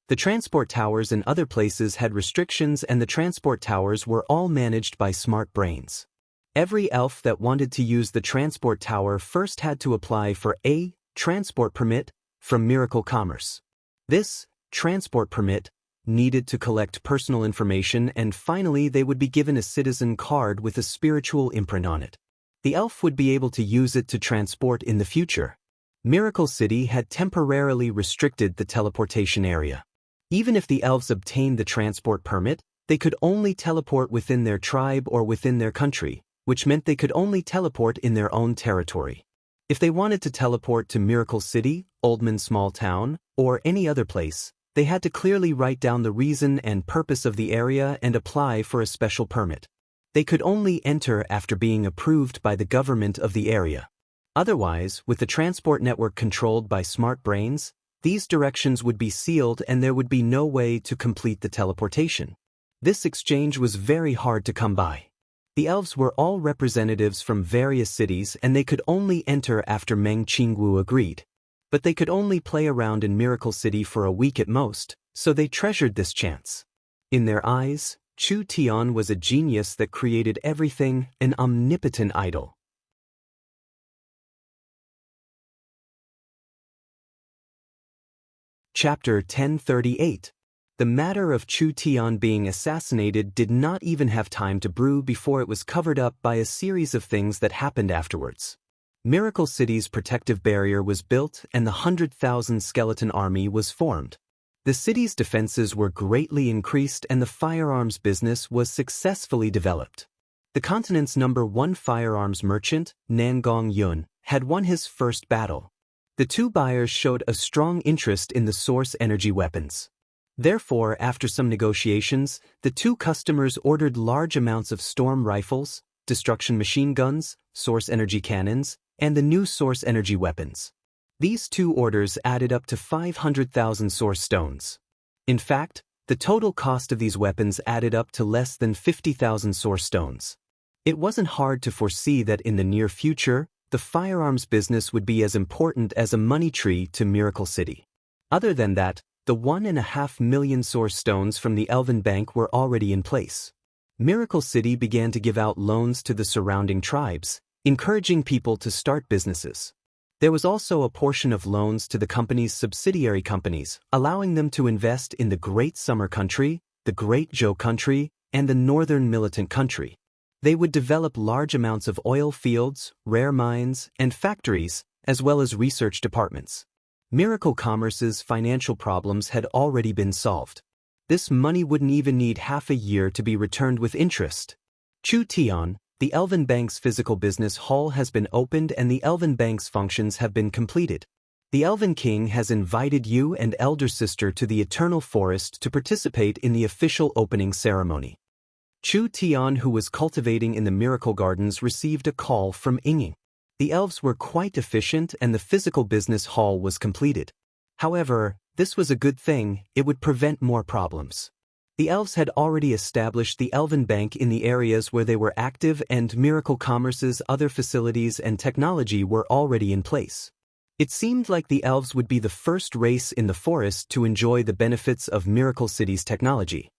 The transport towers in other places had restrictions and the transport towers were all managed by smart brains. Every elf that wanted to use the transport tower first had to apply for a transport permit from Miracle Commerce. This transport permit needed to collect personal information and finally they would be given a citizen card with a spiritual imprint on it. The elf would be able to use it to transport in the future. Miracle City had temporarily restricted the teleportation area. Even if the elves obtained the transport permit, they could only teleport within their tribe or within their country, which meant they could only teleport in their own territory. If they wanted to teleport to Miracle City, Oldman Small Town, or any other place, they had to clearly write down the reason and purpose of the area and apply for a special permit. They could only enter after being approved by the government of the area. Otherwise, with the transport network controlled by smart brains, these directions would be sealed and there would be no way to complete the teleportation. This exchange was very hard to come by. The elves were all representatives from various cities and they could only enter after Meng Qingwu agreed. But they could only play around in Miracle City for a week at most, so they treasured this chance. In their eyes, Chu Tian was a genius that created everything, an omnipotent idol. Chapter 1038. The matter of Chu Tian being assassinated did not even have time to brew before it was covered up by a series of things that happened afterwards. Miracle City's protective barrier was built and the 100,000 skeleton army was formed. The city's defenses were greatly increased and the firearms business was successfully developed. The continent's #1 firearms merchant, Nangong Yun, had won his first battle. The two buyers showed a strong interest in the source energy weapons. Therefore, after some negotiations, the two customers ordered large amounts of storm rifles, destruction machine guns, source energy cannons, and the new source energy weapons. These two orders added up to 500,000 source stones. In fact, the total cost of these weapons added up to less than 50,000 source stones. It wasn't hard to foresee that in the near future, the firearms business would be as important as a money tree to Miracle City. Other than that, the 1.5 million source stones from the Elven Bank were already in place. Miracle City began to give out loans to the surrounding tribes, encouraging people to start businesses. There was also a portion of loans to the company's subsidiary companies, allowing them to invest in the Great Summer Country, the Great Zhou Country, and the Northern Militant Country. They would develop large amounts of oil fields, rare mines, and factories, as well as research departments. Miracle Commerce's financial problems had already been solved. This money wouldn't even need half a year to be returned with interest. Chu Tian, the Elven Bank's physical business hall has been opened and the Elven Bank's functions have been completed. The Elven King has invited you and Elder Sister to the Eternal Forest to participate in the official opening ceremony. Chu Tian, who was cultivating in the Miracle Gardens, received a call from Yinging. The elves were quite efficient and the physical business hall was completed. However, this was a good thing, it would prevent more problems. The elves had already established the Elven Bank in the areas where they were active and Miracle Commerce's other facilities and technology were already in place. It seemed like the elves would be the first race in the forest to enjoy the benefits of Miracle City's technology.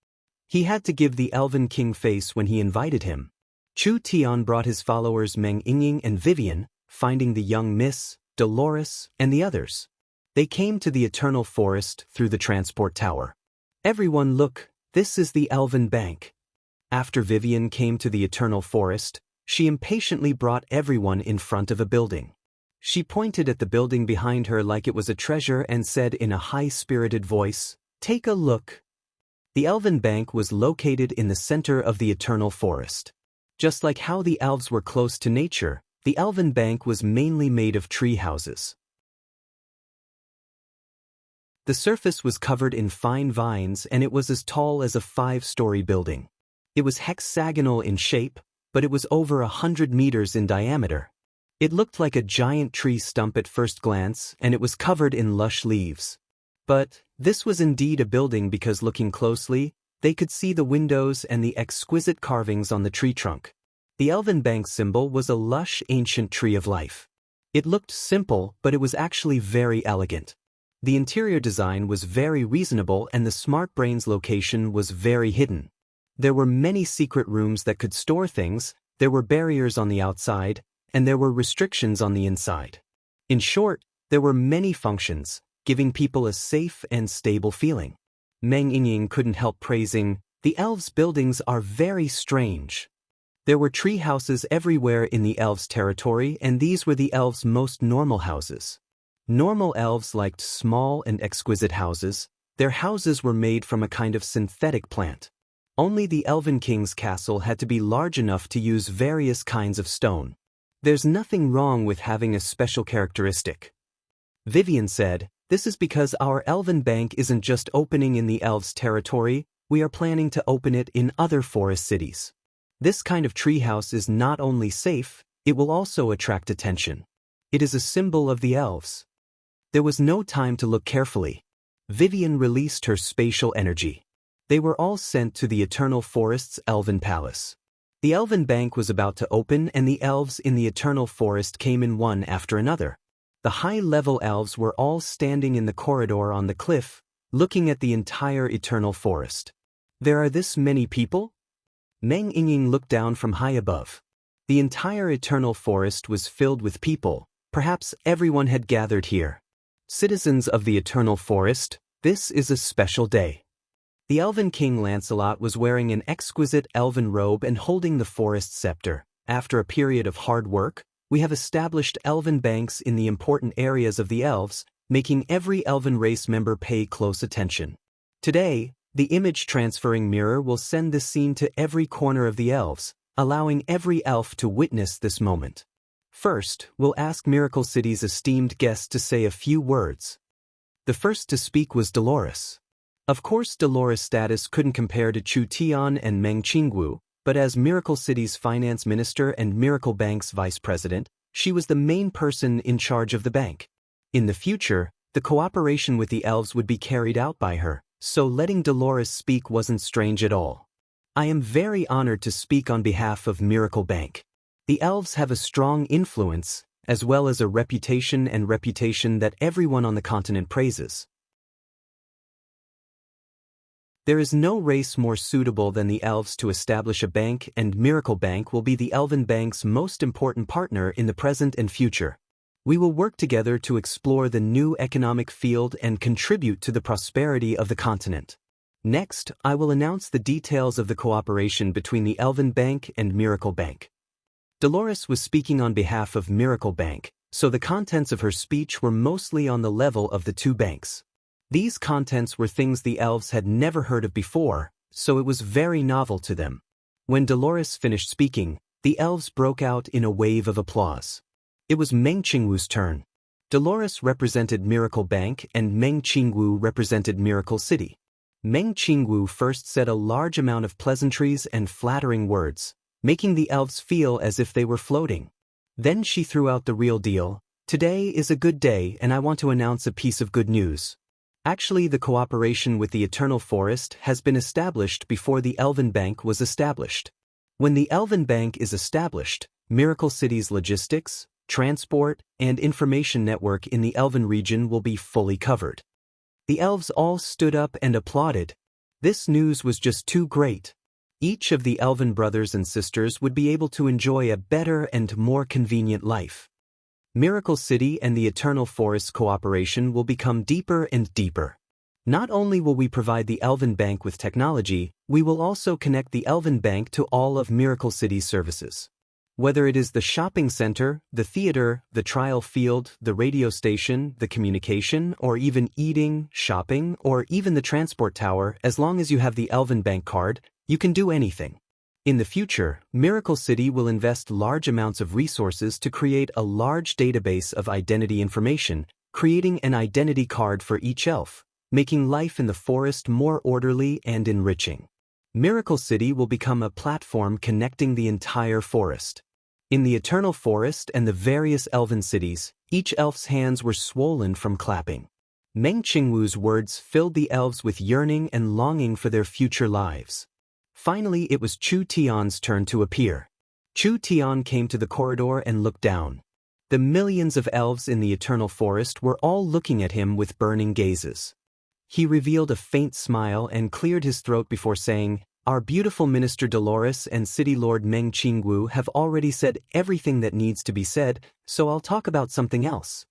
He had to give the Elven King face when he invited him. Chu Tian brought his followers Meng Yinging and Vivian, finding the young Miss, Dolores, and the others. They came to the Eternal Forest through the transport tower. Everyone look, this is the Elven Bank. After Vivian came to the Eternal Forest, she impatiently brought everyone in front of a building. She pointed at the building behind her like it was a treasure and said in a high-spirited voice, "Take a look, The Elven Bank was located in the center of the Eternal Forest. Just like how the elves were close to nature, the Elven Bank was mainly made of tree houses. The surface was covered in fine vines and it was as tall as a 5-story building. It was hexagonal in shape, but it was over 100 meters in diameter. It looked like a giant tree stump at first glance, and it was covered in lush leaves. But this was indeed a building because looking closely, they could see the windows and the exquisite carvings on the tree trunk. The Elven Bank symbol was a lush ancient tree of life. It looked simple, but it was actually very elegant. The interior design was very reasonable and the Smart Brain's location was very hidden. There were many secret rooms that could store things, there were barriers on the outside, and there were restrictions on the inside. In short, there were many functions, giving people a safe and stable feeling. Meng Yingying couldn't help praising, "The elves' buildings are very strange." There were tree houses everywhere in the elves' territory, and these were the elves' most normal houses. Normal elves liked small and exquisite houses. Their houses were made from a kind of synthetic plant. Only the Elven King's castle had to be large enough to use various kinds of stone. There's nothing wrong with having a special characteristic. Vivian said, "This is because our Elven Bank isn't just opening in the elves' territory, we are planning to open it in other forest cities. This kind of treehouse is not only safe, it will also attract attention. It is a symbol of the elves." There was no time to look carefully. Vivian released her spatial energy. They were all sent to the Eternal Forest's Elven Palace. The Elven Bank was about to open and the elves in the Eternal Forest came in one after another. The high-level elves were all standing in the corridor on the cliff, looking at the entire Eternal Forest. "There are this many people?" Meng Yingying looked down from high above. The entire Eternal Forest was filled with people, perhaps everyone had gathered here. "Citizens of the Eternal Forest, this is a special day." The Elven King Lancelot was wearing an exquisite elven robe and holding the forest scepter. "After a period of hard work, we have established elven banks in the important areas of the elves, making every elven race member pay close attention. Today, the image-transferring mirror will send this scene to every corner of the elves, allowing every elf to witness this moment. First, we'll ask Miracle City's esteemed guest to say a few words." The first to speak was Dolores. Of course, Dolores' status couldn't compare to Chu Tian and Meng Qingwu, but as Miracle City's finance minister and Miracle Bank's vice president, she was the main person in charge of the bank. In the future, the cooperation with the elves would be carried out by her, so letting Dolores speak wasn't strange at all. "I am very honored to speak on behalf of Miracle Bank. The elves have a strong influence, as well as a reputation that everyone on the continent praises. There is no race more suitable than the elves to establish a bank, and Miracle Bank will be the Elven Bank's most important partner in the present and future. We will work together to explore the new economic field and contribute to the prosperity of the continent. Next, I will announce the details of the cooperation between the Elven Bank and Miracle Bank." Dolores was speaking on behalf of Miracle Bank, so the contents of her speech were mostly on the level of the two banks. These contents were things the elves had never heard of before, so it was very novel to them. When Dolores finished speaking, the elves broke out in a wave of applause. It was Meng Qingwu's turn. Dolores represented Miracle Bank and Meng Qingwu represented Miracle City. Meng Qingwu first said a large amount of pleasantries and flattering words, making the elves feel as if they were floating. Then she threw out the real deal. "Today is a good day and I want to announce a piece of good news. Actually, the cooperation with the Eternal Forest has been established before the Elven Bank was established. When the Elven Bank is established, Miracle City's logistics, transport, and information network in the Elven region will be fully covered." The elves all stood up and applauded. This news was just too great. Each of the Elven brothers and sisters would be able to enjoy a better and more convenient life. Miracle City and the Eternal Forest's cooperation will become deeper and deeper. Not only will we provide the Elven Bank with technology, we will also connect the Elven Bank to all of Miracle City's services. Whether it is the shopping center, the theater, the trial field, the radio station, the communication, or even eating, shopping, or even the transport tower, as long as you have the Elven Bank card, you can do anything. In the future, Miracle City will invest large amounts of resources to create a large database of identity information, creating an identity card for each elf, making life in the forest more orderly and enriching. Miracle City will become a platform connecting the entire forest. In the Eternal Forest and the various elven cities, each elf's hands were swollen from clapping. Meng Qingwu's words filled the elves with yearning and longing for their future lives. Finally, it was Chu Tian's turn to appear. Chu Tian came to the corridor and looked down. The millions of elves in the Eternal Forest were all looking at him with burning gazes. He revealed a faint smile and cleared his throat before saying, "Our beautiful Minister Dolores and City Lord Meng Qingwu have already said everything that needs to be said, so I'll talk about something else."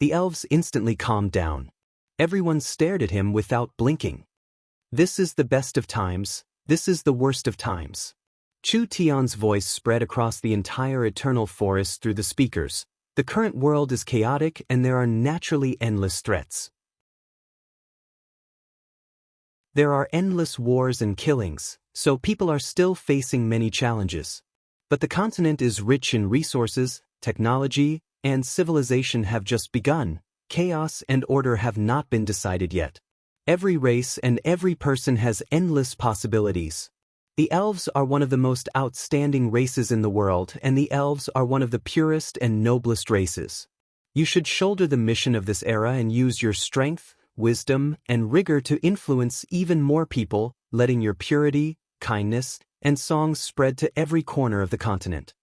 The elves instantly calmed down. Everyone stared at him without blinking. This is the best of times, this is the worst of times. Chu Tian's voice spread across the entire Eternal Forest through the speakers. The current world is chaotic and there are naturally endless threats. There are endless wars and killings, so people are still facing many challenges. But the continent is rich in resources, technology, and civilization have just begun. Chaos and order have not been decided yet. Every race and every person has endless possibilities. The elves are one of the most outstanding races in the world, and the elves are one of the purest and noblest races. You should shoulder the mission of this era and use your strength, wisdom, and rigor to influence even more people, letting your purity, kindness, and songs spread to every corner of the continent.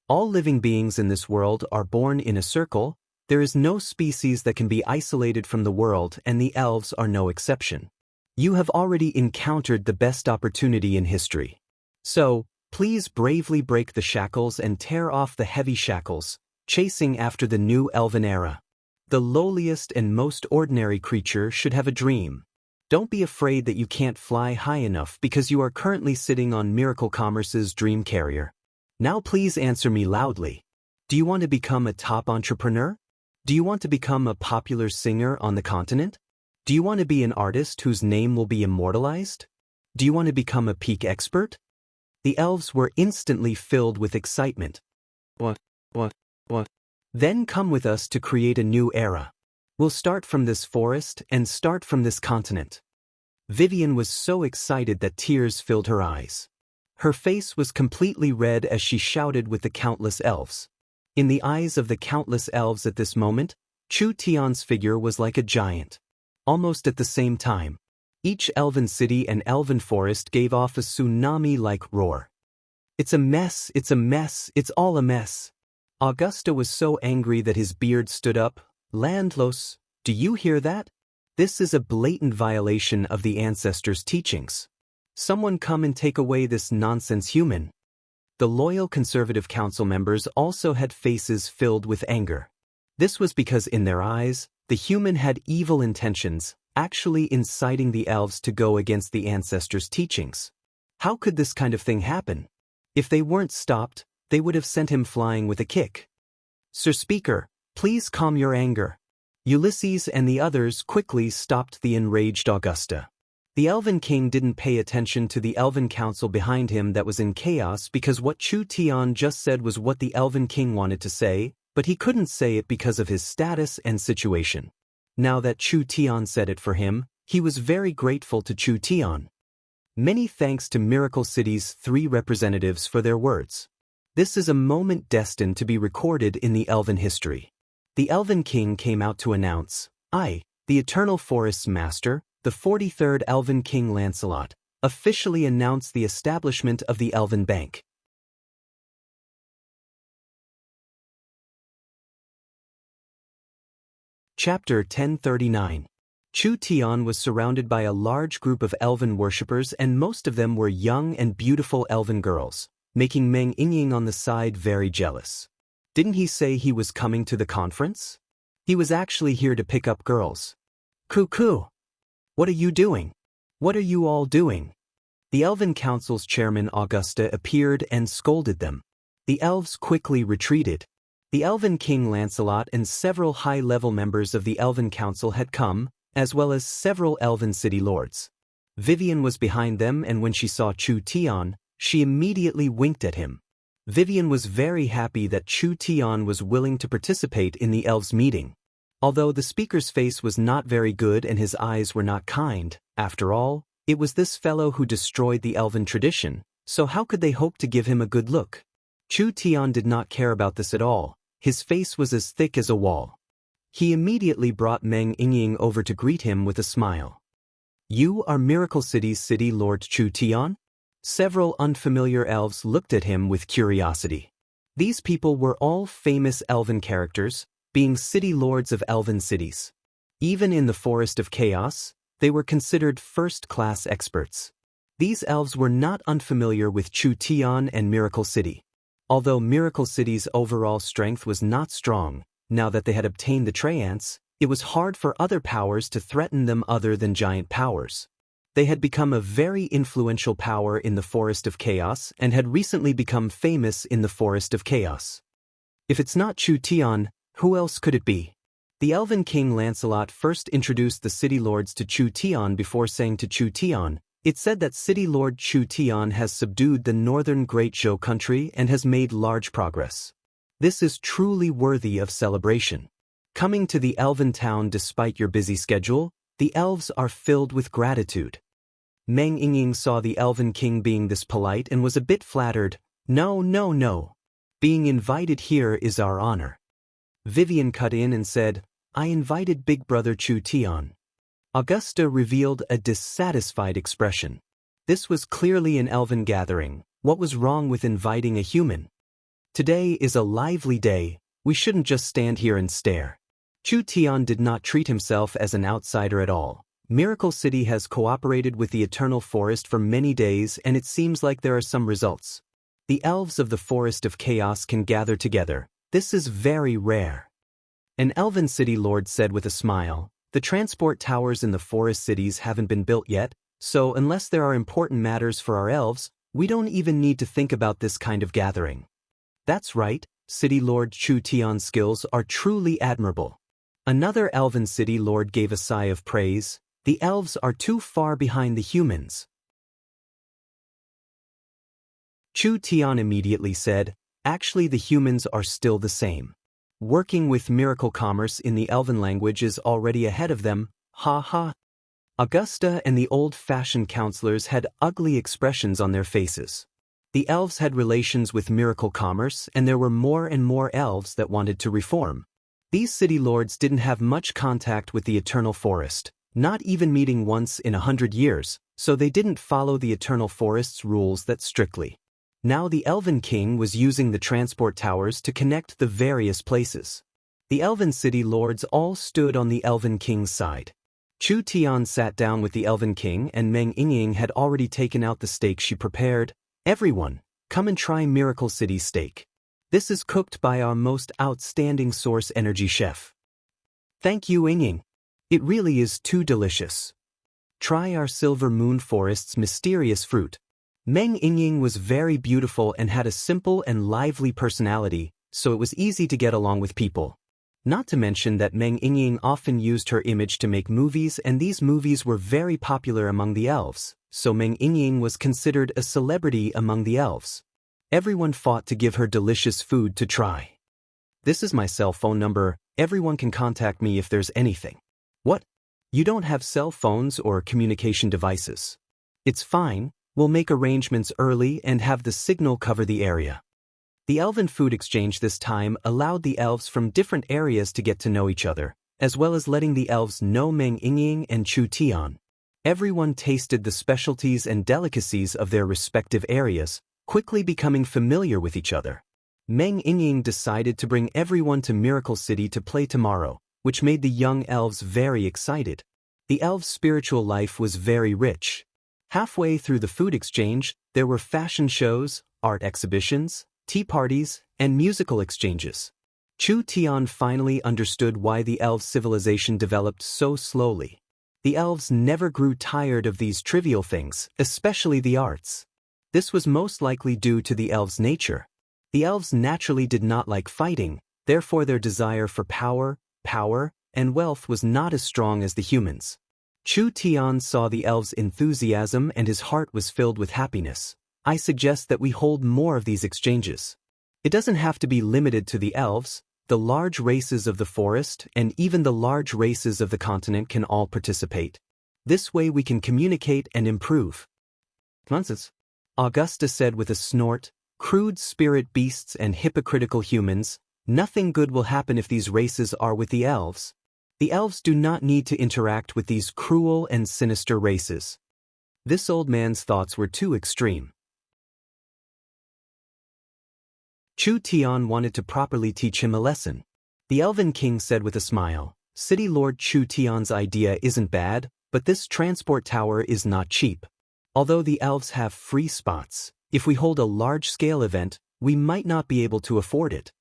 All living beings in this world are born in a circle. There is no species that can be isolated from the world, and the elves are no exception. You have already encountered the best opportunity in history. So, please bravely break the shackles and tear off the heavy shackles, chasing after the new elven era. The lowliest and most ordinary creature should have a dream. Don't be afraid that you can't fly high enough because you are currently sitting on Miracle Commerce's dream carrier. Now please answer me loudly. Do you want to become a top entrepreneur? Do you want to become a popular singer on the continent? Do you want to be an artist whose name will be immortalized? Do you want to become a peak expert? The elves were instantly filled with excitement. What? Then come with us to create a new era. We'll start from this forest and start from this continent. Vivian was so excited that tears filled her eyes. Her face was completely red as she shouted with the countless elves. In the eyes of the countless elves at this moment, Chu Tian's figure was like a giant. Almost at the same time, each elven city and elven forest gave off a tsunami-like roar. It's a mess, it's a mess, it's all a mess. Augusta was so angry that his beard stood up. Landlos, do you hear that? This is a blatant violation of the ancestors' teachings. Someone come and take away this nonsense human. The loyal conservative council members also had faces filled with anger. This was because in their eyes, the human had evil intentions, actually inciting the elves to go against the ancestors' teachings. How could this kind of thing happen? If they weren't stopped, they would have sent him flying with a kick. Sir Speaker, please calm your anger. Ulysses and the others quickly stopped the enraged Augusta. The Elven King didn't pay attention to the Elven Council behind him that was in chaos because what Chu Tian just said was what the Elven King wanted to say, but he couldn't say it because of his status and situation. Now that Chu Tian said it for him, he was very grateful to Chu Tian. Many thanks to Miracle City's 3 representatives for their words. This is a moment destined to be recorded in the Elven history. The Elven King came out to announce, I, the Eternal Forest's Master, the 43rd Elven King Lancelot, officially announce the establishment of the Elven Bank. Chapter 1039. Chu Tian was surrounded by a large group of elven worshippers, and most of them were young and beautiful elven girls, making Meng Yingying on the side very jealous. Didn't he say he was coming to the conference? He was actually here to pick up girls. Cuckoo! What are you doing? What are you all doing? The Elven Council's chairman Augusta appeared and scolded them. The elves quickly retreated. The Elven King Lancelot and several high-level members of the Elven Council had come, as well as several Elven city lords. Vivian was behind them, and when she saw Chu Tian, she immediately winked at him. Vivian was very happy that Chu Tian was willing to participate in the elves' meeting. Although the speaker's face was not very good and his eyes were not kind, after all, it was this fellow who destroyed the elven tradition, so how could they hope to give him a good look? Chu Tian did not care about this at all. His face was as thick as a wall. He immediately brought Meng Yingying over to greet him with a smile. "You are Miracle City's City Lord Chu Tian?" Several unfamiliar elves looked at him with curiosity. These people were all famous elven characters, being city lords of elven cities. Even in the Forest of Chaos, they were considered first-class experts. These elves were not unfamiliar with Chu Tian and Miracle City. Although Miracle City's overall strength was not strong, now that they had obtained the Treants, it was hard for other powers to threaten them other than giant powers. They had become a very influential power in the Forest of Chaos and had recently become famous in the Forest of Chaos. If it's not Chu Tian, who else could it be? The Elven King Lancelot first introduced the city lords to Chu Tian before saying to Chu Tian, "It said that City Lord Chu Tian has subdued the northern Great Zhou country and has made large progress. This is truly worthy of celebration. Coming to the elven town despite your busy schedule, the elves are filled with gratitude." Meng Yingying saw the Elven King being this polite and was a bit flattered. No. Being invited here is our honor." Vivian cut in and said, "I invited Big Brother Chu Tian." Augusta revealed a dissatisfied expression. This was clearly an elven gathering. What was wrong with inviting a human? Today is a lively day. We shouldn't just stand here and stare. Chu Tian did not treat himself as an outsider at all. Miracle City has cooperated with the Eternal Forest for many days, and it seems like there are some results. The elves of the Forest of Chaos can gather together. This is very rare. An elven city lord said with a smile, "The transport towers in the forest cities haven't been built yet, so unless there are important matters for our elves, we don't even need to think about this kind of gathering." That's right, City Lord Chu Tian's skills are truly admirable. Another elven city lord gave a sigh of praise. The elves are too far behind the humans. Chu Tian immediately said, "Actually, the humans are still the same. Working with miracle commerce in the elven language is already ahead of them, ha ha." Augusta and the old-fashioned counselors had ugly expressions on their faces. The elves had relations with miracle commerce, and there were more and more elves that wanted to reform. These city lords didn't have much contact with the Eternal Forest, not even meeting once in 100 years, so they didn't follow the Eternal Forest's rules that strictly. Now the Elven King was using the transport towers to connect the various places. The Elven City Lords all stood on the Elven King's side. Chu Tian sat down with the Elven King, and Meng Yingying had already taken out the steak she prepared. "Everyone, come and try Miracle City steak. This is cooked by our most outstanding Source Energy chef." "Thank you, Yingying. It really is too delicious. Try our Silver Moon Forest's mysterious fruit." Meng Yingying was very beautiful and had a simple and lively personality, so it was easy to get along with people. Not to mention that Meng Yingying often used her image to make movies, and these movies were very popular among the elves, so Meng Yingying was considered a celebrity among the elves. Everyone fought to give her delicious food to try. "This is my cell phone number. Everyone can contact me if there's anything." "What? You don't have cell phones or communication devices?" "It's fine. We'll make arrangements early and have the signal cover the area." The elven food exchange this time allowed the elves from different areas to get to know each other, as well as letting the elves know Meng Yingying and Chu Tian. Everyone tasted the specialties and delicacies of their respective areas, quickly becoming familiar with each other. Meng Yingying decided to bring everyone to Miracle City to play tomorrow, which made the young elves very excited. The elves' spiritual life was very rich. Halfway through the food exchange, there were fashion shows, art exhibitions, tea parties, and musical exchanges. Chu Tian finally understood why the elves' civilization developed so slowly. The elves never grew tired of these trivial things, especially the arts. This was most likely due to the elves' nature. The elves naturally did not like fighting, therefore their desire for power, and wealth was not as strong as the humans. Chu Tian saw the elves' enthusiasm and his heart was filled with happiness. I suggest that we hold more of these exchanges. It doesn't have to be limited to the elves, the large races of the forest and even the large races of the continent can all participate. This way we can communicate and improve. Nonsense, Augusta said with a snort. Crude spirit beasts and hypocritical humans, nothing good will happen if these races are with the elves. The elves do not need to interact with these cruel and sinister races. This old man's thoughts were too extreme. Chu Tian wanted to properly teach him a lesson. The Elven King said with a smile, City Lord Chu Tian's idea isn't bad, but this transport tower is not cheap. Although the elves have free spots, if we hold a large-scale event, we might not be able to afford it.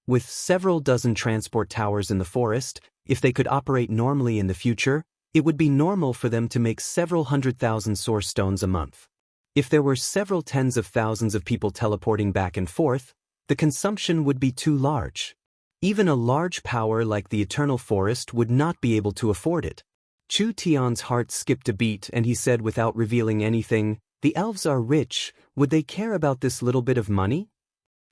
With several dozen transport towers in the forest, if they could operate normally in the future, it would be normal for them to make several 100,000 source stones a month. If there were several tens of thousands of people teleporting back and forth, the consumption would be too large. Even a large power like the Eternal Forest would not be able to afford it. Chu Tian's heart skipped a beat and he said without revealing anything, the elves are rich, would they care about this little bit of money?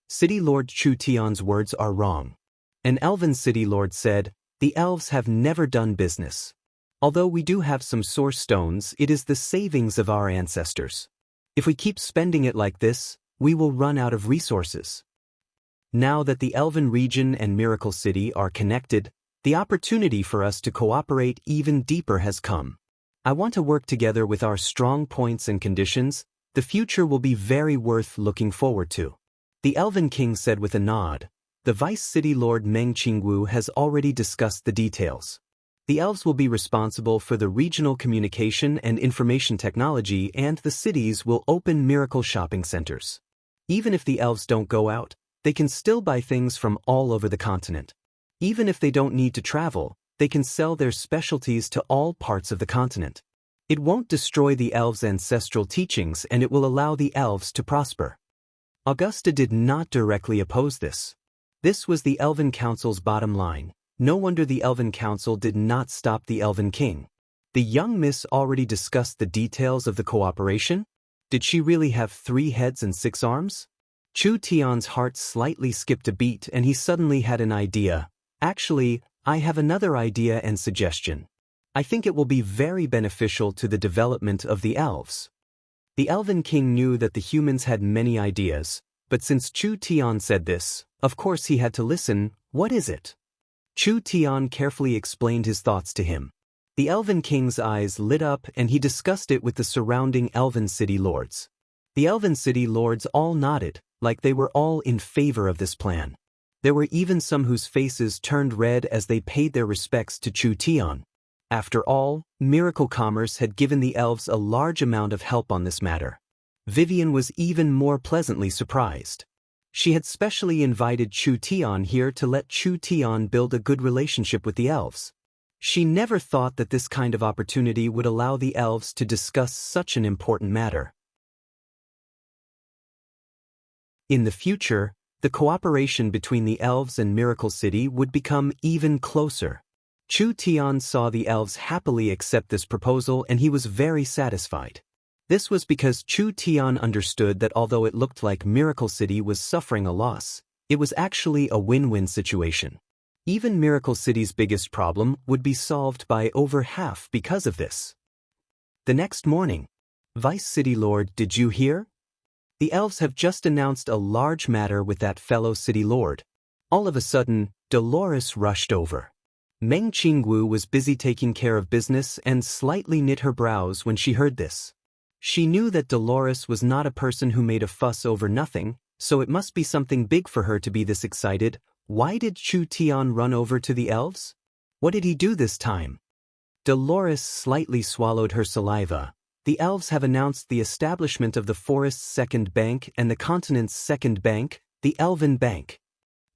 City Lord Chu Tian's words are wrong. An elven city lord said, the elves have never done business. Although we do have some source stones, it is the savings of our ancestors. If we keep spending it like this, we will run out of resources. Now that the Elven region and Miracle City are connected, the opportunity for us to cooperate even deeper has come. I want to work together with our strong points and conditions. The future will be very worth looking forward to. The Elven King said with a nod. The Vice City Lord Meng Qingwu has already discussed the details. The elves will be responsible for the regional communication and information technology and the cities will open miracle shopping centers. Even if the elves don't go out, they can still buy things from all over the continent. Even if they don't need to travel, they can sell their specialties to all parts of the continent. It won't destroy the elves' ancestral teachings and it will allow the elves to prosper. Augusta did not directly oppose this. This was the Elven Council's bottom line. No wonder the Elven Council did not stop the Elven King. The young miss already discussed the details of the cooperation? Did she really have 3 heads and 6 arms? Chu Tian's heart slightly skipped a beat and he suddenly had an idea. Actually, I have another idea and suggestion. I think it will be very beneficial to the development of the elves. The Elven King knew that the humans had many ideas, but since Chu Tian said this, of course he had to listen. What is it? Chu Tian carefully explained his thoughts to him. The Elven King's eyes lit up and he discussed it with the surrounding Elven City Lords. The Elven City Lords all nodded, like they were all in favor of this plan. There were even some whose faces turned red as they paid their respects to Chu Tian. After all, Miracle Commerce had given the elves a large amount of help on this matter. Vivian was even more pleasantly surprised. She had specially invited Chu Tian here to let Chu Tian build a good relationship with the elves. She never thought that this kind of opportunity would allow the elves to discuss such an important matter. In the future, the cooperation between the elves and Miracle City would become even closer. Chu Tian saw the elves happily accept this proposal and he was very satisfied. This was because Chu Tian understood that although it looked like Miracle City was suffering a loss, it was actually a win-win situation. Even Miracle City's biggest problem would be solved by over half because of this. The next morning, Vice City Lord, did you hear? The elves have just announced a large matter with that fellow City Lord. All of a sudden, Dolores rushed over. Meng Qingwu was busy taking care of business and slightly knit her brows when she heard this. She knew that Dolores was not a person who made a fuss over nothing, so it must be something big for her to be this excited. Why did Chu Tian run over to the elves? What did he do this time? Dolores slightly swallowed her saliva. The elves have announced the establishment of the forest's second bank and the continent's second bank, the Elven Bank.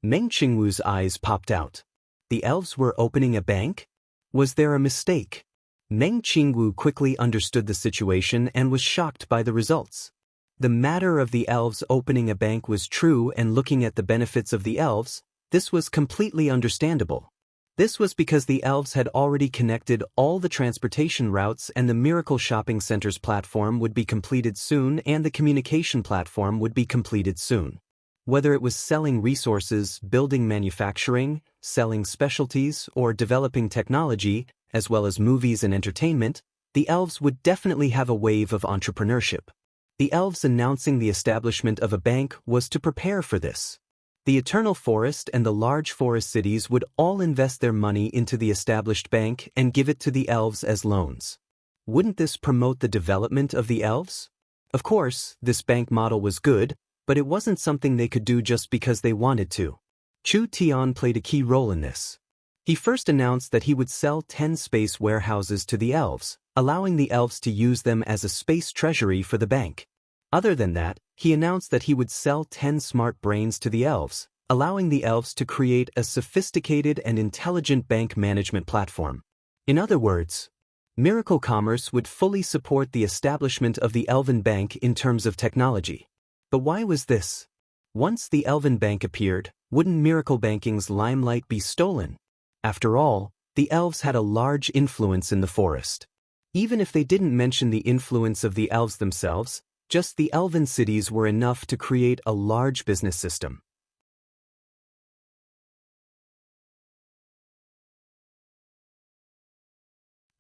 Meng Qingwu's eyes popped out. The elves were opening a bank? Was there a mistake? Meng Qingwu quickly understood the situation and was shocked by the results. The matter of the elves opening a bank was true, and looking at the benefits of the elves, this was completely understandable. This was because the elves had already connected all the transportation routes, and the Miracle Shopping Center's platform would be completed soon, and the communication platform would be completed soon. Whether it was selling resources, building manufacturing, selling specialties, or developing technology, as well as movies and entertainment, the elves would definitely have a wave of entrepreneurship. The elves announcing the establishment of a bank was to prepare for this. The Eternal Forest and the large forest cities would all invest their money into the established bank and give it to the elves as loans. Wouldn't this promote the development of the elves? Of course, this bank model was good, but it wasn't something they could do just because they wanted to. Chu Tian played a key role in this. He first announced that he would sell 10 space warehouses to the elves, allowing the elves to use them as a space treasury for the bank. Other than that, he announced that he would sell 10 smart brains to the elves, allowing the elves to create a sophisticated and intelligent bank management platform. In other words, Miracle Commerce would fully support the establishment of the Elven Bank in terms of technology. But why was this? Once the Elven Bank appeared, wouldn't Miracle Banking's limelight be stolen? After all, the elves had a large influence in the forest. Even if they didn't mention the influence of the elves themselves, just the elven cities were enough to create a large business system.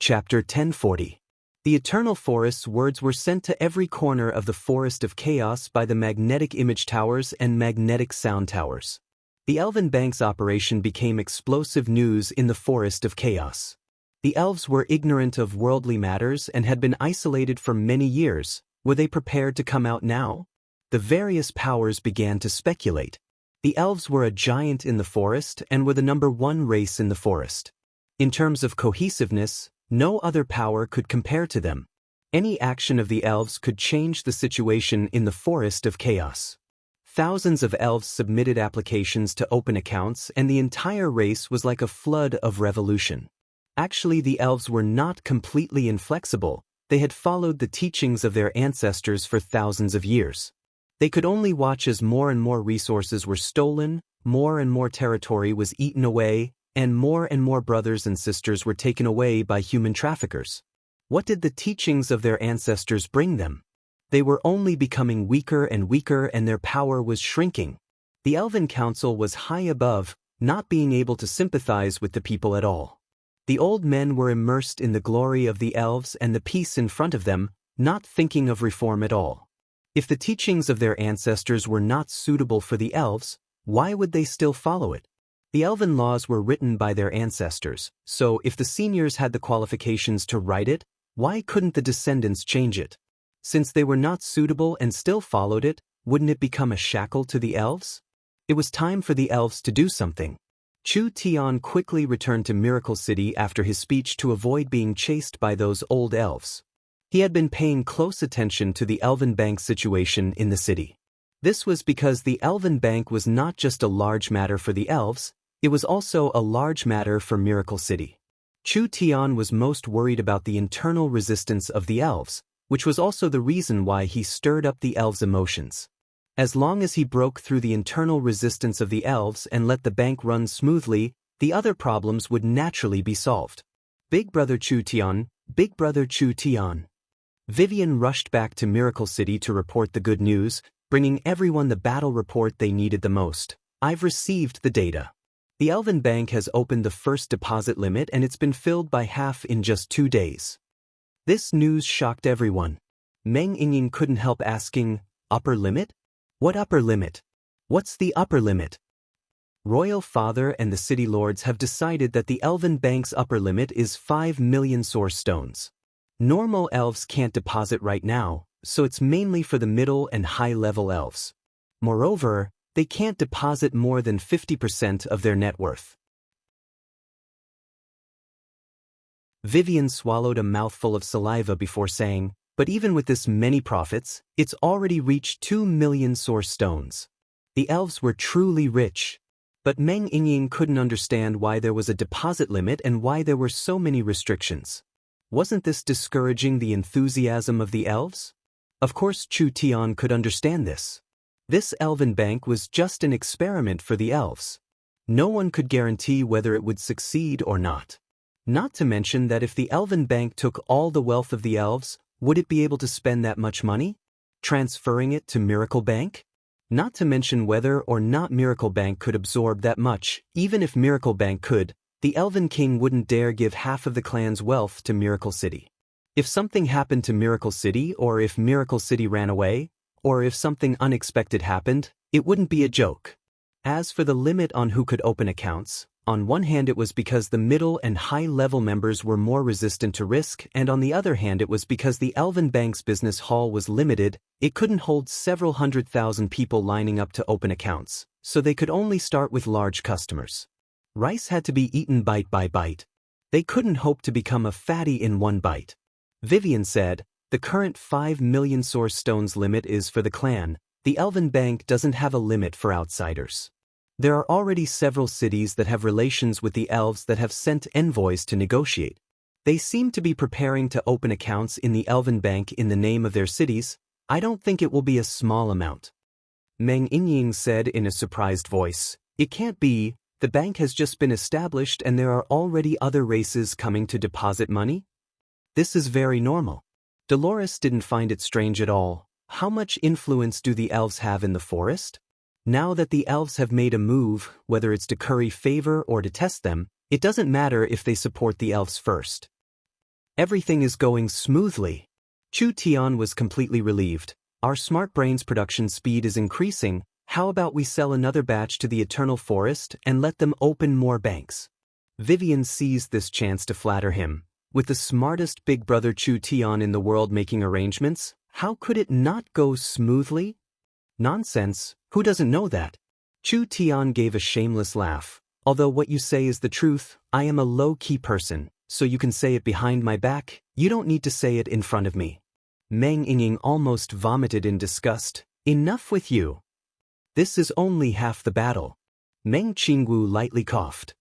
Chapter 1040. The Eternal Forest's words were sent to every corner of the Forest of Chaos by the magnetic image towers and magnetic sound towers. The Elven Bank's operation became explosive news in the Forest of Chaos. The elves were ignorant of worldly matters and had been isolated for many years. Were they prepared to come out now? The various powers began to speculate. The elves were a giant in the forest and were the #1 race in the forest. In terms of cohesiveness, no other power could compare to them. Any action of the elves could change the situation in the Forest of Chaos. Thousands of elves submitted applications to open accounts, and the entire race was like a flood of revolution. Actually, the elves were not completely inflexible. They had followed the teachings of their ancestors for thousands of years. They could only watch as more and more resources were stolen, more and more territory was eaten away, and more brothers and sisters were taken away by human traffickers. What did the teachings of their ancestors bring them? They were only becoming weaker and weaker, and their power was shrinking. The Elven Council was high above, not being able to sympathize with the people at all. The old men were immersed in the glory of the elves and the peace in front of them, not thinking of reform at all. If the teachings of their ancestors were not suitable for the elves, why would they still follow it? The elven laws were written by their ancestors, so if the seniors had the qualifications to write it, why couldn't the descendants change it? Since they were not suitable and still followed it, wouldn't it become a shackle to the elves? It was time for the elves to do something. Chu Tian quickly returned to Miracle City after his speech to avoid being chased by those old elves. He had been paying close attention to the Elven Bank situation in the city. This was because the Elven Bank was not just a large matter for the elves, it was also a large matter for Miracle City. Chu Tian was most worried about the internal resistance of the elves, which was also the reason why he stirred up the elves' emotions. As long as he broke through the internal resistance of the elves and let the bank run smoothly, the other problems would naturally be solved. Big Brother Chu Tian, Big Brother Chu Tian. Vivian rushed back to Miracle City to report the good news, bringing everyone the battle report they needed the most. I've received the data. The Elven Bank has opened the first deposit limit and it's been filled by half in just 2 days. This news shocked everyone. Meng Yingying couldn't help asking, upper limit? What upper limit? What's the upper limit? Royal Father and the City Lords have decided that the Elven Bank's upper limit is 5 million source stones. Normal elves can't deposit right now, so it's mainly for the middle and high-level elves. Moreover, they can't deposit more than 50% of their net worth. Vivian swallowed a mouthful of saliva before saying, but even with this many profits, it's already reached 2 million source stones. The elves were truly rich. But Meng Yingying couldn't understand why there was a deposit limit and why there were so many restrictions. Wasn't this discouraging the enthusiasm of the elves? Of course Chu Tian could understand this. This elven bank was just an experiment for the elves. No one could guarantee whether it would succeed or not. Not to mention that if the elven bank took all the wealth of the elves, would it be able to spend that much money? Transferring it to Miracle Bank? Not to mention whether or not Miracle Bank could absorb that much. Even if Miracle Bank could, the Elven King wouldn't dare give half of the clan's wealth to Miracle City. If something happened to Miracle City, or if Miracle City ran away, or if something unexpected happened, it wouldn't be a joke. As for the limit on who could open accounts, on one hand it was because the middle and high-level members were more resistant to risk, and on the other hand it was because the Elven Bank's business hall was limited. It couldn't hold several 100,000 people lining up to open accounts, so they could only start with large customers. Rice had to be eaten bite by bite. They couldn't hope to become a fatty in one bite. Vivian said, "The current 5 million source stones limit is for the clan. The Elven Bank doesn't have a limit for outsiders. There are already several cities that have relations with the elves that have sent envoys to negotiate. They seem to be preparing to open accounts in the Elven Bank in the name of their cities. I don't think it will be a small amount." Meng Yingying said in a surprised voice, "It can't be. The bank has just been established and there are already other races coming to deposit money? This is very normal." Dolores didn't find it strange at all. How much influence do the elves have in the forest? Now that the elves have made a move, whether it's to curry favor or to test them, it doesn't matter if they support the elves first. Everything is going smoothly. Chu Tian was completely relieved. Our smart brains production speed is increasing. How about we sell another batch to the Eternal Forest and let them open more banks? Vivian seized this chance to flatter him. With the smartest big brother Chu Tian in the world making arrangements, how could it not go smoothly? Nonsense, who doesn't know that? Chu Tian gave a shameless laugh. Although what you say is the truth, I am a low-key person, so you can say it behind my back, you don't need to say it in front of me. Meng Yingying almost vomited in disgust. Enough with you. This is only half the battle. Meng Qingwu lightly coughed.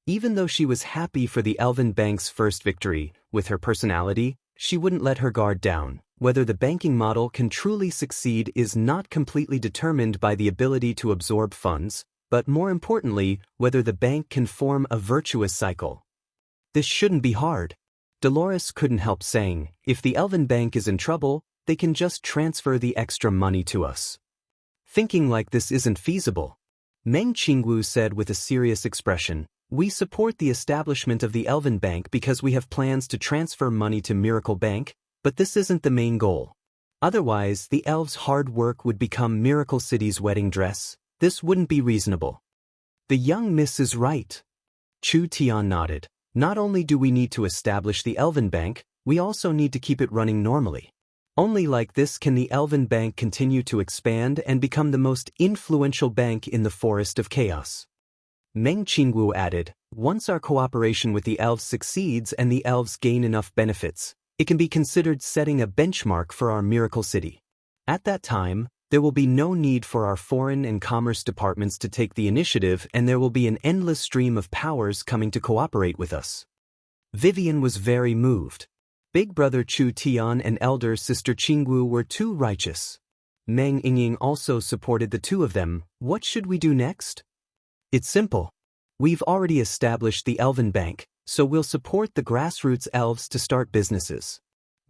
Even though she was happy for the Elven Bank's first victory, with her personality, she wouldn't let her guard down. Whether the banking model can truly succeed is not completely determined by the ability to absorb funds, but more importantly, whether the bank can form a virtuous cycle. This shouldn't be hard. Dolores couldn't help saying, if the Elven Bank is in trouble, they can just transfer the extra money to us. Thinking like this isn't feasible. Meng Qingwu said with a serious expression, "We support the establishment of the Elven Bank because we have plans to transfer money to Miracle Bank, but this isn't the main goal. Otherwise, the elves' hard work would become Miracle City's wedding dress. This wouldn't be reasonable." The young miss is right. Chu Tian nodded. Not only do we need to establish the Elven Bank, we also need to keep it running normally. Only like this can the Elven Bank continue to expand and become the most influential bank in the Forest of Chaos. Meng Qingwu added, once our cooperation with the elves succeeds and the elves gain enough benefits, it can be considered setting a benchmark for our Miracle City. At that time, there will be no need for our foreign and commerce departments to take the initiative, and there will be an endless stream of powers coming to cooperate with us. Vivian was very moved. Big brother Chu Tian and elder sister Qingwu were too righteous. Meng Yingying also supported the two of them. What should we do next? It's simple. We've already established the Elven Bank, so we'll support the grassroots elves to start businesses.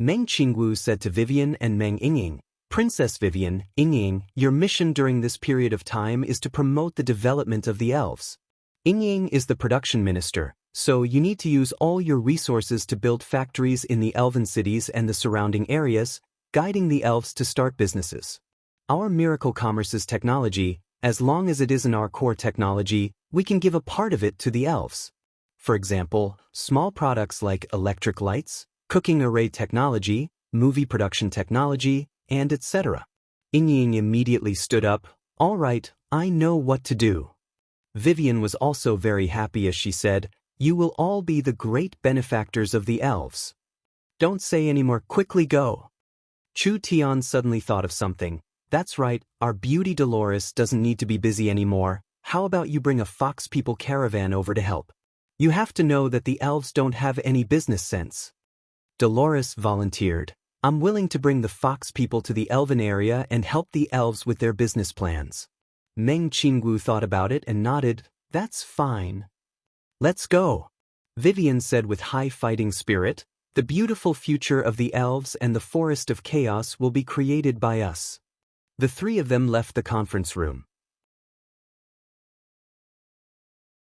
Meng Qingwu said to Vivian and Meng Yingying, Princess Vivian, Yingying, your mission during this period of time is to promote the development of the elves. Yingying is the production minister, so you need to use all your resources to build factories in the elven cities and the surrounding areas, guiding the elves to start businesses. Our Miracle Commerce's technology, as long as it isn't our core technology, we can give a part of it to the elves. For example, small products like electric lights, cooking array technology, movie production technology, and etc. Yingying immediately stood up. All right, I know what to do. Vivian was also very happy as she said, you will all be the great benefactors of the elves. Don't say any more, quickly go. Chu Tian suddenly thought of something. That's right, our beauty Dolores doesn't need to be busy anymore. How about you bring a fox people caravan over to help? You have to know that the elves don't have any business sense. Dolores volunteered. I'm willing to bring the fox people to the elven area and help the elves with their business plans. Meng Qingwu thought about it and nodded. That's fine. Let's go. Vivian said with high fighting spirit. The beautiful future of the elves and the forest of chaos will be created by us. The three of them left the conference room.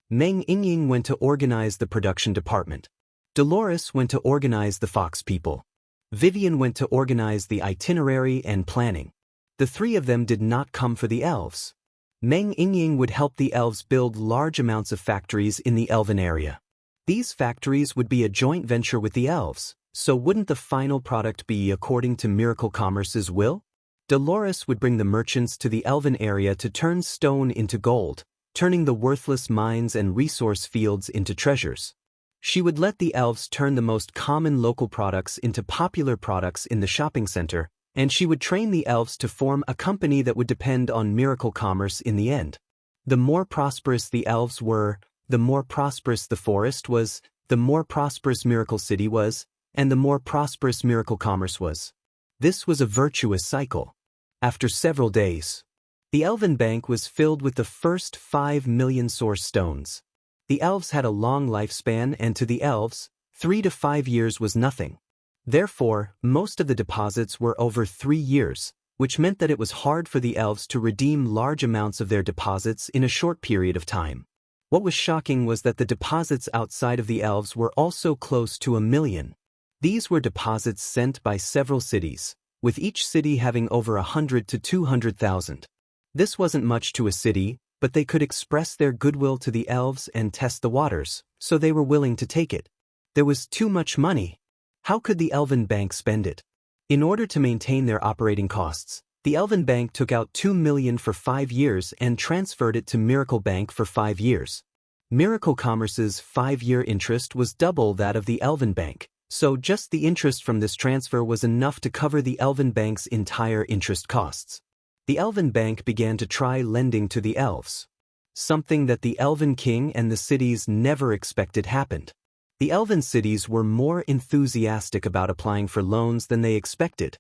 Meng Yingying went to organize the production department. Dolores went to organize the fox people. Vivian went to organize the itinerary and planning. The three of them did not come for the elves. Meng Yingying would help the elves build large amounts of factories in the elven area. These factories would be a joint venture with the elves, so wouldn't the final product be according to Miracle Commerce's will? Dolores would bring the merchants to the elven area to turn stone into gold, turning the worthless mines and resource fields into treasures. She would let the elves turn the most common local products into popular products in the shopping center, and she would train the elves to form a company that would depend on Miracle Commerce in the end. The more prosperous the elves were, the more prosperous the forest was, the more prosperous Miracle City was, and the more prosperous Miracle Commerce was. This was a virtuous cycle. After several days, the Elven Bank was filled with the first 5 million source stones. The elves had a long lifespan, and to the elves, 3 to 5 years was nothing. Therefore, most of the deposits were over 3 years, which meant that it was hard for the elves to redeem large amounts of their deposits in a short period of time. What was shocking was that the deposits outside of the elves were also close to 1 million. These were deposits sent by several cities, with each city having over 100 to 200,000. This wasn't much to a city, but they could express their goodwill to the elves and test the waters, so they were willing to take it. There was too much money. How could the Elven Bank spend it? In order to maintain their operating costs, the Elven Bank took out 2 million for 5 years and transferred it to Miracle Bank for 5 years. Miracle Commerce's 5-year interest was double that of the Elven Bank, so just the interest from this transfer was enough to cover the Elven Bank's entire interest costs. The Elven Bank began to try lending to the elves. Something that the Elven King and the cities never expected happened. The Elven cities were more enthusiastic about applying for loans than they expected.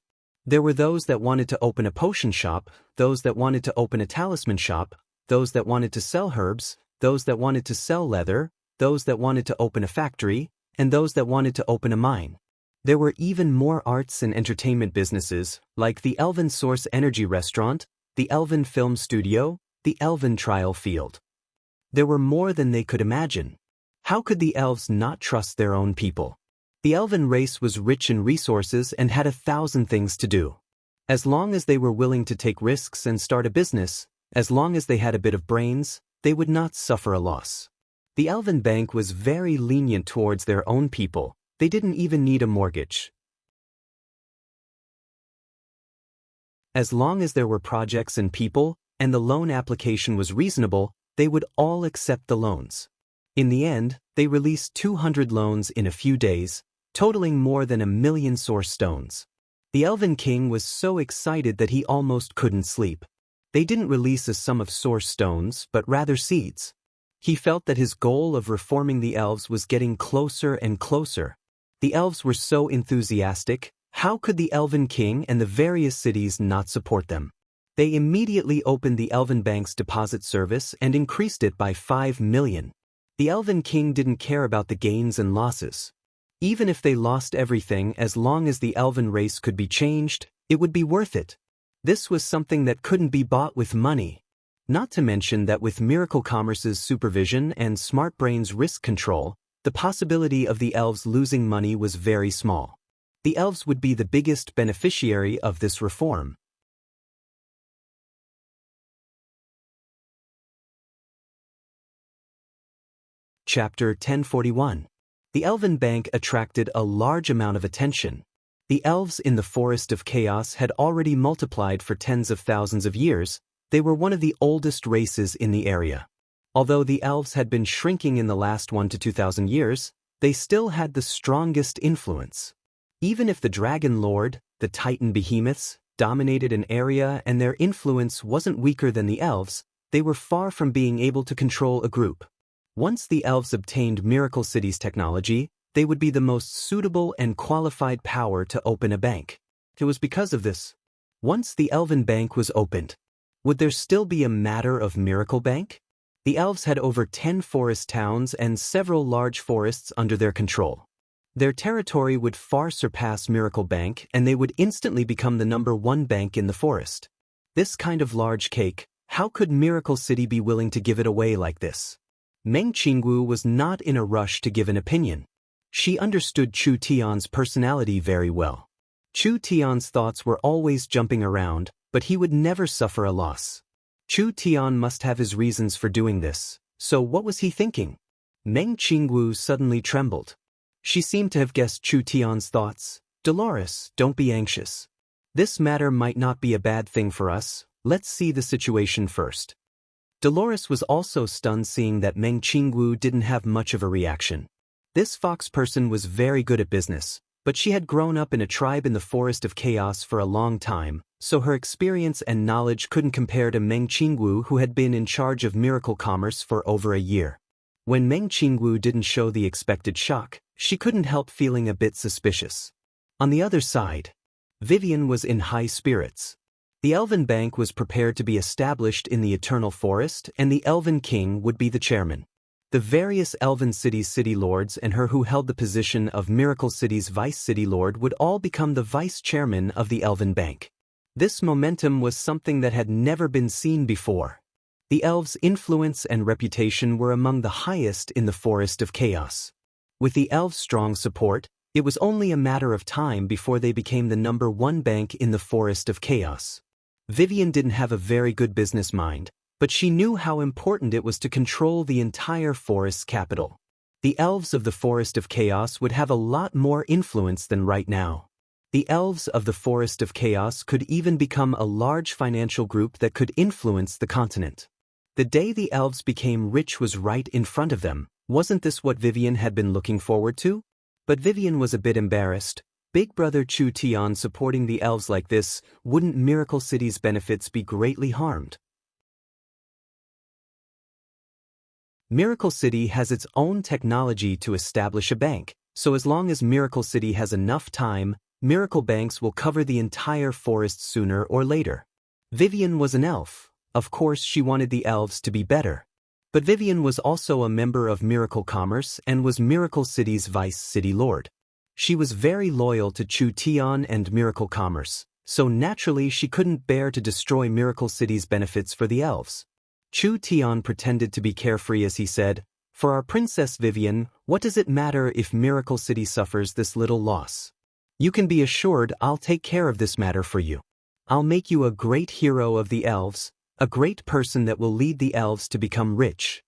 There were those that wanted to open a potion shop, those that wanted to open a talisman shop, those that wanted to sell herbs, those that wanted to sell leather, those that wanted to open a factory, and those that wanted to open a mine. There were even more arts and entertainment businesses, like the Elven Source Energy Restaurant, the Elven Film Studio, the Elven Trial Field. There were more than they could imagine. How could the elves not trust their own people? The elven race was rich in resources and had 1,000 things to do. As long as they were willing to take risks and start a business, as long as they had a bit of brains, they would not suffer a loss. The Elven Bank was very lenient towards their own people. They didn't even need a mortgage. As long as there were projects and people, and the loan application was reasonable, they would all accept the loans. In the end, they released 200 loans in a few days, totaling more than 1 million source stones. The Elven King was so excited that he almost couldn't sleep. They didn't release a sum of source stones, but rather seeds. He felt that his goal of reforming the elves was getting closer and closer. The elves were so enthusiastic, how could the Elven King and the various cities not support them? They immediately opened the Elven Bank's deposit service and increased it by 5 million. The Elven King didn't care about the gains and losses. Even if they lost everything, as long as the elven race could be changed, it would be worth it. This was something that couldn't be bought with money. Not to mention that with Miracle Commerce's supervision and Smart Brain's risk control, the possibility of the elves losing money was very small. The elves would be the biggest beneficiary of this reform. Chapter 1041. The Elven Bank attracted a large amount of attention. The elves in the Forest of Chaos had already multiplied for tens of thousands of years. They were one of the oldest races in the area. Although the elves had been shrinking in the last 1 to 2,000 years, they still had the strongest influence. Even if the Dragon Lord, the Titan behemoths, dominated an area and their influence wasn't weaker than the elves, they were far from being able to control a group. Once the elves obtained Miracle City's technology, they would be the most suitable and qualified power to open a bank. It was because of this. Once the Elven Bank was opened, would there still be a matter of Miracle Bank? The elves had over 10 forest towns and several large forests under their control. Their territory would far surpass Miracle Bank, and they would instantly become the #1 bank in the forest. This kind of large cake, how could Miracle City be willing to give it away like this? Meng Qingwu was not in a rush to give an opinion. She understood Chu Tian's personality very well. Chu Tian's thoughts were always jumping around, but he would never suffer a loss. Chu Tian must have his reasons for doing this, so what was he thinking? Meng Qingwu suddenly trembled. She seemed to have guessed Chu Tian's thoughts. Dolores, don't be anxious. This matter might not be a bad thing for us. Let's see the situation first. Dolores was also stunned seeing that Meng Qingwu didn't have much of a reaction. This fox person was very good at business, but she had grown up in a tribe in the Forest of Chaos for a long time, so her experience and knowledge couldn't compare to Meng Qingwu, who had been in charge of miracle commerce for over a year. When Meng Qingwu didn't show the expected shock, she couldn't help feeling a bit suspicious. On the other side, Vivian was in high spirits. The Elven Bank was prepared to be established in the Eternal Forest, and the Elven King would be the chairman. The various Elven City's city lords and her who held the position of Miracle City's vice city lord would all become the vice chairman of the Elven Bank. This momentum was something that had never been seen before. The elves' influence and reputation were among the highest in the Forest of Chaos. With the elves' strong support, it was only a matter of time before they became the #1 bank in the Forest of Chaos. Vivian didn't have a very good business mind, but she knew how important it was to control the entire forest's capital. The elves of the Forest of Chaos would have a lot more influence than right now. The elves of the Forest of Chaos could even become a large financial group that could influence the continent. The day the elves became rich was right in front of them. Wasn't this what Vivian had been looking forward to? But Vivian was a bit embarrassed. Big brother Chu Tian supporting the elves like this, wouldn't Miracle City's benefits be greatly harmed? Miracle City has its own technology to establish a bank, so as long as Miracle City has enough time, miracle banks will cover the entire forest sooner or later. Vivian was an elf. Of course she wanted the elves to be better. But Vivian was also a member of Miracle Commerce and was Miracle City's vice city lord. She was very loyal to Chu Tian and Miracle Commerce, so naturally she couldn't bear to destroy Miracle City's benefits for the elves. Chu Tian pretended to be carefree as he said, "For our Princess Vivian, what does it matter if Miracle City suffers this little loss? You can be assured I'll take care of this matter for you. I'll make you a great hero of the elves, a great person that will lead the elves to become rich."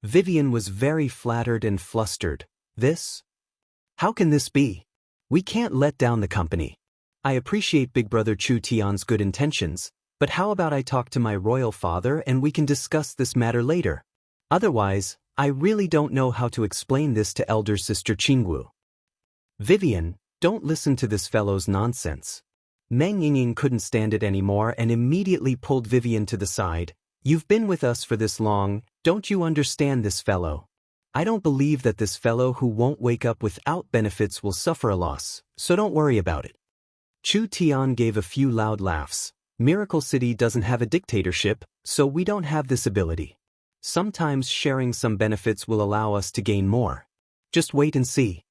Vivian was very flattered and flustered. This? How can this be? We can't let down the company. I appreciate Big Brother Chu Tian's good intentions, but how about I talk to my royal father and we can discuss this matter later? Otherwise, I really don't know how to explain this to elder sister Qingwu. Vivian, don't listen to this fellow's nonsense. Meng Yingying couldn't stand it anymore and immediately pulled Vivian to the side. You've been with us for this long, don't you understand this fellow? I don't believe that this fellow who won't wake up without benefits will suffer a loss, so don't worry about it. Chu Tian gave a few loud laughs. Miracle City doesn't have a dictatorship, so we don't have this ability. Sometimes sharing some benefits will allow us to gain more. Just wait and see.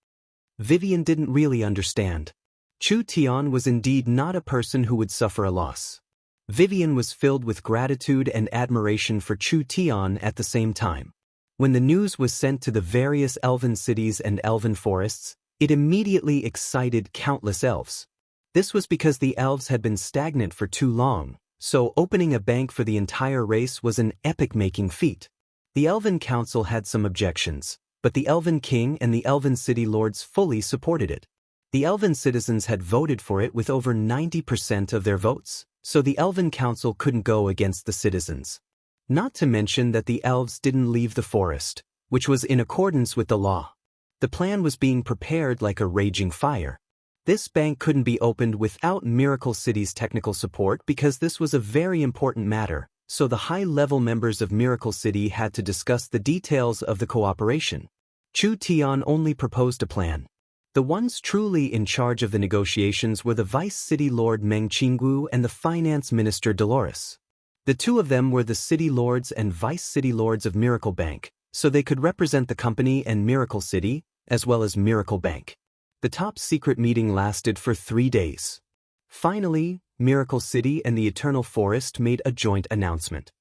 Vivian didn't really understand. Chu Tian was indeed not a person who would suffer a loss. Vivian was filled with gratitude and admiration for Chu Tian at the same time. When the news was sent to the various elven cities and elven forests, it immediately excited countless elves. This was because the elves had been stagnant for too long, so opening a bank for the entire race was an epic-making feat. The Elven Council had some objections, but the Elven King and the Elven City Lords fully supported it. The Elven citizens had voted for it with over 90% of their votes, so the Elven Council couldn't go against the citizens. Not to mention that the elves didn't leave the forest, which was in accordance with the law. The plan was being prepared like a raging fire. This bank couldn't be opened without Miracle City's technical support because this was a very important matter, so the high-level members of Miracle City had to discuss the details of the cooperation. Chu Tian only proposed a plan. The ones truly in charge of the negotiations were the Vice City Lord Meng Qinggu and the Finance Minister Dolores. The two of them were the City Lords and Vice City Lords of Miracle Bank, so they could represent the company and Miracle City, as well as Miracle Bank. The top secret meeting lasted for 3 days. Finally, Miracle City and the Eternal Forest made a joint announcement.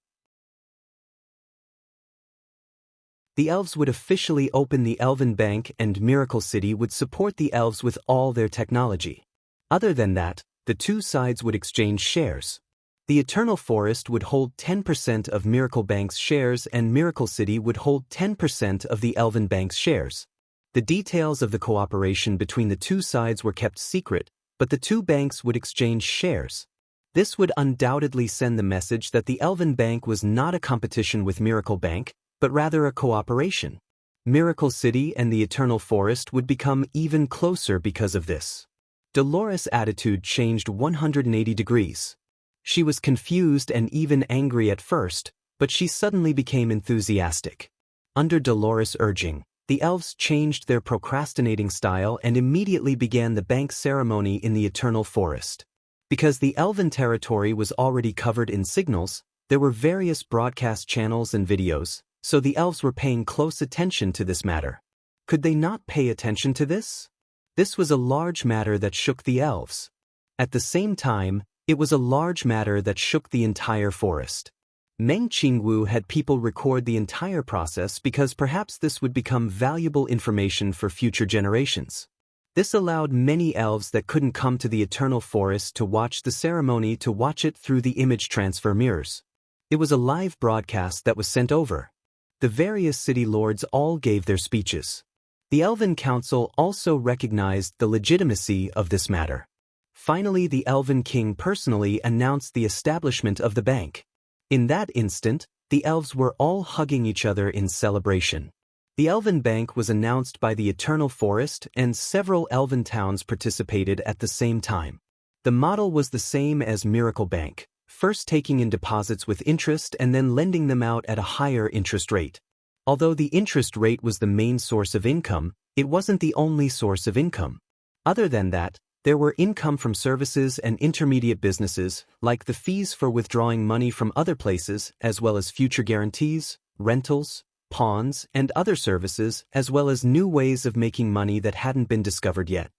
The elves would officially open the Elven Bank and Miracle City would support the elves with all their technology. Other than that, the two sides would exchange shares. The Eternal Forest would hold 10% of Miracle Bank's shares and Miracle City would hold 10% of the Elven Bank's shares. The details of the cooperation between the two sides were kept secret, but the two banks would exchange shares. This would undoubtedly send the message that the Elven Bank was not a competition with Miracle Bank, but rather a cooperation. Miracle City and the Eternal Forest would become even closer because of this. Dolores' attitude changed 180 degrees. She was confused and even angry at first, but she suddenly became enthusiastic. Under Dolores' urging, the elves changed their procrastinating style and immediately began the bank ceremony in the Eternal Forest. Because the Elven territory was already covered in signals, there were various broadcast channels and videos, so the elves were paying close attention to this matter. Could they not pay attention to this? This was a large matter that shook the elves. At the same time, it was a large matter that shook the entire forest. Meng Qingwu had people record the entire process because perhaps this would become valuable information for future generations. This allowed many elves that couldn't come to the Eternal Forest to watch the ceremony to watch it through the image transfer mirrors. It was a live broadcast that was sent over. The various city lords all gave their speeches. The Elven Council also recognized the legitimacy of this matter. Finally, the Elven King personally announced the establishment of the bank. In that instant, the elves were all hugging each other in celebration. The Elven Bank was announced by the Eternal Forest and several Elven towns participated at the same time. The model was the same as Miracle Bank, first taking in deposits with interest and then lending them out at a higher interest rate. Although the interest rate was the main source of income, it wasn't the only source of income. Other than that, there were income from services and intermediate businesses, like the fees for withdrawing money from other places, as well as future guarantees, rentals, pawns, and other services, as well as new ways of making money that hadn't been discovered yet.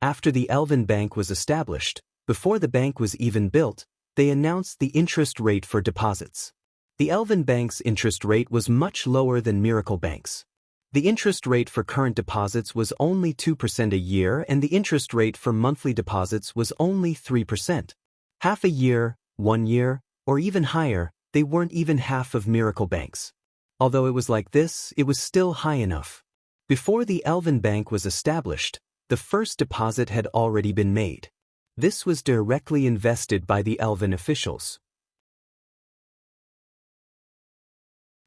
After the Elven Bank was established, before the bank was even built, they announced the interest rate for deposits. The Elven Bank's interest rate was much lower than Miracle Bank's. The interest rate for current deposits was only 2% a year and the interest rate for monthly deposits was only 3%. Half a year, 1 year, or even higher, they weren't even half of Miracle Bank's. Although it was like this, it was still high enough. Before the Elven Bank was established, the first deposit had already been made. This was directly invested by the Elven officials.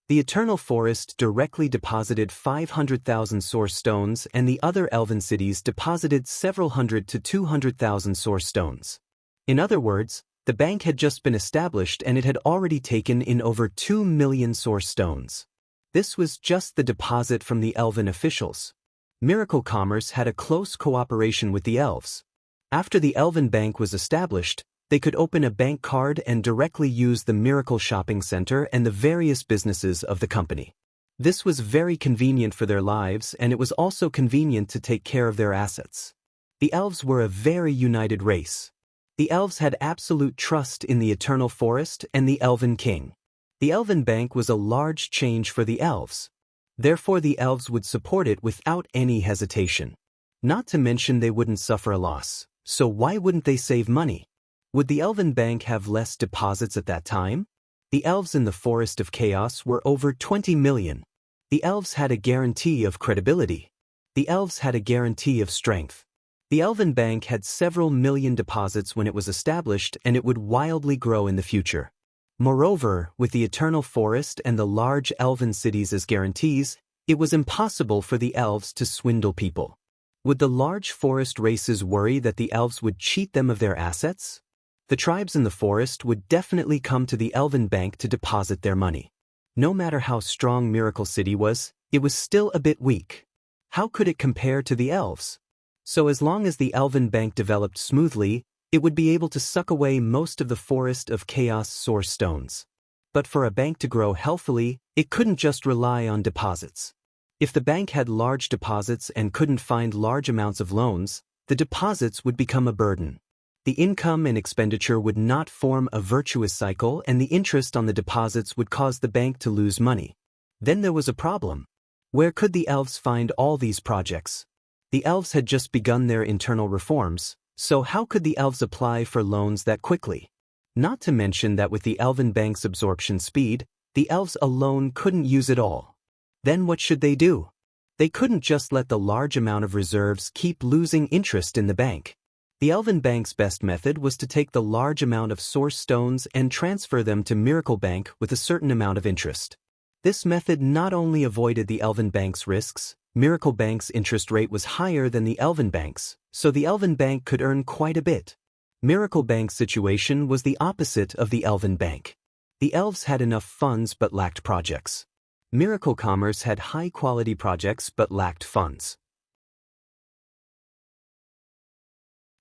The Eternal Forest directly deposited 500,000 source stones and the other Elven cities deposited several hundred to 200,000 source stones. In other words, the bank had just been established and it had already taken in over 2 million source stones. This was just the deposit from the Elven officials. Miracle Commerce had a close cooperation with the elves. After the Elven Bank was established, they could open a bank card and directly use the Miracle Shopping Center and the various businesses of the company. This was very convenient for their lives and it was also convenient to take care of their assets. The elves were a very united race. The elves had absolute trust in the Eternal Forest and the Elven King. The Elven Bank was a large change for the elves. Therefore the elves would support it without any hesitation. Not to mention they wouldn't suffer a loss, so why wouldn't they save money? Would the Elven Bank have less deposits at that time? The elves in the Forest of Chaos were over 20 million. The elves had a guarantee of credibility. The elves had a guarantee of strength. The Elven Bank had several million deposits when it was established and it would wildly grow in the future. Moreover, with the Eternal Forest and the large Elven cities as guarantees, it was impossible for the elves to swindle people. Would the large forest races worry that the elves would cheat them of their assets? The tribes in the forest would definitely come to the Elven Bank to deposit their money. No matter how strong Miracle City was, it was still a bit weak. how could it compare to the elves? So as long as the Elven Bank developed smoothly, it would be able to suck away most of the forest of chaos source stones. But for a bank to grow healthily, it couldn't just rely on deposits. If the bank had large deposits and couldn't find large amounts of loans, the deposits would become a burden. The income and expenditure would not form a virtuous cycle, and the interest on the deposits would cause the bank to lose money. Then there was a problem. Where could the elves find all these projects? The elves had just begun their internal reforms, so how could the elves apply for loans that quickly? Not to mention that with the Elven Bank's absorption speed, the elves alone couldn't use it all. Then what should they do? They couldn't just let the large amount of reserves keep losing interest in the bank. The Elven Bank's best method was to take the large amount of source stones and transfer them to Miracle Bank with a certain amount of interest. This method not only avoided the Elven Bank's risks, Miracle Bank's interest rate was higher than the Elven Bank's, so the Elven Bank could earn quite a bit. Miracle Bank's situation was the opposite of the Elven Bank. The elves had enough funds but lacked projects. Miracle Commerce had high-quality projects but lacked funds.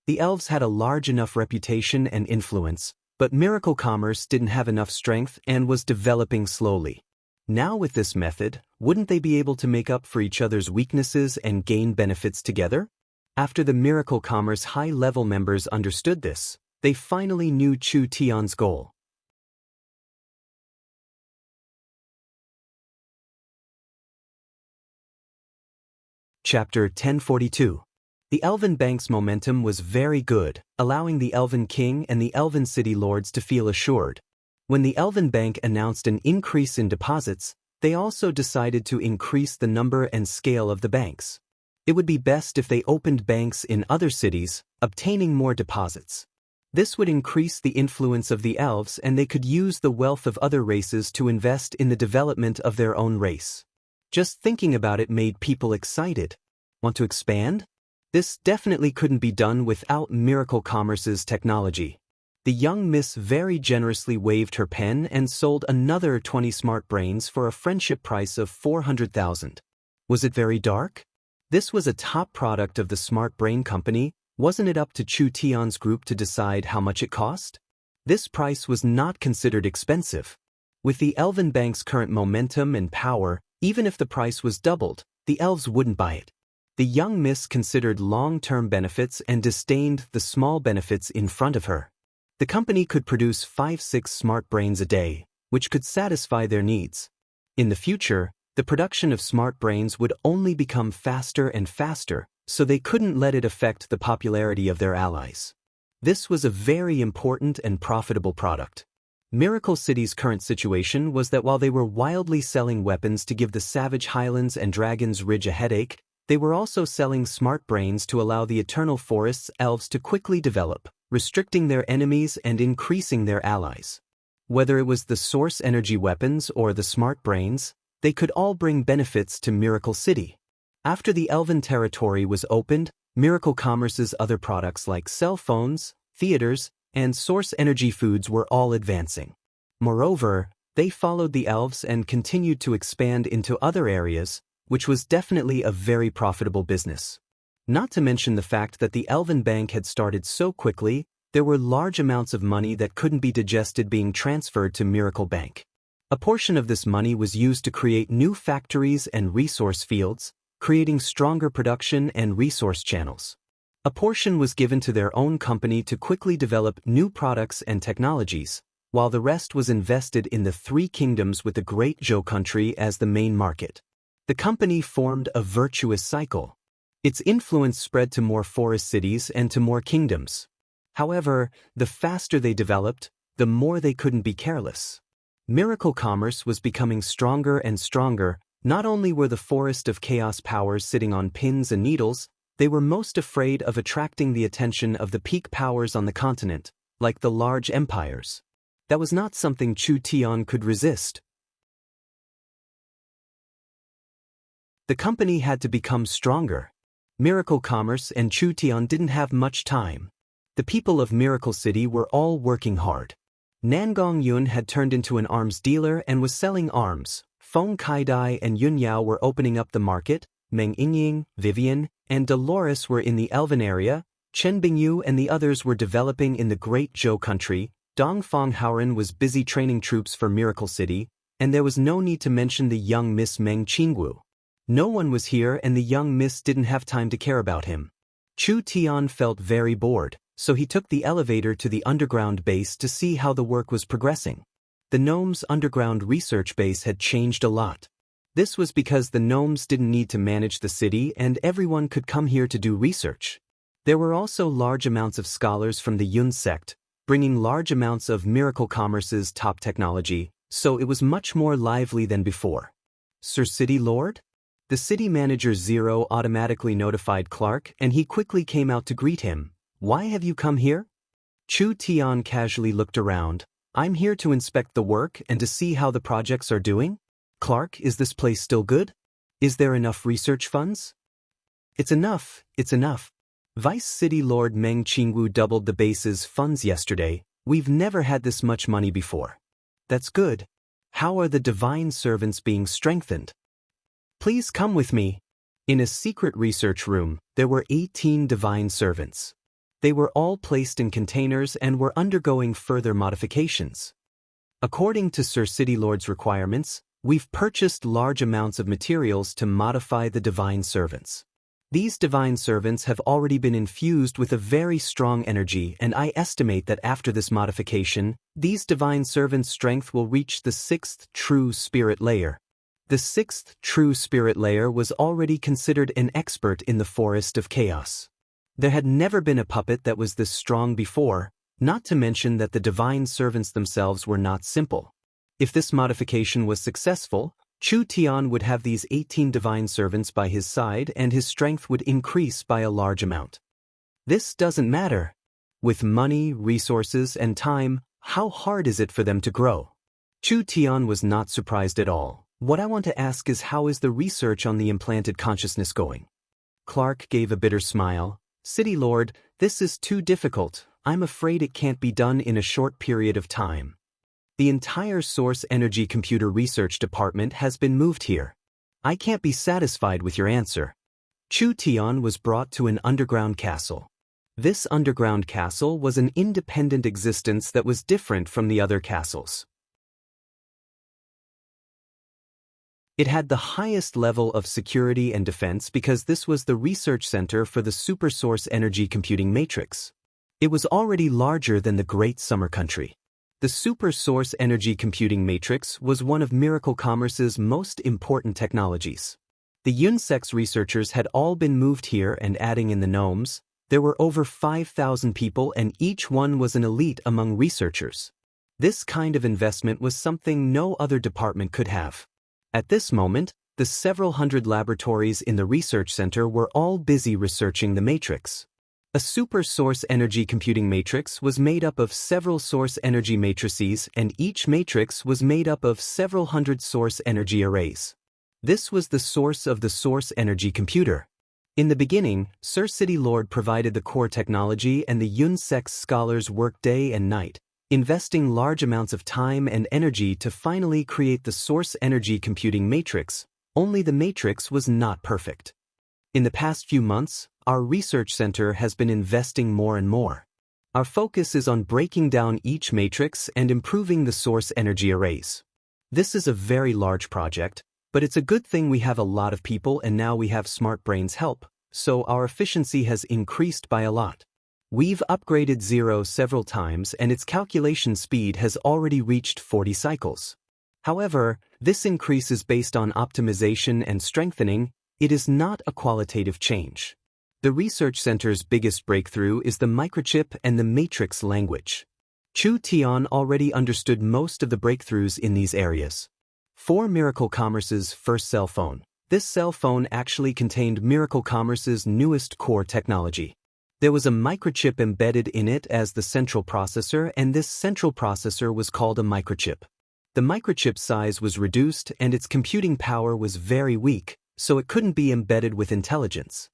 The elves had a large enough reputation and influence, but Miracle Commerce didn't have enough strength and was developing slowly. Now with this method, wouldn't they be able to make up for each other's weaknesses and gain benefits together? After the Miracle Commerce high-level members understood this, they finally knew Chu Tian's goal. Chapter 1042. The Elven Bank's momentum was very good, allowing the Elven King and the Elven City Lords to feel assured. When the Elven Bank announced an increase in deposits, they also decided to increase the number and scale of the banks. It would be best if they opened banks in other cities, obtaining more deposits. This would increase the influence of the elves, and they could use the wealth of other races to invest in the development of their own race. Just thinking about it made people excited. Want to expand? This definitely couldn't be done without Miracle Commerce's technology. The young miss very generously waved her pen and sold another 20 smart brains for a friendship price of 400,000. Was it very dark? This was a top product of the Smart Brain Company. Wasn't it up to Chu Tian's group to decide how much it cost? This price was not considered expensive. With the Elven Bank's current momentum and power, even if the price was doubled, the elves wouldn't buy it. The young miss considered long-term benefits and disdained the small benefits in front of her. The company could produce 5-6 smart brains a day, which could satisfy their needs. In the future, the production of smart brains would only become faster and faster, so they couldn't let it affect the popularity of their allies. This was a very important and profitable product. Miracle City's current situation was that while they were wildly selling weapons to give the Savage Highlands and Dragon's Ridge a headache, they were also selling smart brains to allow the Eternal Forest's elves to quickly develop, restricting their enemies and increasing their allies. Whether it was the source energy weapons or the smart brains, they could all bring benefits to Miracle City. After the Elven territory was opened, Miracle Commerce's other products like cell phones, theaters, and source energy foods were all advancing. Moreover, they followed the elves and continued to expand into other areas, which was definitely a very profitable business. Not to mention the fact that the Elven Bank had started so quickly, there were large amounts of money that couldn't be digested being transferred to Miracle Bank. A portion of this money was used to create new factories and resource fields, creating stronger production and resource channels. A portion was given to their own company to quickly develop new products and technologies, while the rest was invested in the Three Kingdoms with the Great Zhou country as the main market. The company formed a virtuous cycle. Its influence spread to more forest cities and to more kingdoms. However, the faster they developed, the more they couldn't be careless. Miracle Commerce was becoming stronger and stronger. Not only were the Forest of Chaos powers sitting on pins and needles, they were most afraid of attracting the attention of the peak powers on the continent, like the large empires. That was not something Chu Tian could resist. The company had to become stronger. Miracle Commerce and Chu Tian didn't have much time. The people of Miracle City were all working hard. Nangong Yun had turned into an arms dealer and was selling arms. Feng Kaidai and Yun Yao were opening up the market, Meng Yingying, Vivian, and Dolores were in the Elven area, Chen Bingyu and the others were developing in the Great Zhou country, Dong Fonghaoren was busy training troops for Miracle City, and there was no need to mention the young Miss Meng Qingwu. No one was here and the young miss didn't have time to care about him. Chu Tian felt very bored, so he took the elevator to the underground base to see how the work was progressing. The gnomes' underground research base had changed a lot. This was because the gnomes didn't need to manage the city and everyone could come here to do research. There were also large amounts of scholars from the Yun sect, bringing large amounts of Miracle Commerce's top technology, so it was much more lively than before. Sir City Lord? The city manager Zero automatically notified Clark and he quickly came out to greet him. Why have you come here? Chu Tian casually looked around. I'm here to inspect the work and to see how the projects are doing. Clark, is this place still good? Is there enough research funds? It's enough, it's enough. Vice City Lord Meng Qingwu doubled the base's funds yesterday. We've never had this much money before. That's good. How are the divine servants being strengthened? Please come with me. In a secret research room, there were 18 divine servants. They were all placed in containers and were undergoing further modifications. According to Sir City Lord's requirements, we've purchased large amounts of materials to modify the divine servants. These divine servants have already been infused with a very strong energy, and I estimate that after this modification, these divine servants' strength will reach the 6th true spirit layer. The 6th true spirit layer was already considered an expert in the Forest of Chaos. There had never been a puppet that was this strong before, not to mention that the divine servants themselves were not simple. If this modification was successful, Chu Tian would have these 18 divine servants by his side and his strength would increase by a large amount. This doesn't matter. With money, resources, and time, how hard is it for them to grow? Chu Tian was not surprised at all. What I want to ask is, how is the research on the implanted consciousness going? Clark gave a bitter smile. City Lord, this is too difficult. I'm afraid it can't be done in a short period of time. The entire Source Energy Computer Research Department has been moved here. I can't be satisfied with your answer. Chu Tian was brought to an underground castle. This underground castle was an independent existence that was different from the other castles. It had the highest level of security and defense because this was the research center for the Super Source Energy Computing Matrix. It was already larger than the Great Summer Country. The Super Source Energy Computing Matrix was one of Miracle Commerce's most important technologies. The Yunsex researchers had all been moved here, and adding in the gnomes, there were over 5,000 people and each one was an elite among researchers. This kind of investment was something no other department could have. At this moment, the several hundred laboratories in the research center were all busy researching the matrix. A super source energy computing matrix was made up of several source energy matrices, and each matrix was made up of several hundred source energy arrays. This was the source of the source energy computer. In the beginning, Sir City Lord provided the core technology and the Yunsex scholars worked day and night, investing large amounts of time and energy to finally create the source energy computing matrix, only the matrix was not perfect. In the past few months, our research center has been investing more and more. Our focus is on breaking down each matrix and improving the source energy arrays. This is a very large project, but it's a good thing we have a lot of people and now we have Smart Brain's help, so our efficiency has increased by a lot. We've upgraded Zero several times and its calculation speed has already reached 40 cycles. However, this increase is based on optimization and strengthening. It is not a qualitative change. The research center's biggest breakthrough is the microchip and the matrix language. Chu Tian already understood most of the breakthroughs in these areas. For Miracle Commerce's first cell phone, this cell phone actually contained Miracle Commerce's newest core technology. There was a microchip embedded in it as the central processor, and this central processor was called a microchip. The microchip's size was reduced and its computing power was very weak, so it couldn't be embedded with intelligence.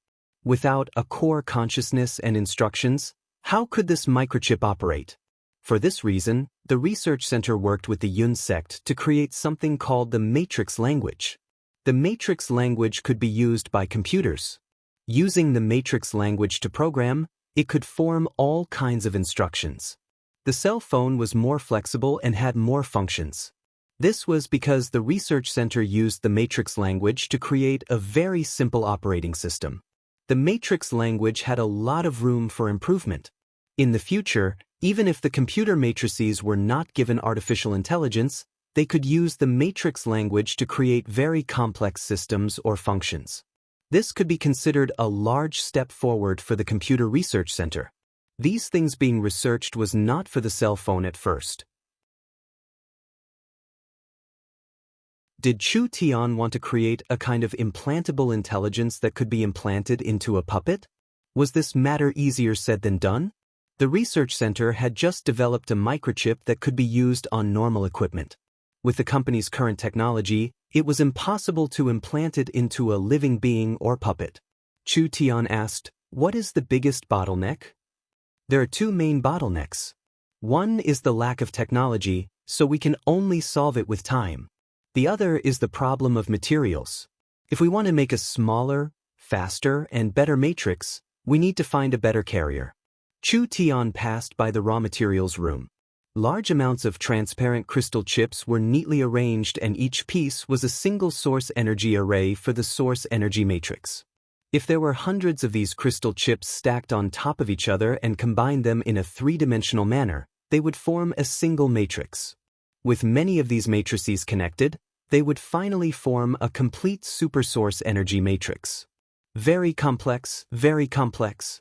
Without a core consciousness and instructions, how could this microchip operate? For this reason, the research center worked with the Yun sect to create something called the matrix language. The matrix language could be used by computers. Using the matrix language to program, it could form all kinds of instructions. The cell phone was more flexible and had more functions. This was because the research center used the matrix language to create a very simple operating system. The matrix language had a lot of room for improvement. In the future, even if the computer matrices were not given artificial intelligence, they could use the matrix language to create very complex systems or functions. This could be considered a large step forward for the Computer Research Center. These things being researched was not for the cell phone at first. Did Chu Tian want to create a kind of implantable intelligence that could be implanted into a puppet? Was this matter easier said than done? The research center had just developed a microchip that could be used on normal equipment. With the company's current technology, it was impossible to implant it into a living being or puppet. Chu Tian asked, "What is the biggest bottleneck?" There are two main bottlenecks. One is the lack of technology, so we can only solve it with time. The other is the problem of materials. If we want to make a smaller, faster, and better matrix, we need to find a better carrier. Chu Tian passed by the raw materials room. Large amounts of transparent crystal chips were neatly arranged, and each piece was a single source energy array for the source energy matrix. If there were hundreds of these crystal chips stacked on top of each other and combined them in a three-dimensional manner, they would form a single matrix. With many of these matrices connected, they would finally form a complete supersource energy matrix. Very complex, very complex.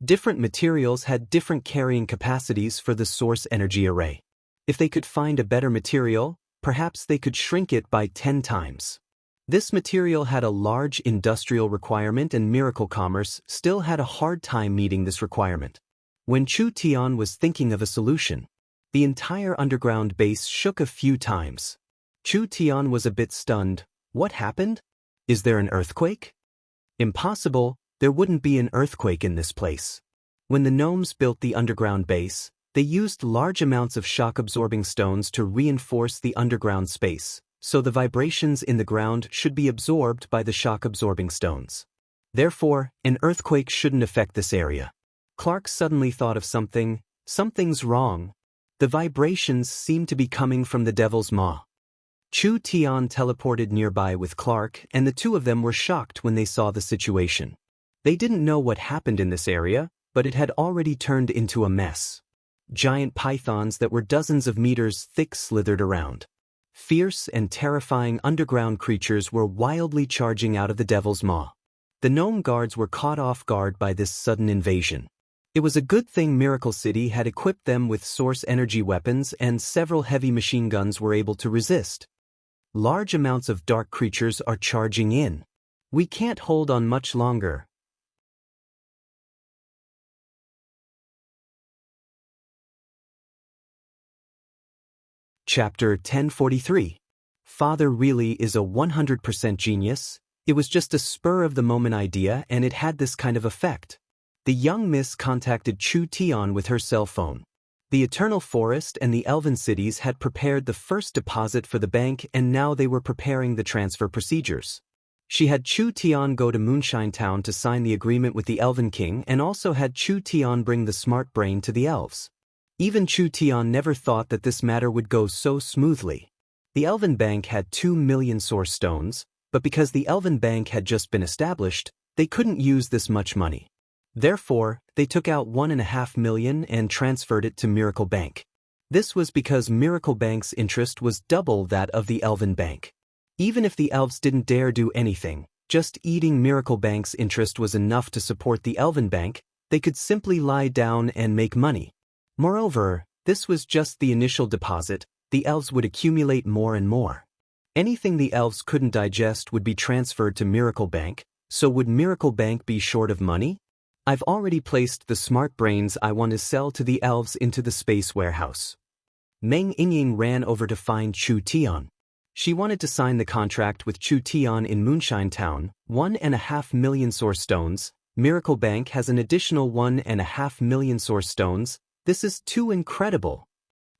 Different materials had different carrying capacities for the source energy array. If they could find a better material, perhaps they could shrink it by 10 times. This material had a large industrial requirement, and Miracle Commerce still had a hard time meeting this requirement. When Chu Tian was thinking of a solution, the entire underground base shook a few times. Chu Tian was a bit stunned. What happened? Is there an earthquake? Impossible, there wouldn't be an earthquake in this place. When the gnomes built the underground base, they used large amounts of shock-absorbing stones to reinforce the underground space, so the vibrations in the ground should be absorbed by the shock-absorbing stones. Therefore, an earthquake shouldn't affect this area. Clark suddenly thought of something. Something's wrong. The vibrations seem to be coming from the Devil's Maw. Chu Tian teleported nearby with Clark, and the two of them were shocked when they saw the situation. They didn't know what happened in this area, but it had already turned into a mess. Giant pythons that were dozens of meters thick slithered around. Fierce and terrifying underground creatures were wildly charging out of the Devil's Maw. The gnome guards were caught off guard by this sudden invasion. It was a good thing Miracle City had equipped them with source energy weapons, and several heavy machine guns were able to resist. Large amounts of dark creatures are charging in. We can't hold on much longer. Chapter 1043. Father really is a 100% genius. It was just a spur-of-the-moment idea, and it had this kind of effect. The young miss contacted Chu Tian with her cell phone. The Eternal Forest and the Elven Cities had prepared the first deposit for the bank, and now they were preparing the transfer procedures. She had Chu Tian go to Moonshine Town to sign the agreement with the Elven King, and also had Chu Tian bring the smart brain to the elves. Even Chu Tian never thought that this matter would go so smoothly. The Elven Bank had 2 million source stones, but because the Elven Bank had just been established, they couldn't use this much money. Therefore, they took out 1.5 million and transferred it to Miracle Bank. This was because Miracle Bank's interest was double that of the Elven Bank. Even if the elves didn't dare do anything, just eating Miracle Bank's interest was enough to support the Elven Bank. They could simply lie down and make money. Moreover, this was just the initial deposit. The elves would accumulate more and more. Anything the elves couldn't digest would be transferred to Miracle Bank, so would Miracle Bank be short of money? I've already placed the smart brains I want to sell to the elves into the space warehouse. Meng Yingying ran over to find Chu Tian. She wanted to sign the contract with Chu Tian in Moonshine Town. 1.5 million source stones. Miracle Bank has an additional 1.5 million source stones. This is too incredible.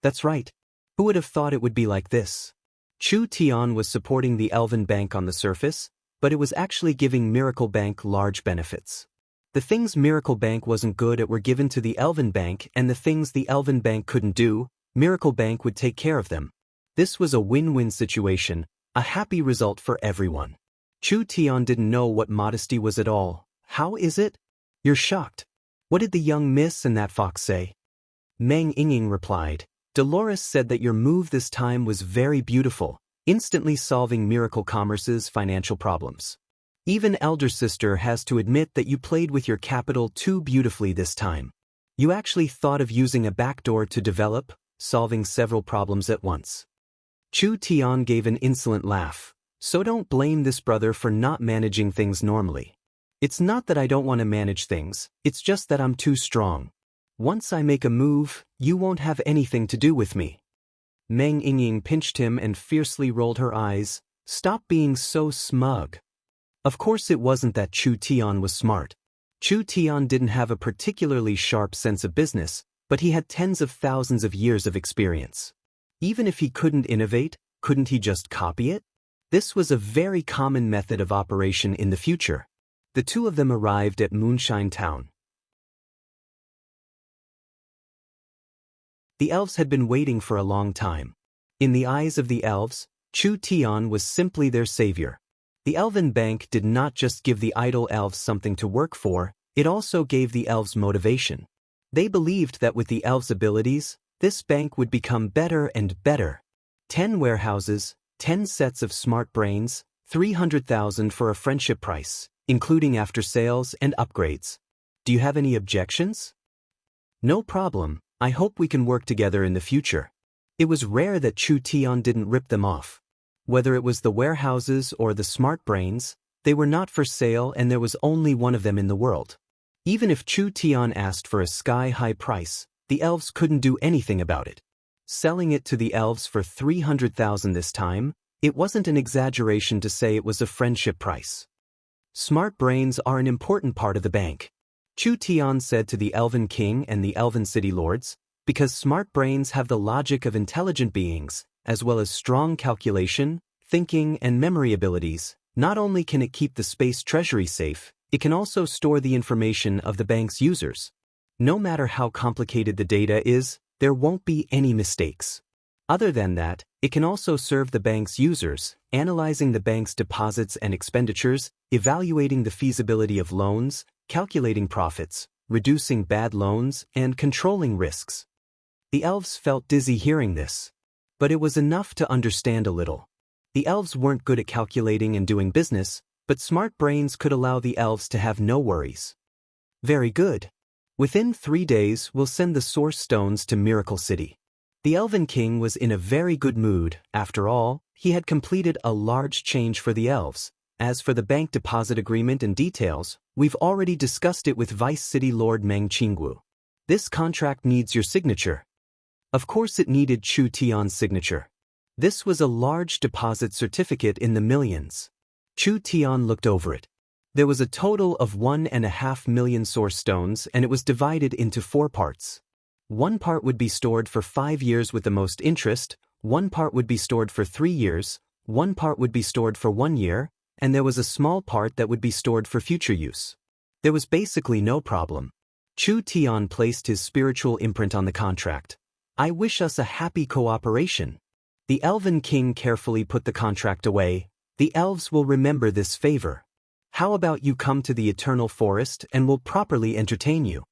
That's right. Who would have thought it would be like this? Chu Tian was supporting the Elven Bank on the surface, but it was actually giving Miracle Bank large benefits. The things Miracle Bank wasn't good at were given to the Elven Bank, and the things the Elven Bank couldn't do, Miracle Bank would take care of them. This was a win-win situation, a happy result for everyone. Chu Tian didn't know what modesty was at all. How is it? You're shocked. What did the young miss and that fox say? Meng Yingying replied, Dolores said that your move this time was very beautiful, instantly solving Miracle Commerce's financial problems. Even elder sister has to admit that you played with your capital too beautifully this time. You actually thought of using a backdoor to develop, solving several problems at once. Chu Tian gave an insolent laugh. So don't blame this brother for not managing things normally. It's not that I don't want to manage things, it's just that I'm too strong. Once I make a move, you won't have anything to do with me. Meng Yingying pinched him and fiercely rolled her eyes. Stop being so smug. Of course it wasn't that Chu Tian was smart. Chu Tian didn't have a particularly sharp sense of business, but he had tens of thousands of years of experience. Even if he couldn't innovate, couldn't he just copy it? This was a very common method of operation in the future. The two of them arrived at Moonshine Town. The elves had been waiting for a long time. In the eyes of the elves, Chu Tian was simply their savior. The Elven Bank did not just give the idle elves something to work for, it also gave the elves motivation. They believed that with the elves' abilities, this bank would become better and better. 10 warehouses, 10 sets of smart brains, 300,000 for a friendship price, including after sales and upgrades. Do you have any objections? No problem, I hope we can work together in the future. It was rare that Chu Tian didn't rip them off. Whether it was the warehouses or the smart brains, they were not for sale and there was only one of them in the world. Even if Chu Tian asked for a sky-high price, the elves couldn't do anything about it. Selling it to the elves for 300,000 this time, it wasn't an exaggeration to say it was a friendship price. Smart brains are an important part of the bank. Chu Tian said to the Elven King and the Elven City Lords, because smart brains have the logic of intelligent beings, as well as strong calculation, thinking, and memory abilities. Not only can it keep the space treasury safe, it can also store the information of the bank's users. No matter how complicated the data is, there won't be any mistakes. Other than that, it can also serve the bank's users, analyzing the bank's deposits and expenditures, evaluating the feasibility of loans, calculating profits, reducing bad loans, and controlling risks. The elves felt dizzy hearing this. But it was enough to understand a little. The elves weren't good at calculating and doing business, but smart brains could allow the elves to have no worries. Very good. Within 3 days we'll send the source stones to Miracle City. The Elven King was in a very good mood. After all, he had completed a large change for the elves. As for the bank deposit agreement and details, we've already discussed it with Vice City Lord Meng Qingwu. This contract needs your signature. Of course it needed Chu Tian's signature. This was a large deposit certificate in the millions. Chu Tian looked over it. There was a total of 1.5 million source stones and it was divided into 4 parts. 1 part would be stored for 5 years with the most interest, 1 part would be stored for 3 years, 1 part would be stored for 1 year, and there was a small part that would be stored for future use. There was basically no problem. Chu Tian placed his spiritual imprint on the contract. I wish us a happy cooperation. The Elven King carefully put the contract away. The elves will remember this favor. How about you come to the Eternal Forest and we'll properly entertain you?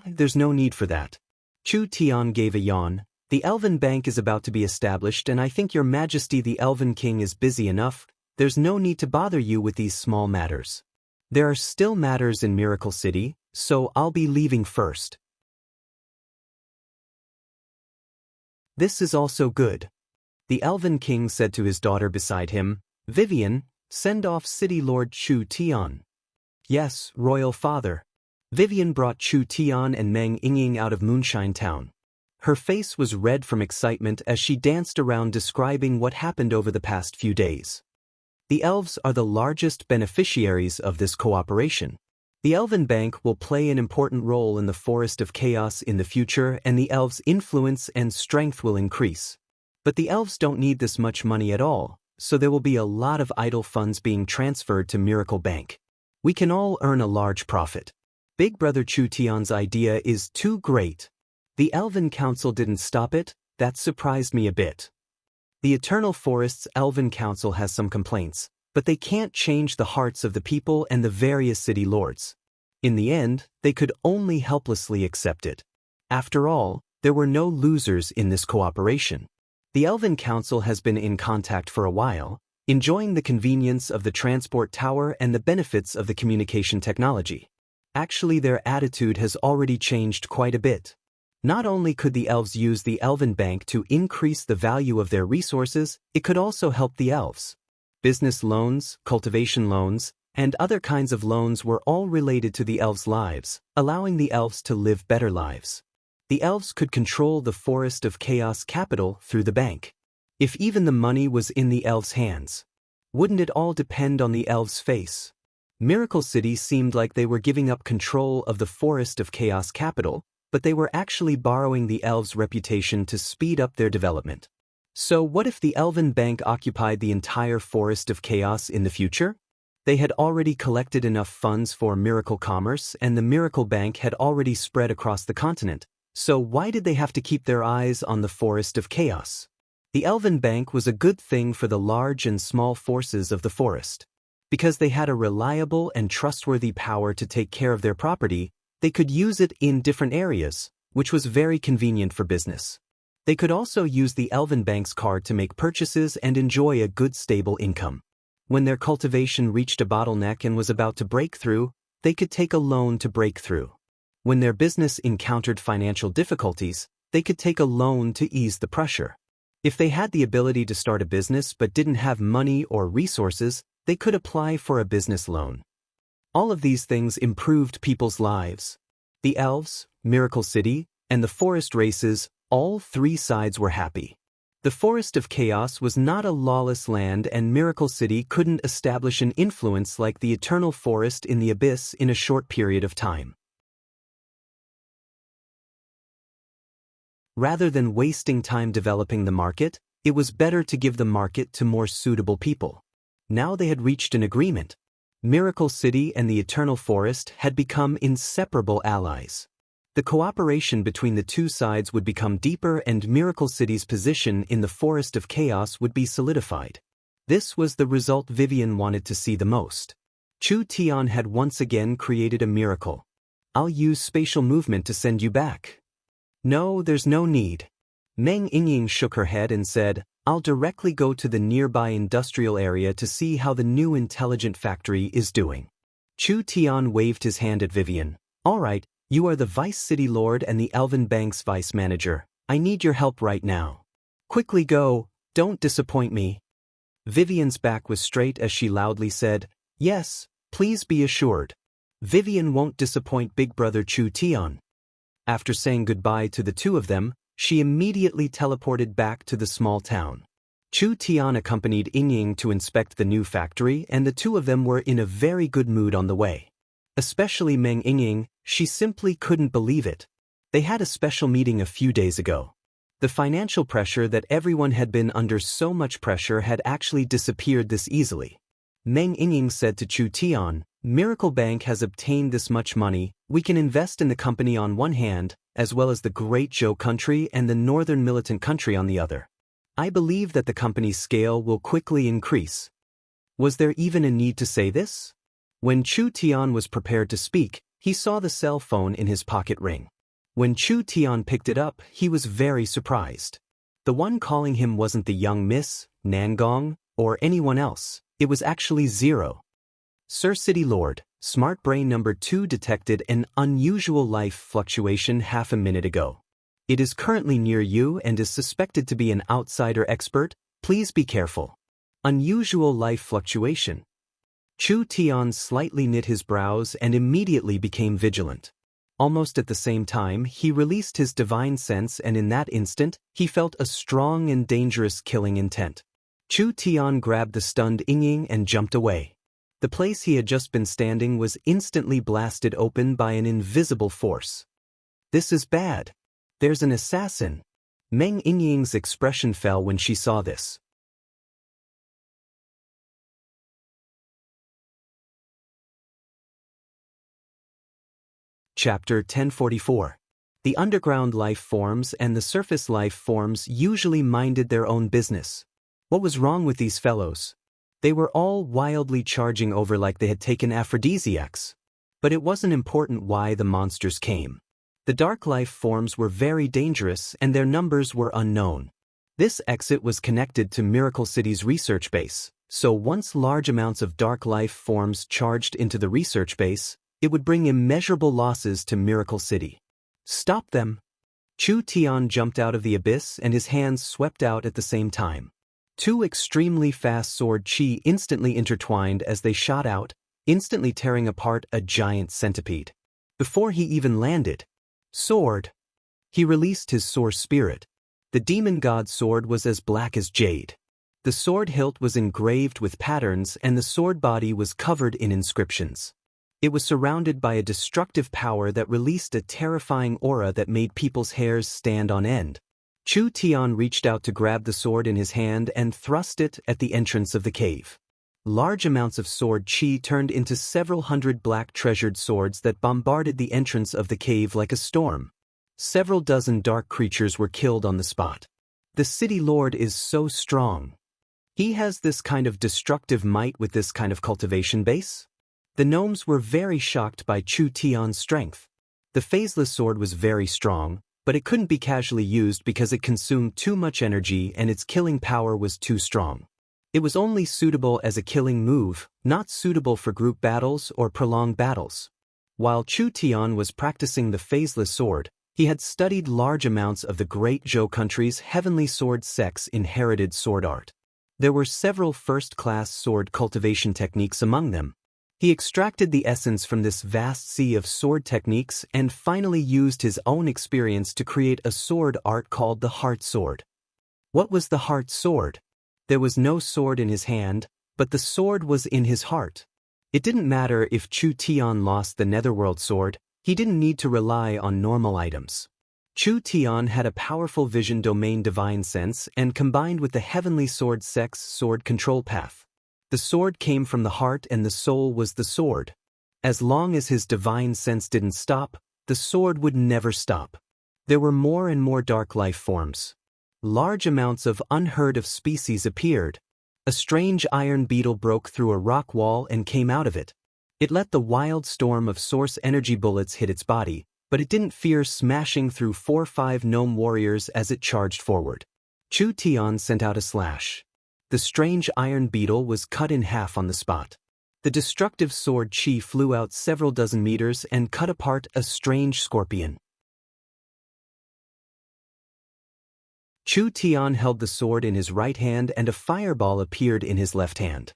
There's no need for that. Chu Tian gave a yawn. The Elven Bank is about to be established and I think your majesty the Elven King is busy enough. There's no need to bother you with these small matters. There are still matters in Miracle City, so I'll be leaving first. This is also good. The Elven King said to his daughter beside him, Vivian, send off City Lord Chu Tian. Yes, Royal Father. Vivian brought Chu Tian and Meng Yingying out of Moonshine Town. Her face was red from excitement as she danced around describing what happened over the past few days. The elves are the largest beneficiaries of this cooperation. The Elven Bank will play an important role in the Forest of Chaos in the future and the elves' influence and strength will increase. But the elves don't need this much money at all, so there will be a lot of idle funds being transferred to Miracle Bank. We can all earn a large profit. Big Brother Chu Tian's idea is too great. The Elven Council didn't stop it. That surprised me a bit. The Eternal Forest's Elven Council has some complaints, but they can't change the hearts of the people and the various city lords. In the end, they could only helplessly accept it. After all, there were no losers in this cooperation. The Elven Council has been in contact for a while, enjoying the convenience of the transport tower and the benefits of the communication technology. Actually, their attitude has already changed quite a bit. Not only could the elves use the Elven Bank to increase the value of their resources, it could also help the elves. Business loans, cultivation loans, and other kinds of loans were all related to the elves' lives, allowing the elves to live better lives. The elves could control the Forest of Chaos capital through the bank. If even the money was in the elves' hands, wouldn't it all depend on the elves' face? Miracle City seemed like they were giving up control of the Forest of Chaos capital, but they were actually borrowing the elves' reputation to speed up their development. So what if the Elven Bank occupied the entire Forest of Chaos in the future? They had already collected enough funds for miracle commerce, and the Miracle Bank had already spread across the continent, so why did they have to keep their eyes on the Forest of Chaos? The Elven Bank was a good thing for the large and small forces of the forest. Because they had a reliable and trustworthy power to take care of their property, they could use it in different areas, which was very convenient for business. They could also use the Elven Bank's card to make purchases and enjoy a good stable income. When their cultivation reached a bottleneck and was about to break through, they could take a loan to break through. When their business encountered financial difficulties, they could take a loan to ease the pressure. If they had the ability to start a business but didn't have money or resources, they could apply for a business loan. All of these things improved people's lives. The elves, Miracle City, and the forest races, all three sides were happy. The Forest of Chaos was not a lawless land, and Miracle City couldn't establish an influence like the Eternal Forest in the Abyss in a short period of time. Rather than wasting time developing the market, it was better to give the market to more suitable people. Now they had reached an agreement. Miracle City and the Eternal Forest had become inseparable allies. The cooperation between the two sides would become deeper, and Miracle City's position in the Forest of Chaos would be solidified. This was the result Vivian wanted to see the most. Chu Tian had once again created a miracle. I'll use spatial movement to send you back. No, there's no need. Meng Yingying shook her head and said, I'll directly go to the nearby industrial area to see how the new intelligent factory is doing. Chu Tian waved his hand at Vivian. All right, you are the Vice City Lord and the Elven Bank's Vice Manager. I need your help right now. Quickly go, don't disappoint me. Vivian's back was straight as she loudly said, Yes, please be assured. Vivian won't disappoint Big Brother Chu Tian. After saying goodbye to the two of them, she immediately teleported back to the small town. Chu Tian accompanied Yingying to inspect the new factory, and the two of them were in a very good mood on the way. Especially Meng Yingying, she simply couldn't believe it. They had a special meeting a few days ago. The financial pressure that everyone had been under, so much pressure, had actually disappeared this easily. Meng Yingying said to Chu Tian, Miracle Bank has obtained this much money, we can invest in the company on one hand, as well as the Great Zhou country and the Northern Militant country on the other. I believe that the company's scale will quickly increase. Was there even a need to say this? When Chu Tian was prepared to speak, he saw the cell phone in his pocket ring. When Chu Tian picked it up, he was very surprised. The one calling him wasn't the young Miss, Nangong, or anyone else. It was actually Zero. Sir City Lord, Smart Brain number 2 detected an unusual life fluctuation half a minute ago. It is currently near you and is suspected to be an outsider expert. Please be careful. Unusual life fluctuation. Chu Tian slightly knit his brows and immediately became vigilant. Almost at the same time, he released his divine sense, and in that instant, he felt a strong and dangerous killing intent. Chu Tian grabbed the stunned Yingying and jumped away. The place he had just been standing was instantly blasted open by an invisible force. This is bad. There's an assassin. Meng Yingying's expression fell when she saw this. Chapter 1044. The underground life forms and the surface life forms usually minded their own business. What was wrong with these fellows? They were all wildly charging over like they had taken aphrodisiacs. But it wasn't important why the monsters came. The dark life forms were very dangerous and their numbers were unknown. This exit was connected to Miracle City's research base, so once large amounts of dark life forms charged into the research base, it would bring immeasurable losses to Miracle City. Stop them! Chu Tian jumped out of the abyss and his hands swept out at the same time. Two extremely fast sword chi instantly intertwined as they shot out, instantly tearing apart a giant centipede. Before he even landed, sword! He released his source spirit. The demon god's sword was as black as jade. The sword hilt was engraved with patterns and the sword body was covered in inscriptions. It was surrounded by a destructive power that released a terrifying aura that made people's hairs stand on end. Chu Tian reached out to grab the sword in his hand and thrust it at the entrance of the cave. Large amounts of sword chi turned into several hundred black treasured swords that bombarded the entrance of the cave like a storm. Several dozen dark creatures were killed on the spot. The city lord is so strong. He has this kind of destructive might with this kind of cultivation base? The gnomes were very shocked by Chu Tian's strength. The phaseless sword was very strong, but it couldn't be casually used because it consumed too much energy and its killing power was too strong. It was only suitable as a killing move, not suitable for group battles or prolonged battles. While Chu Tian was practicing the phaseless sword, he had studied large amounts of the great Zhou country's heavenly sword sect's inherited sword art. There were several first-class sword cultivation techniques among them. He extracted the essence from this vast sea of sword techniques and finally used his own experience to create a sword art called the Heart Sword. What was the Heart Sword? There was no sword in his hand, but the sword was in his heart. It didn't matter if Chu Tian lost the Netherworld sword, he didn't need to rely on normal items. Chu Tian had a powerful vision domain divine sense and combined with the heavenly sword sect's sword control path. The sword came from the heart and the soul was the sword. As long as his divine sense didn't stop, the sword would never stop. There were more and more dark life forms. Large amounts of unheard-of species appeared. A strange iron beetle broke through a rock wall and came out of it. It let the wild storm of source energy bullets hit its body, but it didn't fear smashing through 4-5 gnome warriors as it charged forward. Chu Tian sent out a slash. The strange iron beetle was cut in half on the spot. The destructive sword chi flew out several dozen meters and cut apart a strange scorpion. Chu Tian held the sword in his right hand and a fireball appeared in his left hand.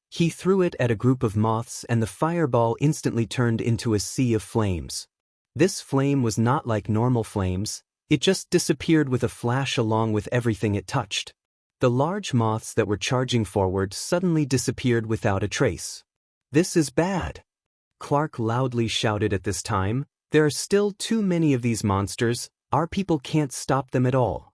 He threw it at a group of moths and the fireball instantly turned into a sea of flames. This flame was not like normal flames, it just disappeared with a flash along with everything it touched. The large moths that were charging forward suddenly disappeared without a trace. This is bad. Clark loudly shouted at this time, there are still too many of these monsters, our people can't stop them at all.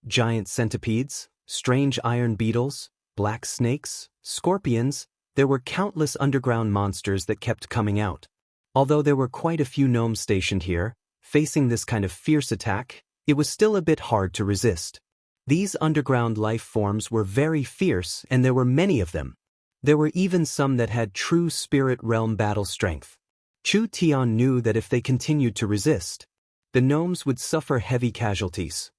Giant centipedes, strange iron beetles, black snakes, scorpions, there were countless underground monsters that kept coming out. Although there were quite a few gnomes stationed here, facing this kind of fierce attack, it was still a bit hard to resist. These underground life forms were very fierce and there were many of them. There were even some that had true spirit realm battle strength. Chu Tian knew that if they continued to resist, the gnomes would suffer heavy casualties.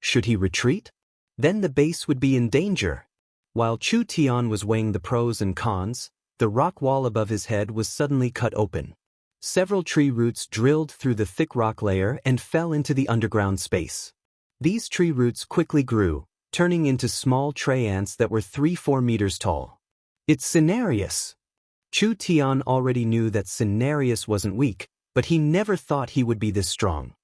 Should he retreat? Then the base would be in danger. While Chu Tian was weighing the pros and cons, the rock wall above his head was suddenly cut open. Several tree roots drilled through the thick rock layer and fell into the underground space. These tree roots quickly grew, turning into small tree ants that were 3-4 meters tall. It's Cenarius! Chu Tian already knew that Cenarius wasn't weak, but he never thought he would be this strong.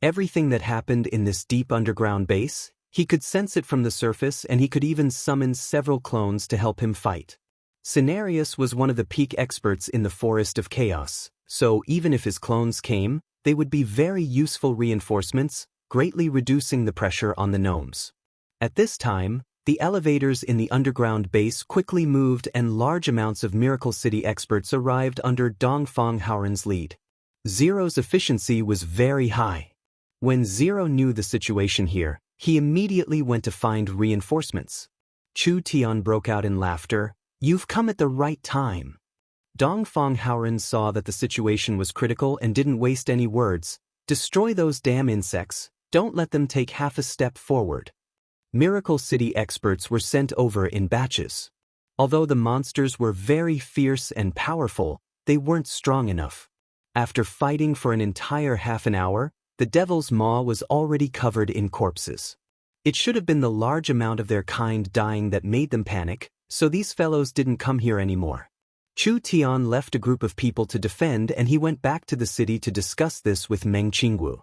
Everything that happened in this deep underground base, he could sense it from the surface and he could even summon several clones to help him fight. Cenarius was one of the peak experts in the Forest of Chaos, so even if his clones came, they would be very useful reinforcements, greatly reducing the pressure on the gnomes. At this time, the elevators in the underground base quickly moved and large amounts of Miracle City experts arrived under Dongfang Haoren's lead. Zero's efficiency was very high. When Zero knew the situation here, he immediately went to find reinforcements. Chu Tian broke out in laughter. "You've come at the right time." Dongfang Haoren saw that the situation was critical and didn't waste any words. "Destroy those damn insects, don't let them take half a step forward." Miracle City experts were sent over in batches. Although the monsters were very fierce and powerful, they weren't strong enough. After fighting for an entire half an hour, the Devil's Maw was already covered in corpses. It should have been the large amount of their kind dying that made them panic, so these fellows didn't come here anymore. Chu Tian left a group of people to defend and he went back to the city to discuss this with Meng Qingwu.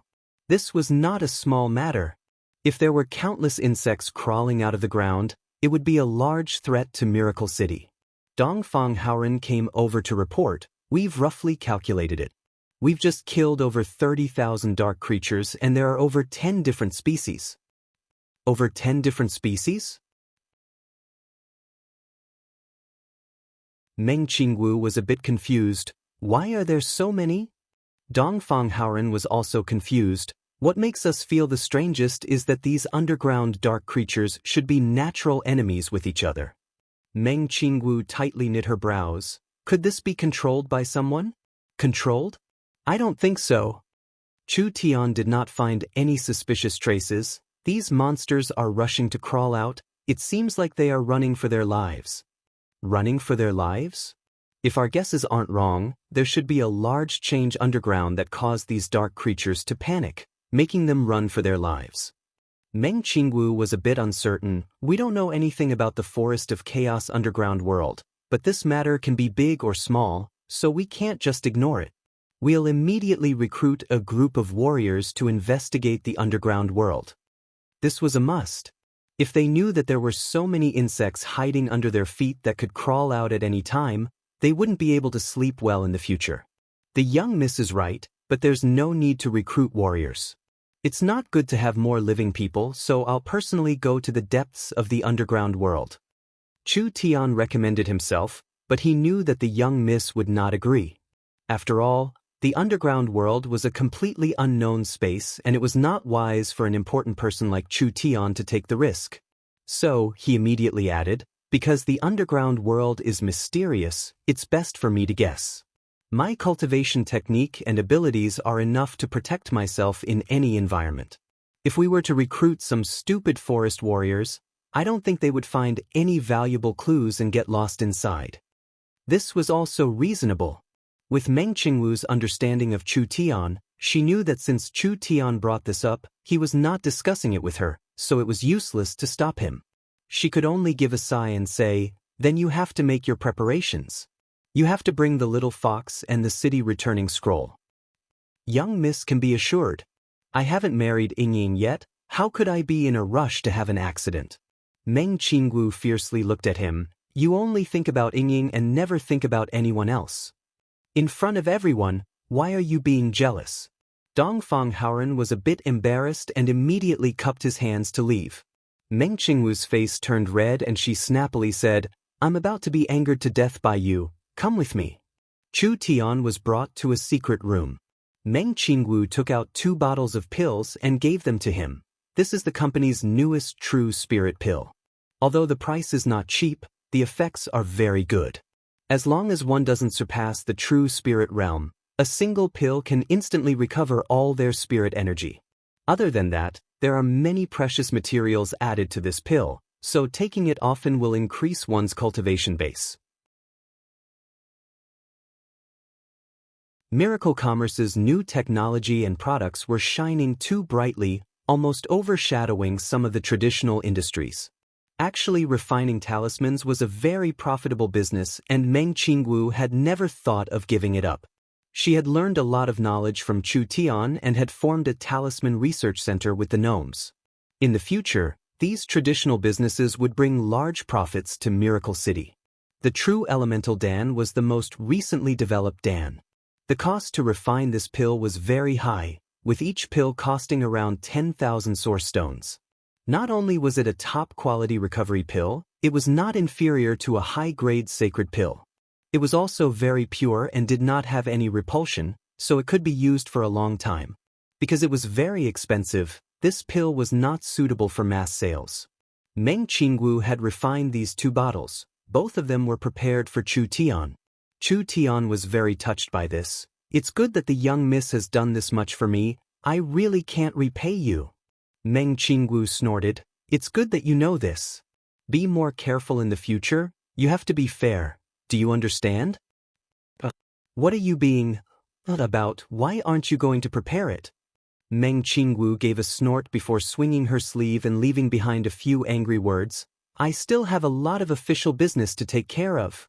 This was not a small matter. If there were countless insects crawling out of the ground, it would be a large threat to Miracle City. Dongfang Haoren came over to report, "We've roughly calculated it. We've just killed over 30,000 dark creatures and there are over 10 different species." Over 10 different species? Meng Qingwu was a bit confused. Why are there so many? Dongfang Haoren was also confused. What makes us feel the strangest is that these underground dark creatures should be natural enemies with each other. Meng Qingwu tightly knit her brows. Could this be controlled by someone? Controlled? I don't think so. Chu Tian did not find any suspicious traces. These monsters are rushing to crawl out. It seems like they are running for their lives. Running for their lives? If our guesses aren't wrong, there should be a large change underground that caused these dark creatures to panic, making them run for their lives. Meng Qingwu was a bit uncertain. We don't know anything about the Forest of Chaos underground world, but this matter can be big or small, so we can't just ignore it. We'll immediately recruit a group of warriors to investigate the underground world. This was a must. If they knew that there were so many insects hiding under their feet that could crawl out at any time, they wouldn't be able to sleep well in the future. The young miss is right, but there's no need to recruit warriors. It's not good to have more living people, so I'll personally go to the depths of the underground world. Chu Tian recommended himself, but he knew that the young miss would not agree. After all, the underground world was a completely unknown space and it was not wise for an important person like Chu Tian to take the risk. So, he immediately added, because the underground world is mysterious, it's best for me to guess. My cultivation technique and abilities are enough to protect myself in any environment. If we were to recruit some stupid forest warriors, I don't think they would find any valuable clues and get lost inside. This was also reasonable. With Meng Qingwu's understanding of Chu Tian, she knew that since Chu Tian brought this up, he was not discussing it with her, so it was useless to stop him. She could only give a sigh and say, "Then you have to make your preparations. You have to bring the little fox and the city returning scroll." Young miss can be assured. I haven't married Yingying yet, how could I be in a rush to have an accident? Meng Qingwu fiercely looked at him. You only think about Yingying and never think about anyone else. In front of everyone, why are you being jealous? Dongfang Haoren was a bit embarrassed and immediately cupped his hands to leave. Meng Qingwu's face turned red and she snappily said, "I'm about to be angered to death by you. Come with me." Chu Tian was brought to a secret room. Meng Qingwu took out 2 bottles of pills and gave them to him. This is the company's newest true spirit pill. Although the price is not cheap, the effects are very good. As long as one doesn't surpass the true spirit realm, a single pill can instantly recover all their spirit energy. Other than that, there are many precious materials added to this pill, so taking it often will increase one's cultivation base. Miracle Commerce's new technology and products were shining too brightly, almost overshadowing some of the traditional industries. Actually, refining talismans was a very profitable business and Meng Qingwu had never thought of giving it up. She had learned a lot of knowledge from Chu Tian and had formed a talisman research center with the gnomes. In the future, these traditional businesses would bring large profits to Miracle City. The true elemental Dan was the most recently developed Dan. The cost to refine this pill was very high, with each pill costing around 10,000 source stones. Not only was it a top-quality recovery pill, it was not inferior to a high-grade sacred pill. It was also very pure and did not have any repulsion, so it could be used for a long time. Because it was very expensive, this pill was not suitable for mass sales. Meng Qingwu had refined these 2 bottles. Both of them were prepared for Chu Tian. Chu Tian was very touched by this. "It's good that the young miss has done this much for me. I really can't repay you." Meng Qingwu snorted. "It's good that you know this. Be more careful in the future. You have to be fair. Do you understand?" "What are you being about? Why aren't you going to prepare it?" Meng Qingwu gave a snort before swinging her sleeve and leaving behind a few angry words. "I still have a lot of official business to take care of."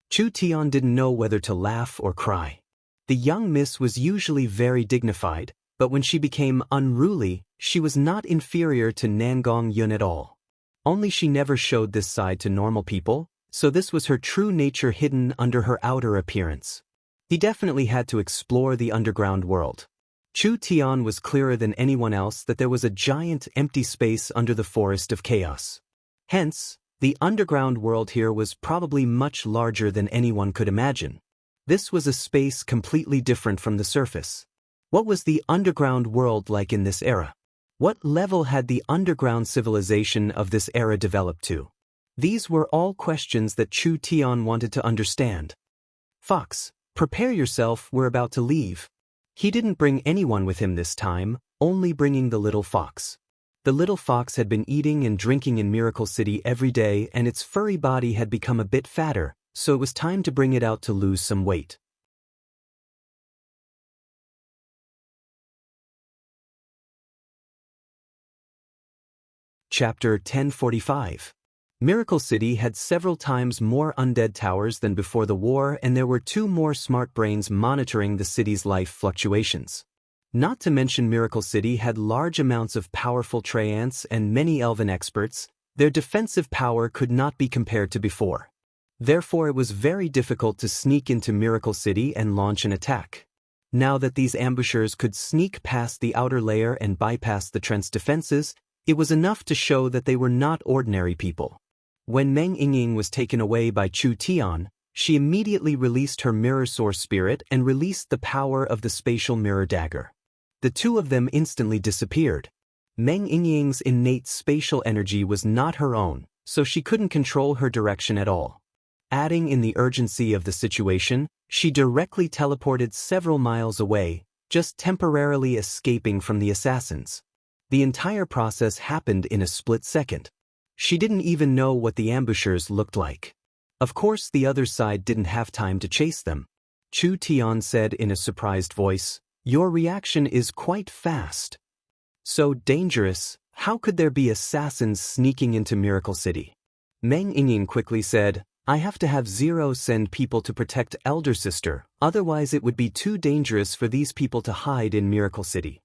Chu Tian didn't know whether to laugh or cry. The young miss was usually very dignified, but when she became unruly, she was not inferior to Nangong Yun at all. Only she never showed this side to normal people, so this was her true nature hidden under her outer appearance. He definitely had to explore the underground world. Chu Tian was clearer than anyone else that there was a giant empty space under the forest of chaos. Hence, the underground world here was probably much larger than anyone could imagine. This was a space completely different from the surface. What was the underground world like in this era? What level had the underground civilization of this era developed to? These were all questions that Chu Tian wanted to understand. "Fox, prepare yourself, we're about to leave." He didn't bring anyone with him this time, only bringing the little fox. The little fox had been eating and drinking in Miracle City every day, and its furry body had become a bit fatter, so it was time to bring it out to lose some weight. Chapter 1045. Miracle City had several times more undead towers than before the war, and there were 2 more smart brains monitoring the city's life fluctuations. Not to mention Miracle City had large amounts of powerful Treants and many elven experts. Their defensive power could not be compared to before. Therefore it was very difficult to sneak into Miracle City and launch an attack. Now that these ambushers could sneak past the outer layer and bypass the Trent's defenses, it was enough to show that they were not ordinary people. When Meng Yingying was taken away by Chu Tian, she immediately released her mirror source spirit and released the power of the spatial mirror dagger. The 2 of them instantly disappeared. Meng Yingying's innate spatial energy was not her own, so she couldn't control her direction at all. Adding in the urgency of the situation, she directly teleported several miles away, just temporarily escaping from the assassins. The entire process happened in a split second. She didn't even know what the ambushers looked like. Of course, the other side didn't have time to chase them. Chu Tian said in a surprised voice, "Your reaction is quite fast." "So dangerous, how could there be assassins sneaking into Miracle City?" Meng Yingying quickly said, "I have to have Zero send people to protect Elder Sister, otherwise it would be too dangerous for these people to hide in Miracle City."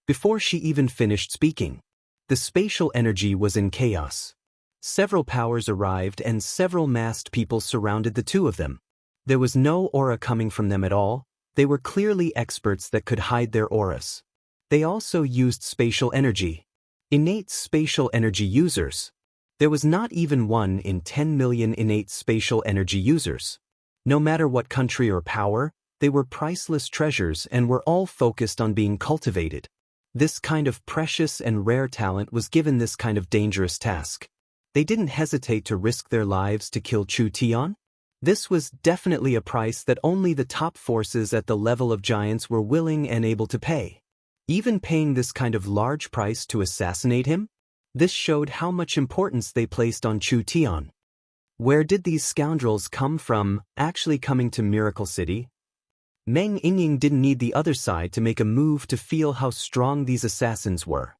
Before she even finished speaking, the spatial energy was in chaos. Several powers arrived and several masked people surrounded the 2 of them. There was no aura coming from them at all. They were clearly experts that could hide their auras. They also used spatial energy. Innate spatial energy users. There was not even 1 in 10 million innate spatial energy users. No matter what country or power, they were priceless treasures and were all focused on being cultivated. This kind of precious and rare talent was given this kind of dangerous task. They didn't hesitate to risk their lives to kill Chu Tian. This was definitely a price that only the top forces at the level of giants were willing and able to pay. Even paying this kind of large price to assassinate him? This showed how much importance they placed on Chu Tian. Where did these scoundrels come from, actually coming to Miracle City? Meng Yingying didn't need the other side to make a move to feel how strong these assassins were.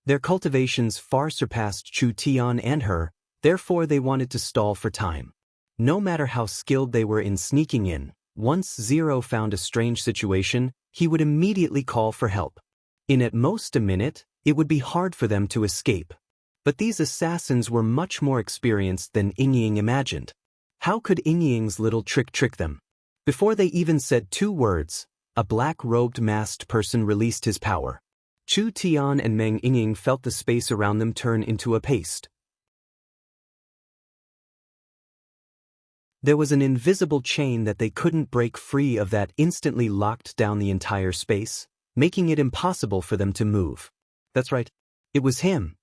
Their cultivations far surpassed Chu Tian and her, therefore they wanted to stall for time. No matter how skilled they were in sneaking in, once Zero found a strange situation, he would immediately call for help. In at most a minute, it would be hard for them to escape. But these assassins were much more experienced than Yingying imagined. How could Yingying's little trick them? Before they even said 2 words, A black-robed masked person released his power. Chu Tian and Meng Yingying felt the space around them turn into a paste. There was an invisible chain that they couldn't break free of that instantly locked down the entire space, making it impossible for them to move. That's right. It was him.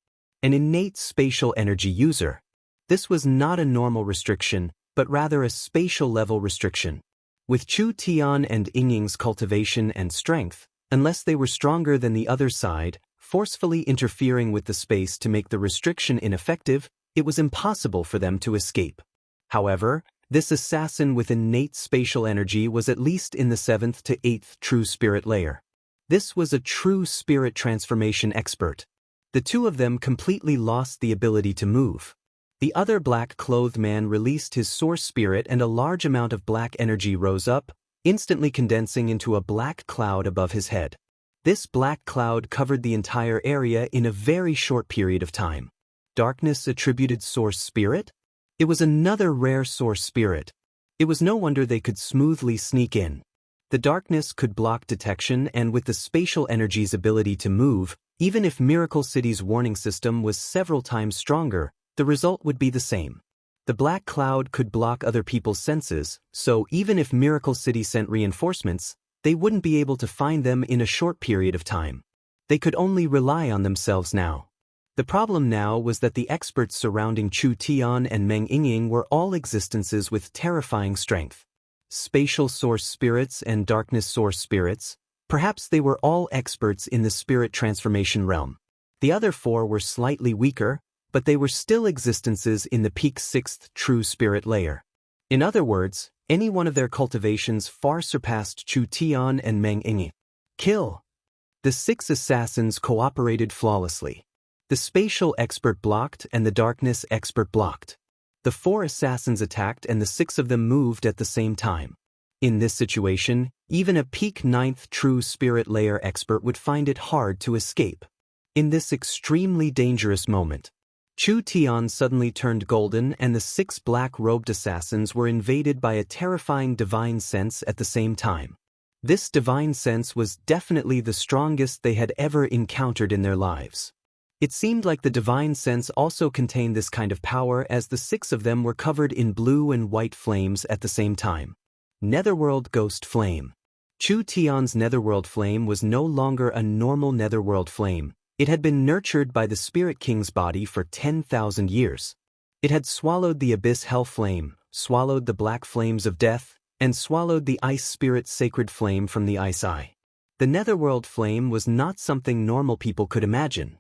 An innate spatial energy user. This was not a normal restriction, but rather a spatial-level restriction. With Chu Tian and Yingying's cultivation and strength, unless they were stronger than the other side, forcefully interfering with the space to make the restriction ineffective, it was impossible for them to escape. However, this assassin with innate spatial energy was at least in the 7th to 8th true spirit layer. This was a true spirit transformation expert. The two of them completely lost the ability to move. The other black-clothed man released his source spirit and a large amount of black energy rose up, instantly condensing into a black cloud above his head. This black cloud covered the entire area in a very short period of time. Darkness attributed source spirit? It was another rare source spirit. It was no wonder they could smoothly sneak in. The darkness could block detection, and with the spatial energy's ability to move, even if Miracle City's warning system was several times stronger, the result would be the same. The black cloud could block other people's senses, so even if Miracle City sent reinforcements, they wouldn't be able to find them in a short period of time. They could only rely on themselves now. The problem now was that the experts surrounding Chu Tian and Meng Yingying were all existences with terrifying strength. Spatial source spirits and darkness source spirits, perhaps they were all experts in the spirit transformation realm. The other four were slightly weaker, but they were still existences in the peak 6th true spirit layer. In other words, any one of their cultivations far surpassed Chu Tian and Meng Yingying. Kill! The 6 assassins cooperated flawlessly. The spatial expert blocked and the darkness expert blocked. The 4 assassins attacked and the 6 of them moved at the same time. In this situation, even a peak 9th true spirit layer expert would find it hard to escape. In this extremely dangerous moment, Chu Tian suddenly turned golden and the 6 black-robed assassins were invaded by a terrifying divine sense at the same time. This divine sense was definitely the strongest they had ever encountered in their lives. It seemed like the divine sense also contained this kind of power, as the 6 of them were covered in blue and white flames at the same time. Netherworld Ghost Flame. Chu Tian's Netherworld Flame was no longer a normal Netherworld Flame. It had been nurtured by the Spirit King's body for 10,000 years. It had swallowed the Abyss Hell Flame, swallowed the Black Flames of Death, and swallowed the Ice Spirit Sacred Flame from the Ice Eye. The Netherworld Flame was not something normal people could imagine.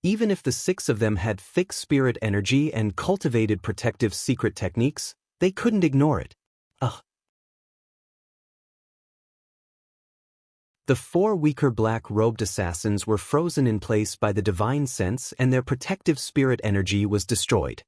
Even if the 6 of them had thick spirit energy and cultivated protective secret techniques, they couldn't ignore it. The 4 weaker black-robed assassins were frozen in place by the divine sense, and their protective spirit energy was destroyed.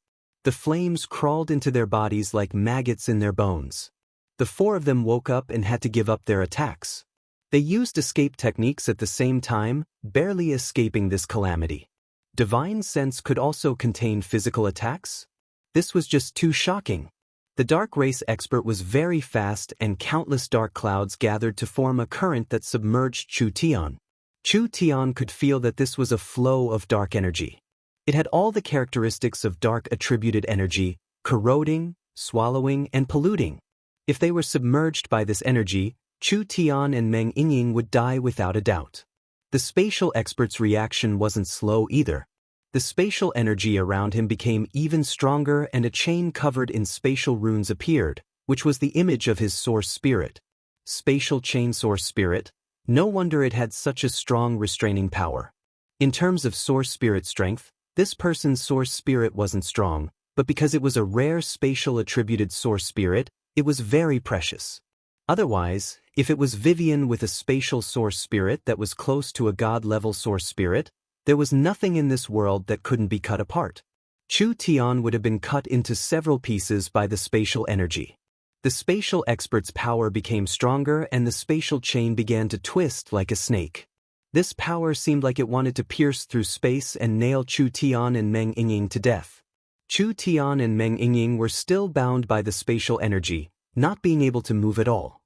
The flames crawled into their bodies like maggots in their bones. The 4 of them woke up and had to give up their attacks. They used escape techniques at the same time, barely escaping this calamity. Divine sense could also contain physical attacks? This was just too shocking. The dark race expert was very fast, and countless dark clouds gathered to form a current that submerged Chu Tian. Chu Tian could feel that this was a flow of dark energy. It had all the characteristics of dark attributed energy, corroding, swallowing, and polluting. If they were submerged by this energy, Chu Tian and Meng Yingying would die without a doubt. The spatial expert's reaction wasn't slow either. The spatial energy around him became even stronger, and a chain covered in spatial runes appeared, which was the image of his source spirit. Spatial chain source spirit? No wonder it had such a strong restraining power. In terms of source spirit strength, this person's source spirit wasn't strong, but because it was a rare spatial attributed source spirit, it was very precious. Otherwise, if it was Vivian with a spatial source spirit that was close to a god-level source spirit, there was nothing in this world that couldn't be cut apart. Chu Tian would have been cut into several pieces by the spatial energy. The spatial expert's power became stronger, and the spatial chain began to twist like a snake. This power seemed like it wanted to pierce through space and nail Chu Tian and Meng Yingying to death. Chu Tian and Meng Yingying were still bound by the spatial energy, not being able to move at all.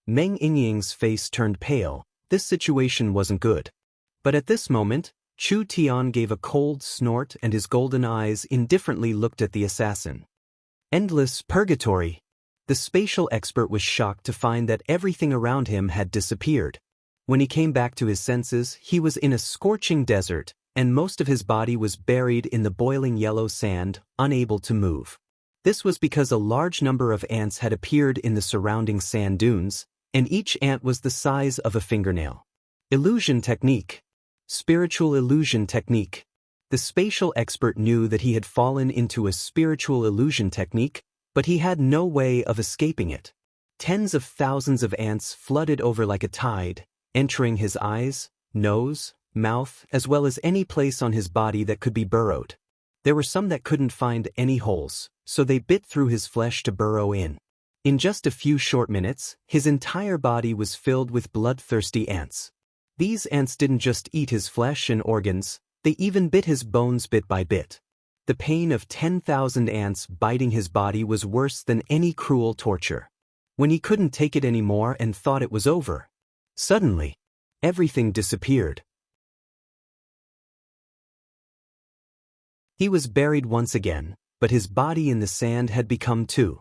Meng Yingying's face turned pale. This situation wasn't good. But at this moment, Chu Tian gave a cold snort and his golden eyes indifferently looked at the assassin. Endless purgatory. The spatial expert was shocked to find that everything around him had disappeared. When he came back to his senses, he was in a scorching desert, and most of his body was buried in the boiling yellow sand, unable to move. This was because a large number of ants had appeared in the surrounding sand dunes, and each ant was the size of a fingernail. Illusion technique. Spiritual illusion technique. The spatial expert knew that he had fallen into a spiritual illusion technique, but he had no way of escaping it. Tens of thousands of ants flooded over like a tide, entering his eyes, nose, mouth, as well as any place on his body that could be burrowed. There were some that couldn't find any holes, so they bit through his flesh to burrow in. In just a few short minutes, his entire body was filled with bloodthirsty ants. These ants didn't just eat his flesh and organs, they even bit his bones bit by bit. The pain of 10,000 ants biting his body was worse than any cruel torture. When he couldn't take it anymore and thought it was over, suddenly, everything disappeared. He was buried once again, but his body in the sand had become two.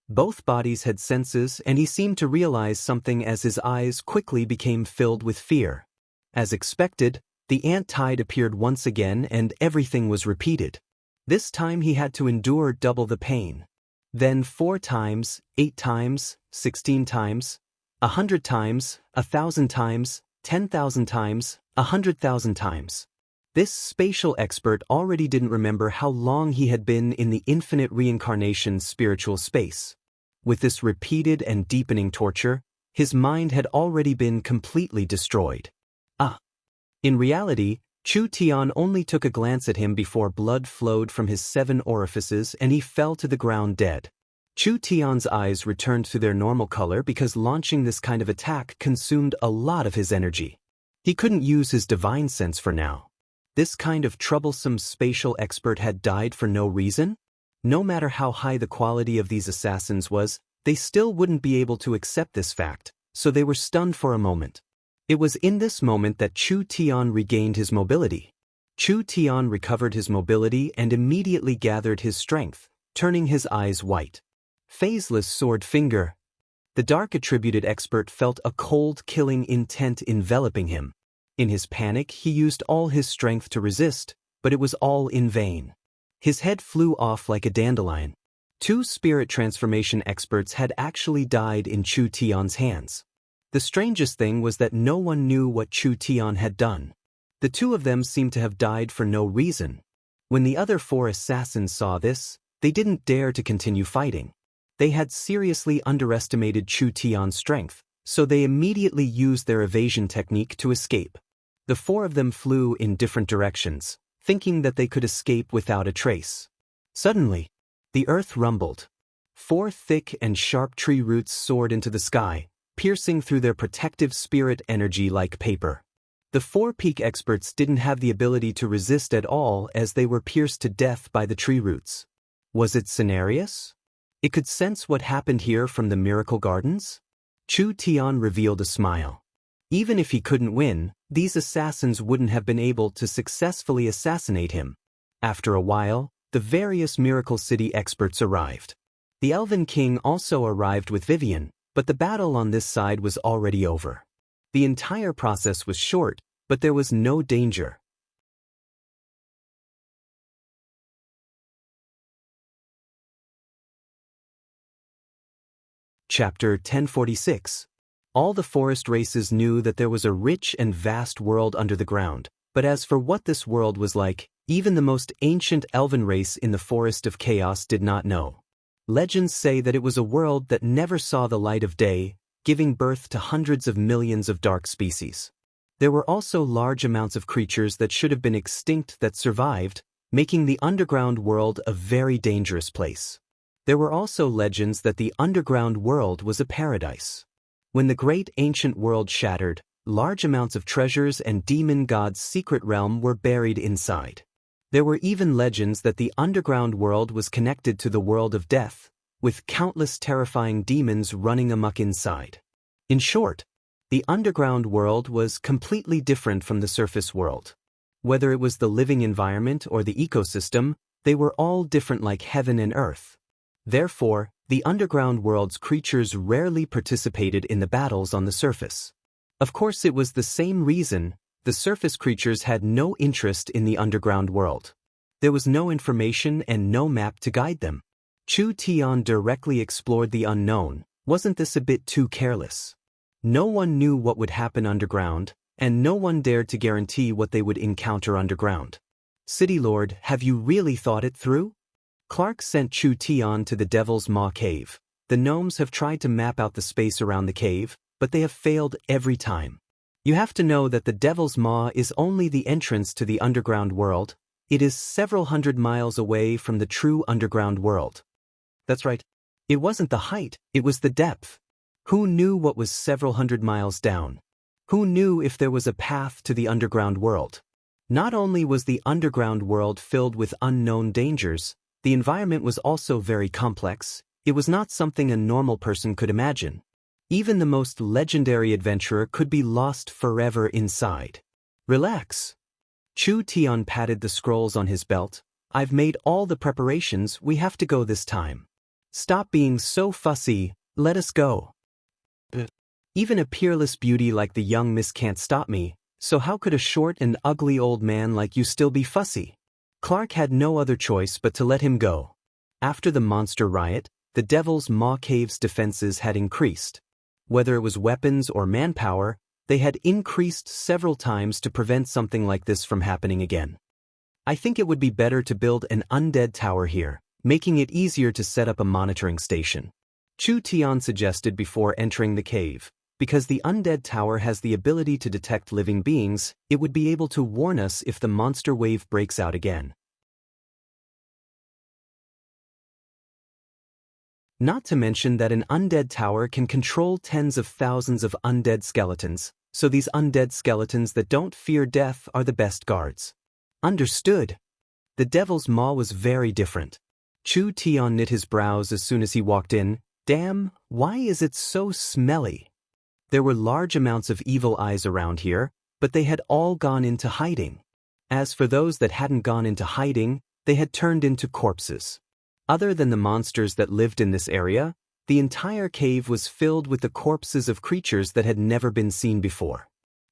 Both bodies had senses and he seemed to realize something as his eyes quickly became filled with fear. As expected, the ant tide appeared once again and everything was repeated. This time he had to endure double the pain. Then 4 times, 8 times, 16 times, 100 times, 1,000 times, 10,000 times, 100,000 times. This spatial expert already didn't remember how long he had been in the infinite reincarnation spiritual space. With this repeated and deepening torture, his mind had already been completely destroyed. In reality, Chu Tian only took a glance at him before blood flowed from his 7 orifices and he fell to the ground dead. Chu Tian's eyes returned to their normal color because launching this kind of attack consumed a lot of his energy. He couldn't use his divine sense for now. This kind of troublesome spatial expert had died for no reason? No matter how high the quality of these assassins was, they still wouldn't be able to accept this fact, so they were stunned for a moment. It was in this moment that Chu Tian regained his mobility. Chu Tian recovered his mobility and immediately gathered his strength, turning his eyes white. Phaseless sword finger. The dark-attributed expert felt a cold, killing intent enveloping him. In his panic, he used all his strength to resist, but it was all in vain. His head flew off like a dandelion. 2 spirit transformation experts had actually died in Chu Tian's hands. The strangest thing was that no one knew what Chu Tian had done. The 2 of them seemed to have died for no reason. When the other 4 assassins saw this, they didn't dare to continue fighting. They had seriously underestimated Chu Tian's strength, so they immediately used their evasion technique to escape. The 4 of them flew in different directions, thinking that they could escape without a trace. Suddenly, the earth rumbled. 4 thick and sharp tree roots soared into the sky, piercing through their protective spirit energy like paper. The 4 peak experts didn't have the ability to resist at all as they were pierced to death by the tree roots. Was it Cenarius? It could sense what happened here from the miracle gardens? Chu Tian revealed a smile. Even if he couldn't win, these assassins wouldn't have been able to successfully assassinate him. After a while, the various Miracle City experts arrived. The Elven King also arrived with Vivian, but the battle on this side was already over. The entire process was short, but there was no danger. Chapter 1046. All the forest races knew that there was a rich and vast world under the ground, but as for what this world was like, even the most ancient elven race in the Forest of Chaos did not know. Legends say that it was a world that never saw the light of day, giving birth to hundreds of millions of dark species. There were also large amounts of creatures that should have been extinct that survived, making the underground world a very dangerous place. There were also legends that the underground world was a paradise. When the great ancient world shattered, large amounts of treasures and demon gods' secret realm were buried inside. There were even legends that the underground world was connected to the world of death, with countless terrifying demons running amok inside. In short, the underground world was completely different from the surface world. Whether it was the living environment or the ecosystem, they were all different like heaven and earth. Therefore, the underground world's creatures rarely participated in the battles on the surface. Of course, it was the same reason the surface creatures had no interest in the underground world. There was no information and no map to guide them. Chu Tian directly explored the unknown. Wasn't this a bit too careless? No one knew what would happen underground, and no one dared to guarantee what they would encounter underground. City Lord, have you really thought it through? Clark sent Chu Tian to the Devil's Maw cave. The gnomes have tried to map out the space around the cave, but they have failed every time. You have to know that the Devil's Maw is only the entrance to the underground world. It is several hundred miles away from the true underground world. That's right. It wasn't the height, it was the depth. Who knew what was several hundred miles down? Who knew if there was a path to the underground world? Not only was the underground world filled with unknown dangers, the environment was also very complex. It was not something a normal person could imagine. Even the most legendary adventurer could be lost forever inside. Relax. Chu Tian patted the scrolls on his belt. I've made all the preparations, we have to go this time. Stop being so fussy, let us go. Even a peerless beauty like the young miss can't stop me, so how could a short and ugly old man like you still be fussy? Clark had no other choice but to let him go. After the monster riot, the Devil's Maw cave's defenses had increased. Whether it was weapons or manpower, they had increased several times to prevent something like this from happening again. I think it would be better to build an undead tower here, making it easier to set up a monitoring station. Chu Tian suggested before entering the cave. Because the undead tower has the ability to detect living beings, it would be able to warn us if the monster wave breaks out again. Not to mention that an undead tower can control tens of thousands of undead skeletons, so these undead skeletons that don't fear death are the best guards. Understood. The Devil's Maw was very different. Chu Tian knit his brows as soon as he walked in. Damn, why is it so smelly? There were large amounts of evil eyes around here, but they had all gone into hiding. As for those that hadn't gone into hiding, they had turned into corpses. Other than the monsters that lived in this area, the entire cave was filled with the corpses of creatures that had never been seen before.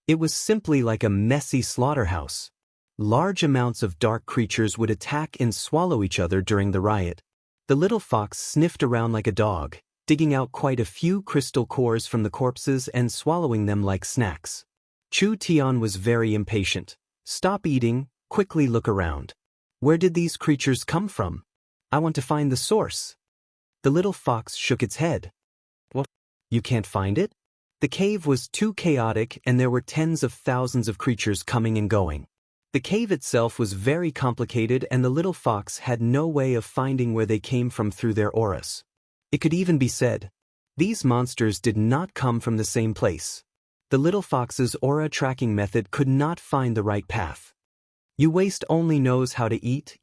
It was simply like a messy slaughterhouse. Large amounts of dark creatures would attack and swallow each other during the riot. The little fox sniffed around like a dog, digging out quite a few crystal cores from the corpses and swallowing them like snacks. Chu Tian was very impatient. Stop eating, quickly look around. Where did these creatures come from? I want to find the source. The little fox shook its head. What? You can't find it? The cave was too chaotic and there were tens of thousands of creatures coming and going. The cave itself was very complicated and the little fox had no way of finding where they came from through their auras. It could even be said, these monsters did not come from the same place. The little fox's aura tracking method could not find the right path. You waste only knows how to eat.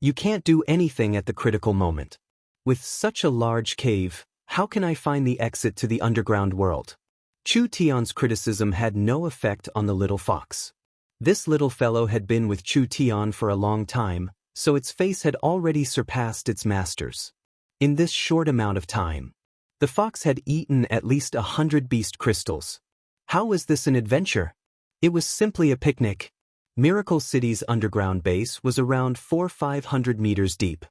You can't do anything at the critical moment. With such a large cave, how can I find the exit to the underground world? Chu Tian's criticism had no effect on the little fox. This little fellow had been with Chu Tian for a long time, so its face had already surpassed its master's. In this short amount of time, the fox had eaten at least 100 beast crystals. How was this an adventure? It was simply a picnic. Miracle City's underground base was around 400–500 meters deep.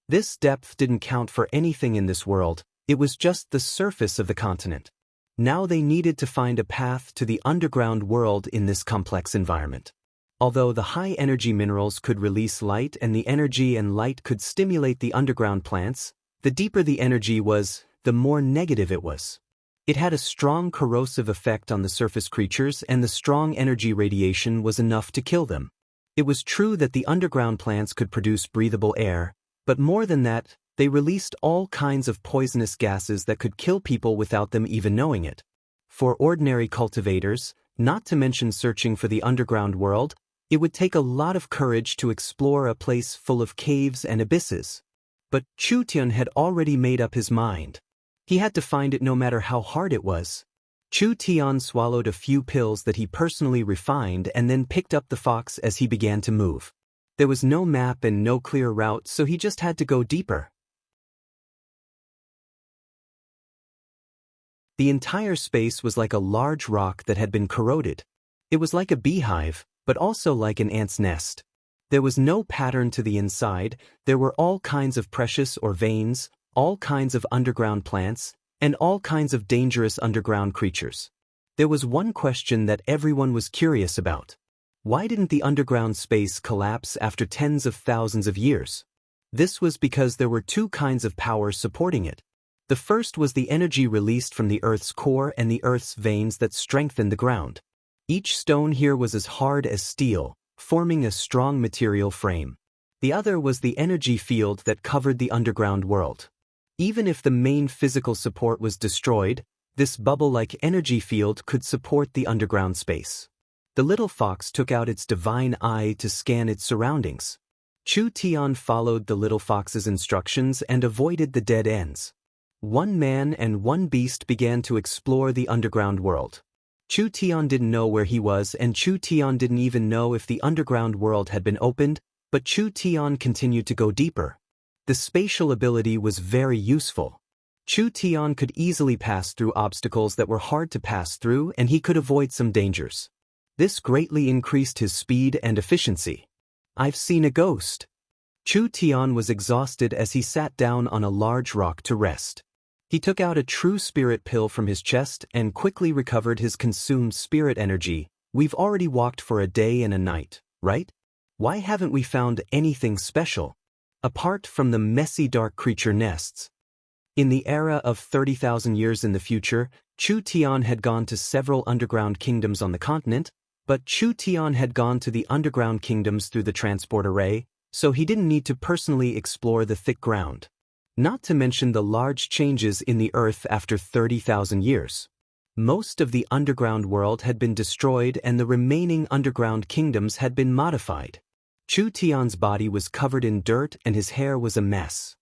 This depth didn't count for anything in this world, it was just the surface of the continent. Now they needed to find a path to the underground world in this complex environment. Although the high-energy minerals could release light and the energy and light could stimulate the underground plants, the deeper the energy was, the more negative it was. It had a strong corrosive effect on the surface creatures and the strong energy radiation was enough to kill them. It was true that the underground plants could produce breathable air, but more than that, they released all kinds of poisonous gases that could kill people without them even knowing it. For ordinary cultivators, not to mention searching for the underground world, it would take a lot of courage to explore a place full of caves and abysses. But Chu Tian had already made up his mind. He had to find it no matter how hard it was. Chu Tian swallowed a few pills that he personally refined and then picked up the fox as he began to move. There was no map and no clear route, so he just had to go deeper. The entire space was like a large rock that had been corroded. It was like a beehive, but also like an ant's nest. There was no pattern to the inside. There were all kinds of precious or veins, all kinds of underground plants, and all kinds of dangerous underground creatures. There was one question that everyone was curious about. Why didn't the underground space collapse after tens of thousands of years? This was because there were two kinds of power supporting it. The first was the energy released from the Earth's core and the Earth's veins that strengthened the ground. Each stone here was as hard as steel, forming a strong material frame. The other was the energy field that covered the underground world. Even if the main physical support was destroyed, this bubble-like energy field could support the underground space. The little fox took out its divine eye to scan its surroundings. Chu Tian followed the little fox's instructions and avoided the dead ends. One man and one beast began to explore the underground world. Chu Tian didn't know where he was, and Chu Tian didn't even know if the underground world had been opened, but Chu Tian continued to go deeper. The spatial ability was very useful. Chu Tian could easily pass through obstacles that were hard to pass through, and he could avoid some dangers. This greatly increased his speed and efficiency. I've seen a ghost. Chu Tian was exhausted as he sat down on a large rock to rest. He took out a true spirit pill from his chest and quickly recovered his consumed spirit energy. We've already walked for a day and a night, right? Why haven't we found anything special? Apart from the messy dark creature nests. In the era of 30,000 years in the future, Chu Tian had gone to several underground kingdoms on the continent, but Chu Tian had gone to the underground kingdoms through the transport array, so he didn't need to personally explore the thick ground. Not to mention the large changes in the Earth after 30,000 years. Most of the underground world had been destroyed and the remaining underground kingdoms had been modified. Chu Tian's body was covered in dirt and his hair was a mess.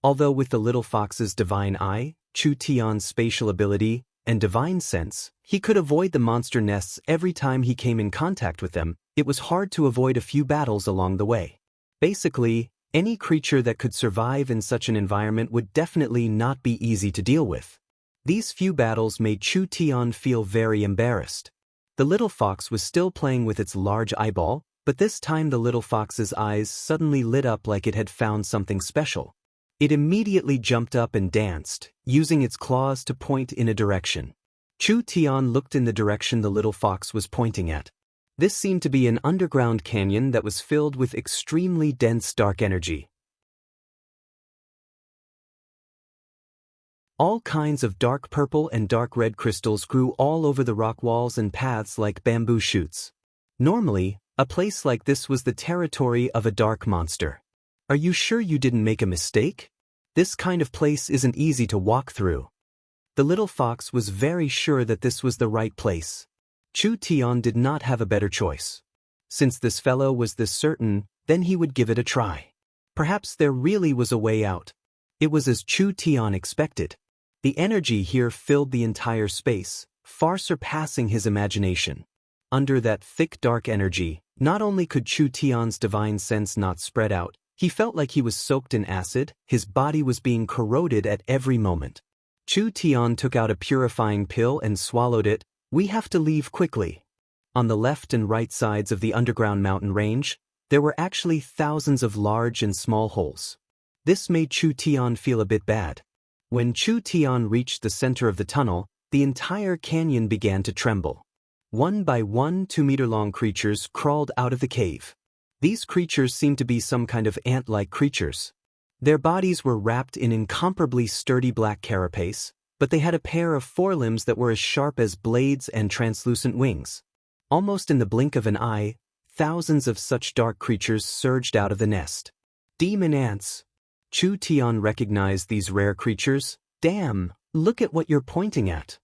Although with the little fox's divine eye, Chu Tian's spatial ability, and divine sense, he could avoid the monster nests every time he came in contact with them, it was hard to avoid a few battles along the way. Basically, any creature that could survive in such an environment would definitely not be easy to deal with. These few battles made Chu Tian feel very embarrassed. The little fox was still playing with its large eyeball, but this time the little fox's eyes suddenly lit up like it had found something special. It immediately jumped up and danced, using its claws to point in a direction. Chu Tian looked in the direction the little fox was pointing at. This seemed to be an underground canyon that was filled with extremely dense dark energy. All kinds of dark purple and dark red crystals grew all over the rock walls and paths like bamboo shoots. Normally, a place like this was the territory of a dark monster. Are you sure you didn't make a mistake? This kind of place isn't easy to walk through. The little fox was very sure that this was the right place. Chu Tian did not have a better choice. Since this fellow was this certain, then he would give it a try. Perhaps there really was a way out. It was as Chu Tian expected. The energy here filled the entire space, far surpassing his imagination. Under that thick dark energy, not only could Chu Tian's divine sense not spread out, he felt like he was soaked in acid, his body was being corroded at every moment. Chu Tian took out a purifying pill and swallowed it. We have to leave quickly. On the left and right sides of the underground mountain range, there were actually thousands of large and small holes. This made Chu Tian feel a bit bad. When Chu Tian reached the center of the tunnel, the entire canyon began to tremble. One by one 2-meter-long creatures crawled out of the cave. These creatures seemed to be some kind of ant-like creatures. Their bodies were wrapped in incomparably sturdy black carapace, but they had a pair of forelimbs that were as sharp as blades and translucent wings. Almost in the blink of an eye, thousands of such dark creatures surged out of the nest. Demon ants. Chu Tian recognized these rare creatures. Damn, look at what you're pointing at.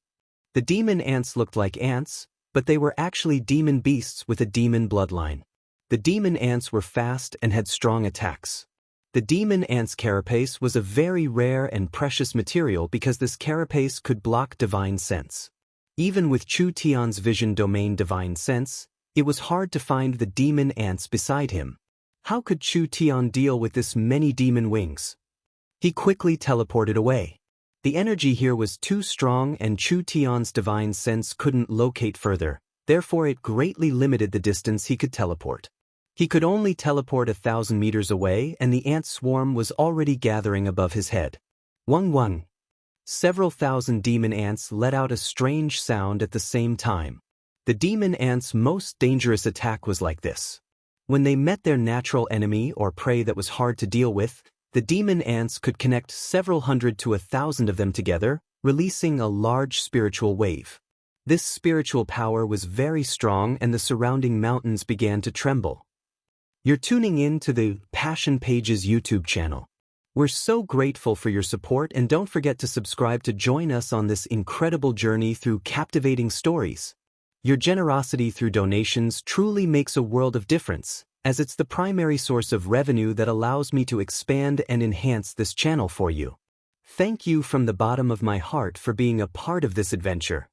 The demon ants looked like ants, but they were actually demon beasts with a demon bloodline. The demon ants were fast and had strong attacks. The demon ant's carapace was a very rare and precious material because this carapace could block divine sense. Even with Chu Tian's vision domain divine sense, it was hard to find the demon ants beside him. How could Chu Tian deal with this many demon wings? He quickly teleported away. The energy here was too strong and Chu Tian's divine sense couldn't locate further, therefore it greatly limited the distance he could teleport. He could only teleport 1,000 meters away and the ant swarm was already gathering above his head. Wung wung. Several thousand demon ants let out a strange sound at the same time. The demon ants' most dangerous attack was like this. When they met their natural enemy or prey that was hard to deal with, the demon ants could connect several hundred to 1,000 of them together, releasing a large spiritual wave. This spiritual power was very strong and the surrounding mountains began to tremble. You're tuning in to the Passion Pages YouTube channel. We're so grateful for your support and don't forget to subscribe to join us on this incredible journey through captivating stories. Your generosity through donations truly makes a world of difference, as it's the primary source of revenue that allows me to expand and enhance this channel for you. Thank you from the bottom of my heart for being a part of this adventure.